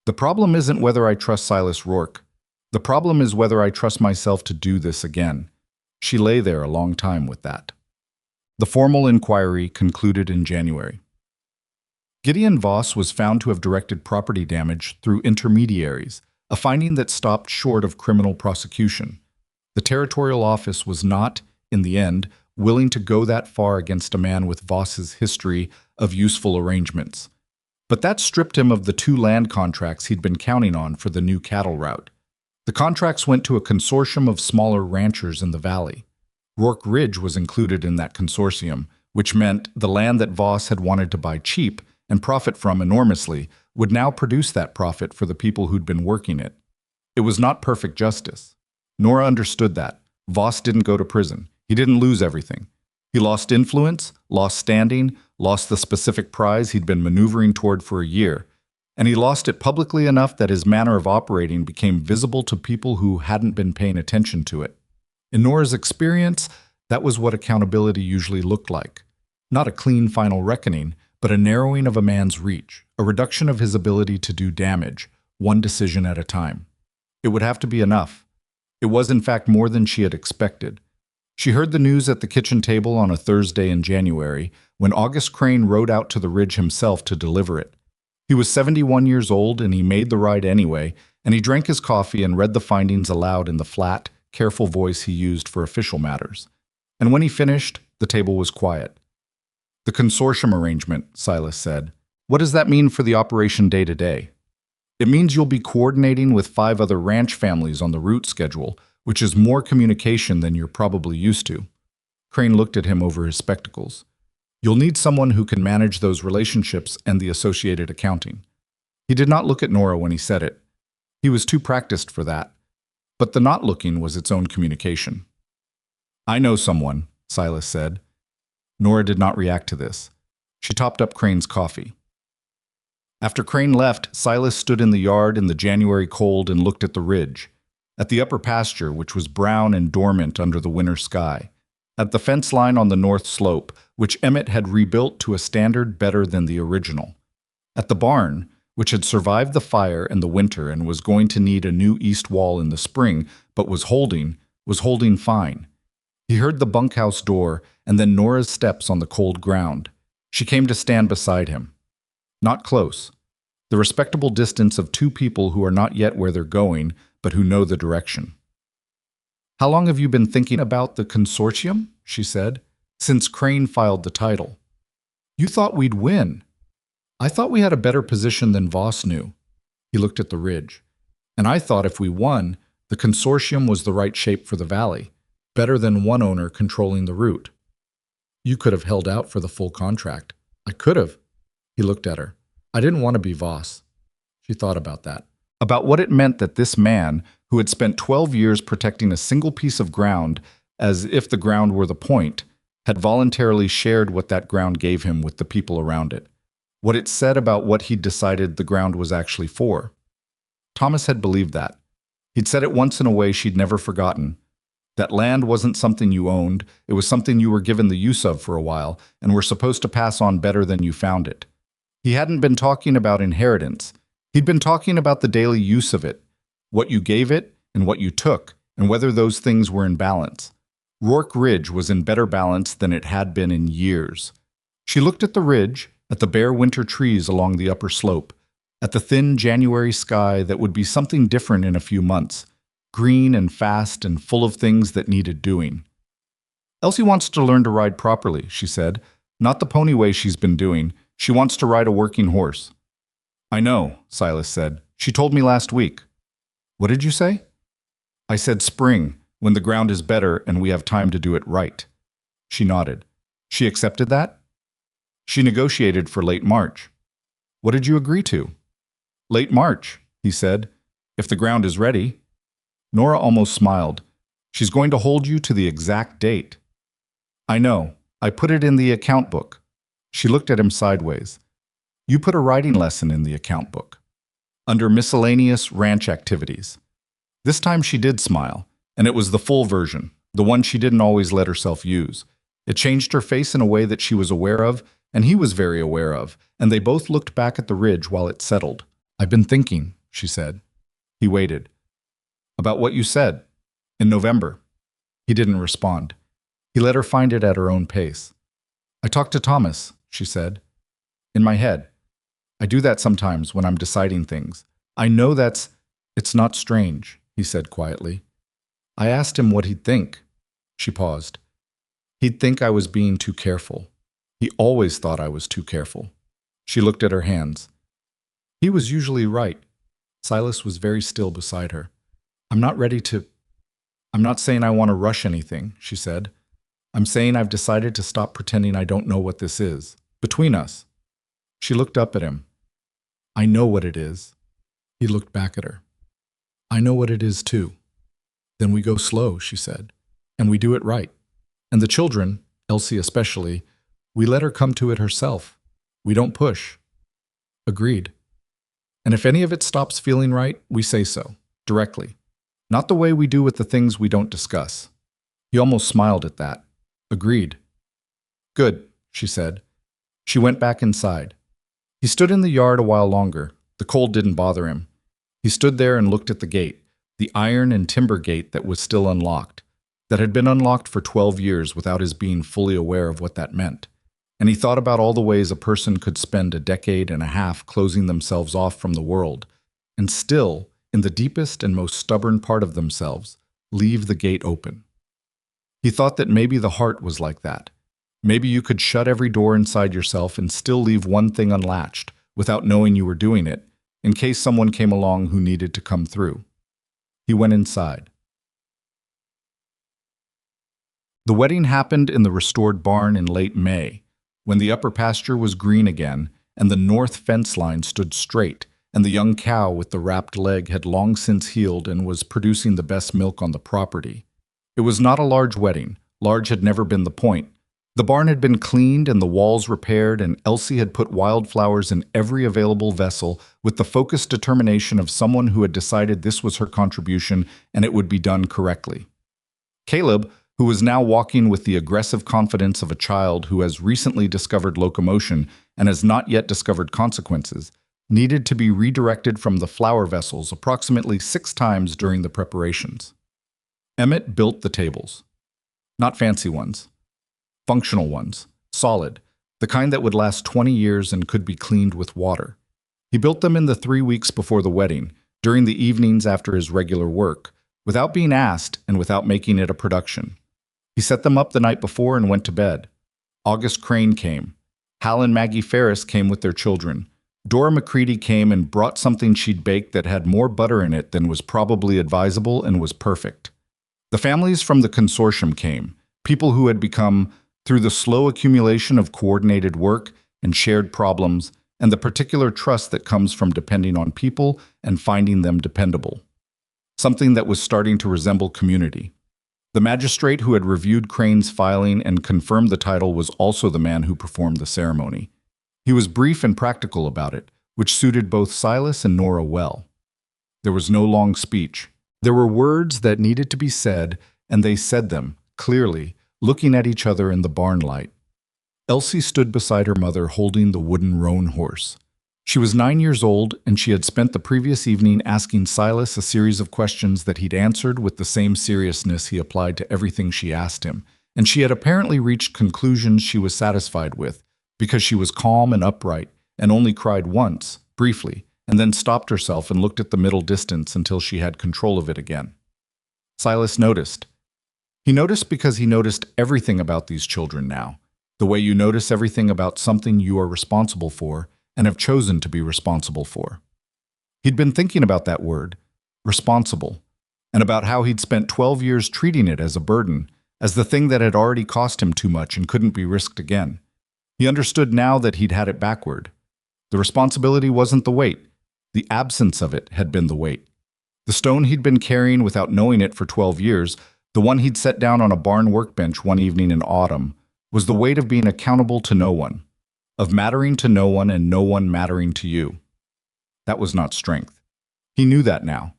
the problem isn't whether I trust Silas Rourke. The problem is whether I trust myself to do this again. She lay there a long time with that. The formal inquiry concluded in January. Gideon Voss was found to have directed property damage through intermediaries, a finding that stopped short of criminal prosecution. The territorial office was not, in the end, willing to go that far against a man with Voss's history of useful arrangements. But that stripped him of the 2 land contracts he'd been counting on for the new cattle route. The contracts went to a consortium of smaller ranchers in the valley. Rourke Ridge was included in that consortium, which meant the land that Voss had wanted to buy cheap and profit from enormously would now produce that profit for the people who'd been working it. It was not perfect justice. Nora understood that. Voss didn't go to prison. He didn't lose everything. He lost influence, lost standing, lost the specific prize he'd been maneuvering toward for a year, and he lost it publicly enough that his manner of operating became visible to people who hadn't been paying attention to it. In Nora's experience, that was what accountability usually looked like. Not a clean final reckoning, but a narrowing of a man's reach, a reduction of his ability to do damage, one decision at a time. It would have to be enough. It was in fact more than she had expected. She heard the news at the kitchen table on a Thursday in January, when August Crane rode out to the ridge himself to deliver it. He was 71 years old, and he made the ride anyway, and he drank his coffee and read the findings aloud in the flat, careful voice he used for official matters. And when he finished, the table was quiet. The consortium arrangement, Silas said. What does that mean for the operation day to day? It means you'll be coordinating with 5 other ranch families on the route schedule, which is more communication than you're probably used to. Crane looked at him over his spectacles. You'll need someone who can manage those relationships and the associated accounting. He did not look at Nora when he said it. He was too practiced for that. But the not looking was its own communication. I know someone, Silas said. Nora did not react to this. She topped up Crane's coffee. After Crane left, Silas stood in the yard in the January cold and looked at the ridge, at the upper pasture, which was brown and dormant under the winter sky, at the fence line on the north slope, which Emmett had rebuilt to a standard better than the original, at the barn, which had survived the fire and the winter and was going to need a new east wall in the spring, but was holding fine. He heard the bunkhouse door and then Nora's steps on the cold ground. She came to stand beside him. Not close. The respectable distance of 2 people who are not yet where they're going, but who know the direction. How long have you been thinking about the consortium? She said. Since Crane filed the title. You thought we'd win. I thought we had a better position than Voss knew. He looked at the ridge. And I thought if we won, the consortium was the right shape for the valley, better than one owner controlling the route. You could have held out for the full contract. I could have. He looked at her. I didn't want to be Voss. She thought about that. About what it meant that this man, who had spent 12 years protecting a single piece of ground as if the ground were the point, had voluntarily shared what that ground gave him with the people around it. What it said about what he'd decided the ground was actually for. Thomas had believed that. He'd said it once in a way she'd never forgotten. That land wasn't something you owned, it was something you were given the use of for a while and were supposed to pass on better than you found it. He hadn't been talking about inheritance. He'd been talking about the daily use of it, what you gave it and what you took, and whether those things were in balance. Rourke Ridge was in better balance than it had been in years. She looked at the ridge, at the bare winter trees along the upper slope, at the thin January sky that would be something different in a few months, green and fast and full of things that needed doing. Elsie wants to learn to ride properly, she said. Not the pony way she's been doing. She wants to ride a working horse. I know, Silas said. She told me last week. What did you say? I said spring, when the ground is better and we have time to do it right. She nodded. She accepted that? She negotiated for late March. What did you agree to? Late March, he said, if the ground is ready. Nora almost smiled. She's going to hold you to the exact date. I know. I put it in the account book. She looked at him sideways. You put a writing lesson in the account book. Under miscellaneous ranch activities. This time she did smile, and it was the full version, the one she didn't always let herself use. It changed her face in a way that she was aware of, and he was very aware of, and they both looked back at the ridge while it settled. I've been thinking, she said. He waited. About what you said. In November. He didn't respond. He let her find it at her own pace. I talked to Thomas, she said. In my head. I do that sometimes when I'm deciding things. I know it's not strange, he said quietly. I asked him what he'd think. She paused. He'd think I was being too careful. He always thought I was too careful. She looked at her hands. He was usually right. Silas was very still beside her. I'm not saying I want to rush anything, she said. I'm saying I've decided to stop pretending I don't know what this is. Between us. She looked up at him. I know what it is. He looked back at her. I know what it is too. Then we go slow, she said. And we do it right. And the children, Elsie especially, we let her come to it herself. We don't push. Agreed. And if any of it stops feeling right, we say so, directly. Not the way we do with the things we don't discuss. He almost smiled at that. Agreed. Good, she said. She went back inside. He stood in the yard a while longer. The cold didn't bother him. He stood there and looked at the gate, the iron and timber gate that was still unlocked, that had been unlocked for 12 years without his being fully aware of what that meant. And he thought about all the ways a person could spend a decade and a half closing themselves off from the world, and still, in the deepest and most stubborn part of themselves, leave the gate open. He thought that maybe the heart was like that. Maybe you could shut every door inside yourself and still leave one thing unlatched without knowing you were doing it, in case someone came along who needed to come through. He went inside. The wedding happened in the restored barn in late May, when the upper pasture was green again and the north fence line stood straight, and the young cow with the wrapped leg had long since healed and was producing the best milk on the property. It was not a large wedding. Large had never been the point. The barn had been cleaned and the walls repaired, and Elsie had put wildflowers in every available vessel with the focused determination of someone who had decided this was her contribution and it would be done correctly. Caleb, who was now walking with the aggressive confidence of a child who has recently discovered locomotion and has not yet discovered consequences, needed to be redirected from the flower vessels approximately 6 times during the preparations. Emmett built the tables. Not fancy ones. Functional ones. Solid. The kind that would last 20 years and could be cleaned with water. He built them in the 3 weeks before the wedding, during the evenings after his regular work, without being asked and without making it a production. He set them up the night before and went to bed. August Crane came. Hal and Maggie Ferris came with their children. Dora McCready came and brought something she'd baked that had more butter in it than was probably advisable and was perfect. The families from the consortium came, people who had become, through the slow accumulation of coordinated work and shared problems, and the particular trust that comes from depending on people and finding them dependable. Something that was starting to resemble community. The magistrate who had reviewed Crane's filing and confirmed the title was also the man who performed the ceremony. He was brief and practical about it, which suited both Silas and Nora well. There was no long speech. There were words that needed to be said, and they said them, clearly, looking at each other in the barn light. Elsie stood beside her mother holding the wooden roan horse. She was 9 years old, and she had spent the previous evening asking Silas a series of questions that he'd answered with the same seriousness he applied to everything she asked him, and she had apparently reached conclusions she was satisfied with, because she was calm and upright, and only cried once, briefly, and then stopped herself and looked at the middle distance until she had control of it again. Silas noticed. He noticed because he noticed everything about these children now, the way you notice everything about something you are responsible for and have chosen to be responsible for. He'd been thinking about that word, responsible, and about how he'd spent 12 years treating it as a burden, as the thing that had already cost him too much and couldn't be risked again. He understood now that he'd had it backward. The responsibility wasn't the weight. The absence of it had been the weight. The stone he'd been carrying without knowing it for 12 years, the one he'd set down on a barn workbench one evening in autumn, was the weight of being accountable to no one, of mattering to no one and no one mattering to you. That was not strength. He knew that now.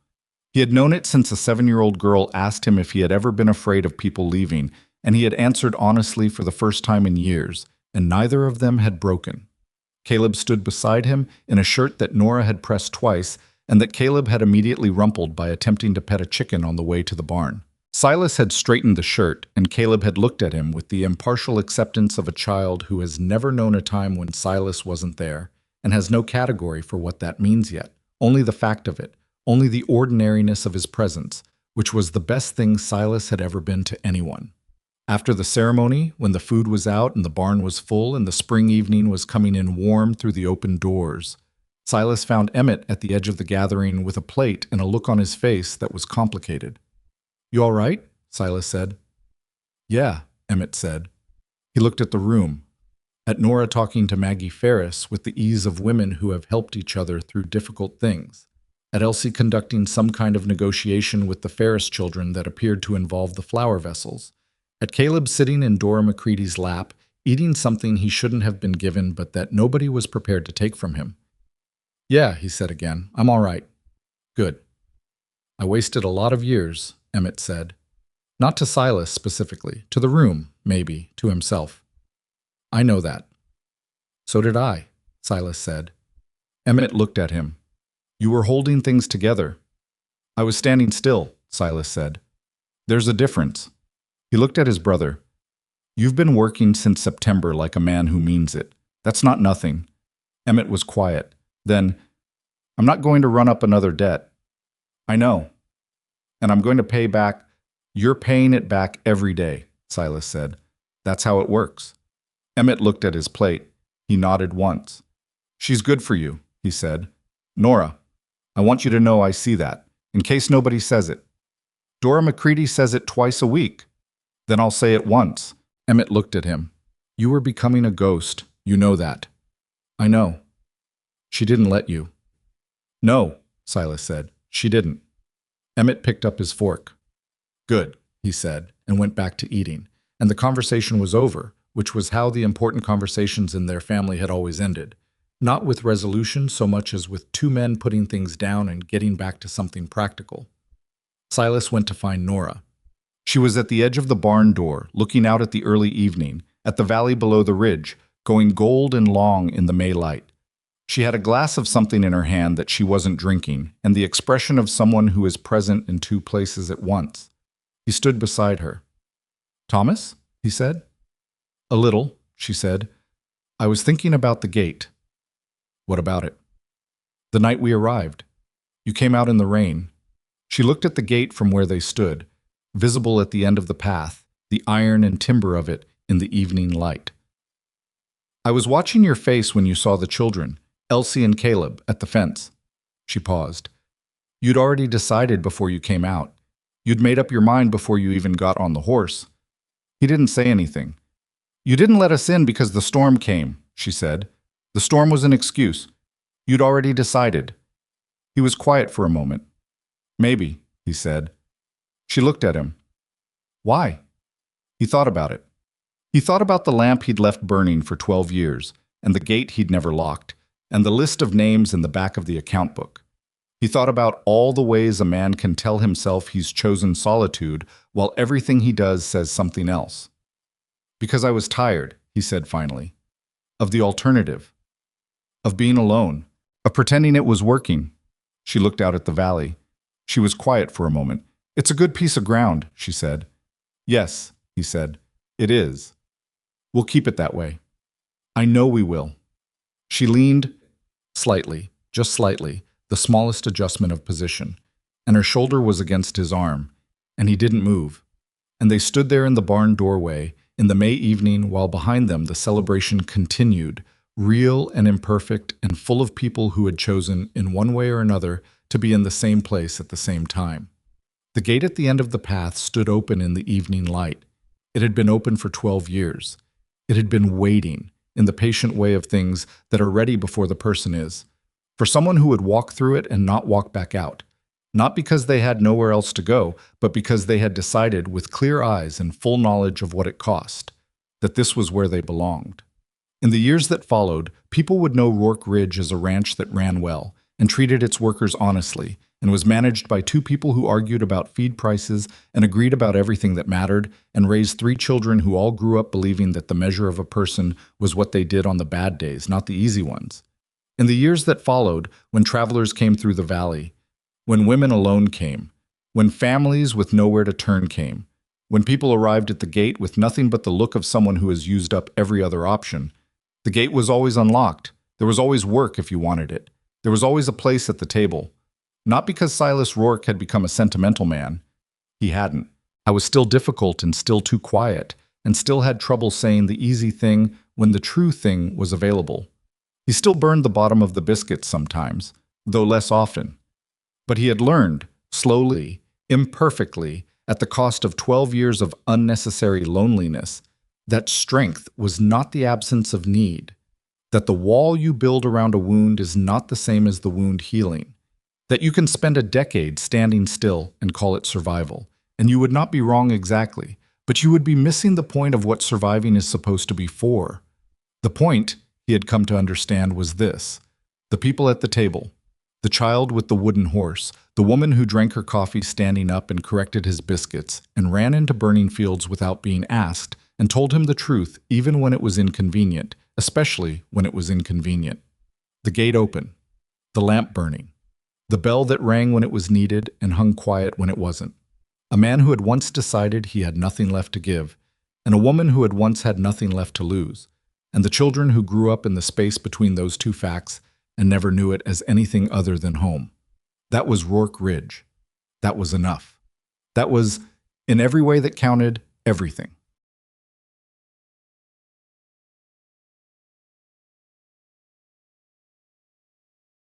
He had known it since a 7-year-old girl asked him if he had ever been afraid of people leaving, and he had answered honestly for the first time in years, and neither of them had broken. Caleb stood beside him in a shirt that Nora had pressed twice, and that Caleb had immediately rumpled by attempting to pet a chicken on the way to the barn. Silas had straightened the shirt, and Caleb had looked at him with the impartial acceptance of a child who has never known a time when Silas wasn't there, and has no category for what that means yet, only the fact of it, only the ordinariness of his presence, which was the best thing Silas had ever been to anyone. After the ceremony, when the food was out and the barn was full and the spring evening was coming in warm through the open doors, Silas found Emmett at the edge of the gathering with a plate and a look on his face that was complicated. "You all right?" Silas said. "Yeah," Emmett said. He looked at the room, at Nora talking to Maggie Ferris with the ease of women who have helped each other through difficult things, at Elsie conducting some kind of negotiation with the Ferris children that appeared to involve the flower vessels, at Caleb sitting in Dora McCready's lap, eating something he shouldn't have been given but that nobody was prepared to take from him. "Yeah," he said again, "I'm all right." "Good." "I wasted a lot of years," Emmett said. Not to Silas specifically, to the room, maybe, to himself. "I know that." "So did I," Silas said. Emmett looked at him. "You were holding things together." "I was standing still," Silas said. "There's a difference." He looked at his brother. "You've been working since September like a man who means it. That's not nothing." Emmett was quiet. Then, "I'm not going to run up another debt." "I know. And I'm going to pay back." "You're paying it back every day," Silas said. "That's how it works." Emmett looked at his plate. He nodded once. "She's good for you," he said. "Nora, I want you to know I see that, in case nobody says it. Dora McCready says it twice a week." "Then I'll say it once." Emmett looked at him. "You were becoming a ghost. You know that." "I know." "She didn't let you." "No," Silas said. "She didn't." Emmett picked up his fork. "Good," he said, and went back to eating. And the conversation was over, which was how the important conversations in their family had always ended. Not with resolution so much as with two men putting things down and getting back to something practical. Silas went to find Nora. She was at the edge of the barn door, looking out at the early evening, at the valley below the ridge, going gold and long in the May light. She had a glass of something in her hand that she wasn't drinking, and the expression of someone who is present in two places at once. He stood beside her. "Thomas?" he said. "A little," she said. "I was thinking about the gate." "What about it?" "The night we arrived. You came out in the rain." She looked at the gate from where they stood, visible at the end of the path, the iron and timber of it in the evening light. "I was watching your face when you saw the children, Elsie and Caleb, at the fence." She paused. "You'd already decided before you came out. You'd made up your mind before you even got on the horse." He didn't say anything. "You didn't let us in because the storm came," she said. "The storm was an excuse. You'd already decided." He was quiet for a moment. "Maybe," he said. She looked at him. "Why?" He thought about it. He thought about the lamp he'd left burning for 12 years, and the gate he'd never locked, and the list of names in the back of the account book. He thought about all the ways a man can tell himself he's chosen solitude while everything he does says something else. "Because I was tired," he said finally. "Of the alternative. Of being alone. of pretending it was working. She looked out at the valley. She was quiet for a moment. "It's a good piece of ground," she said. "Yes," he said. "It is. We'll keep it that way. I know we will." She leaned slightly, just slightly, the smallest adjustment of position, and her shoulder was against his arm, and he didn't move. And they stood there in the barn doorway in the May evening while behind them the celebration continued, real and imperfect and full of people who had chosen, in one way or another, to be in the same place at the same time. The gate at the end of the path stood open in the evening light. It had been open for 12 years. It had been waiting, in the patient way of things that are ready before the person is, for someone who would walk through it and not walk back out. Not because they had nowhere else to go, but because they had decided, with clear eyes and full knowledge of what it cost, that this was where they belonged. In the years that followed, people would know Rourke Ridge as a ranch that ran well and treated its workers honestly, and was managed by two people who argued about feed prices and agreed about everything that mattered, and raised 3 children who all grew up believing that the measure of a person was what they did on the bad days, not the easy ones. In the years that followed, when travelers came through the valley, when women alone came, when families with nowhere to turn came, when people arrived at the gate with nothing but the look of someone who has used up every other option, the gate was always unlocked. There was always work if you wanted it. There was always a place at the table. Not because Silas Rourke had become a sentimental man. He hadn't. I was still difficult and still too quiet, and still had trouble saying the easy thing when the true thing was available. He still burned the bottom of the biscuit sometimes, though less often. But he had learned, slowly, imperfectly, at the cost of 12 years of unnecessary loneliness, that strength was not the absence of need, that the wall you build around a wound is not the same as the wound healing, that you can spend a decade standing still and call it survival, and you would not be wrong exactly, but you would be missing the point of what surviving is supposed to be for. The point, he had come to understand, was this: the people at the table, the child with the wooden horse, the woman who drank her coffee standing up and corrected his biscuits and ran into burning fields without being asked and told him the truth even when it was inconvenient, especially when it was inconvenient. The gate open, the lamp burning, the bell that rang when it was needed and hung quiet when it wasn't. A man who had once decided he had nothing left to give, and a woman who had once had nothing left to lose, and the children who grew up in the space between those two facts and never knew it as anything other than home. That was Rourke Ridge. That was enough. That was, in every way that counted, everything.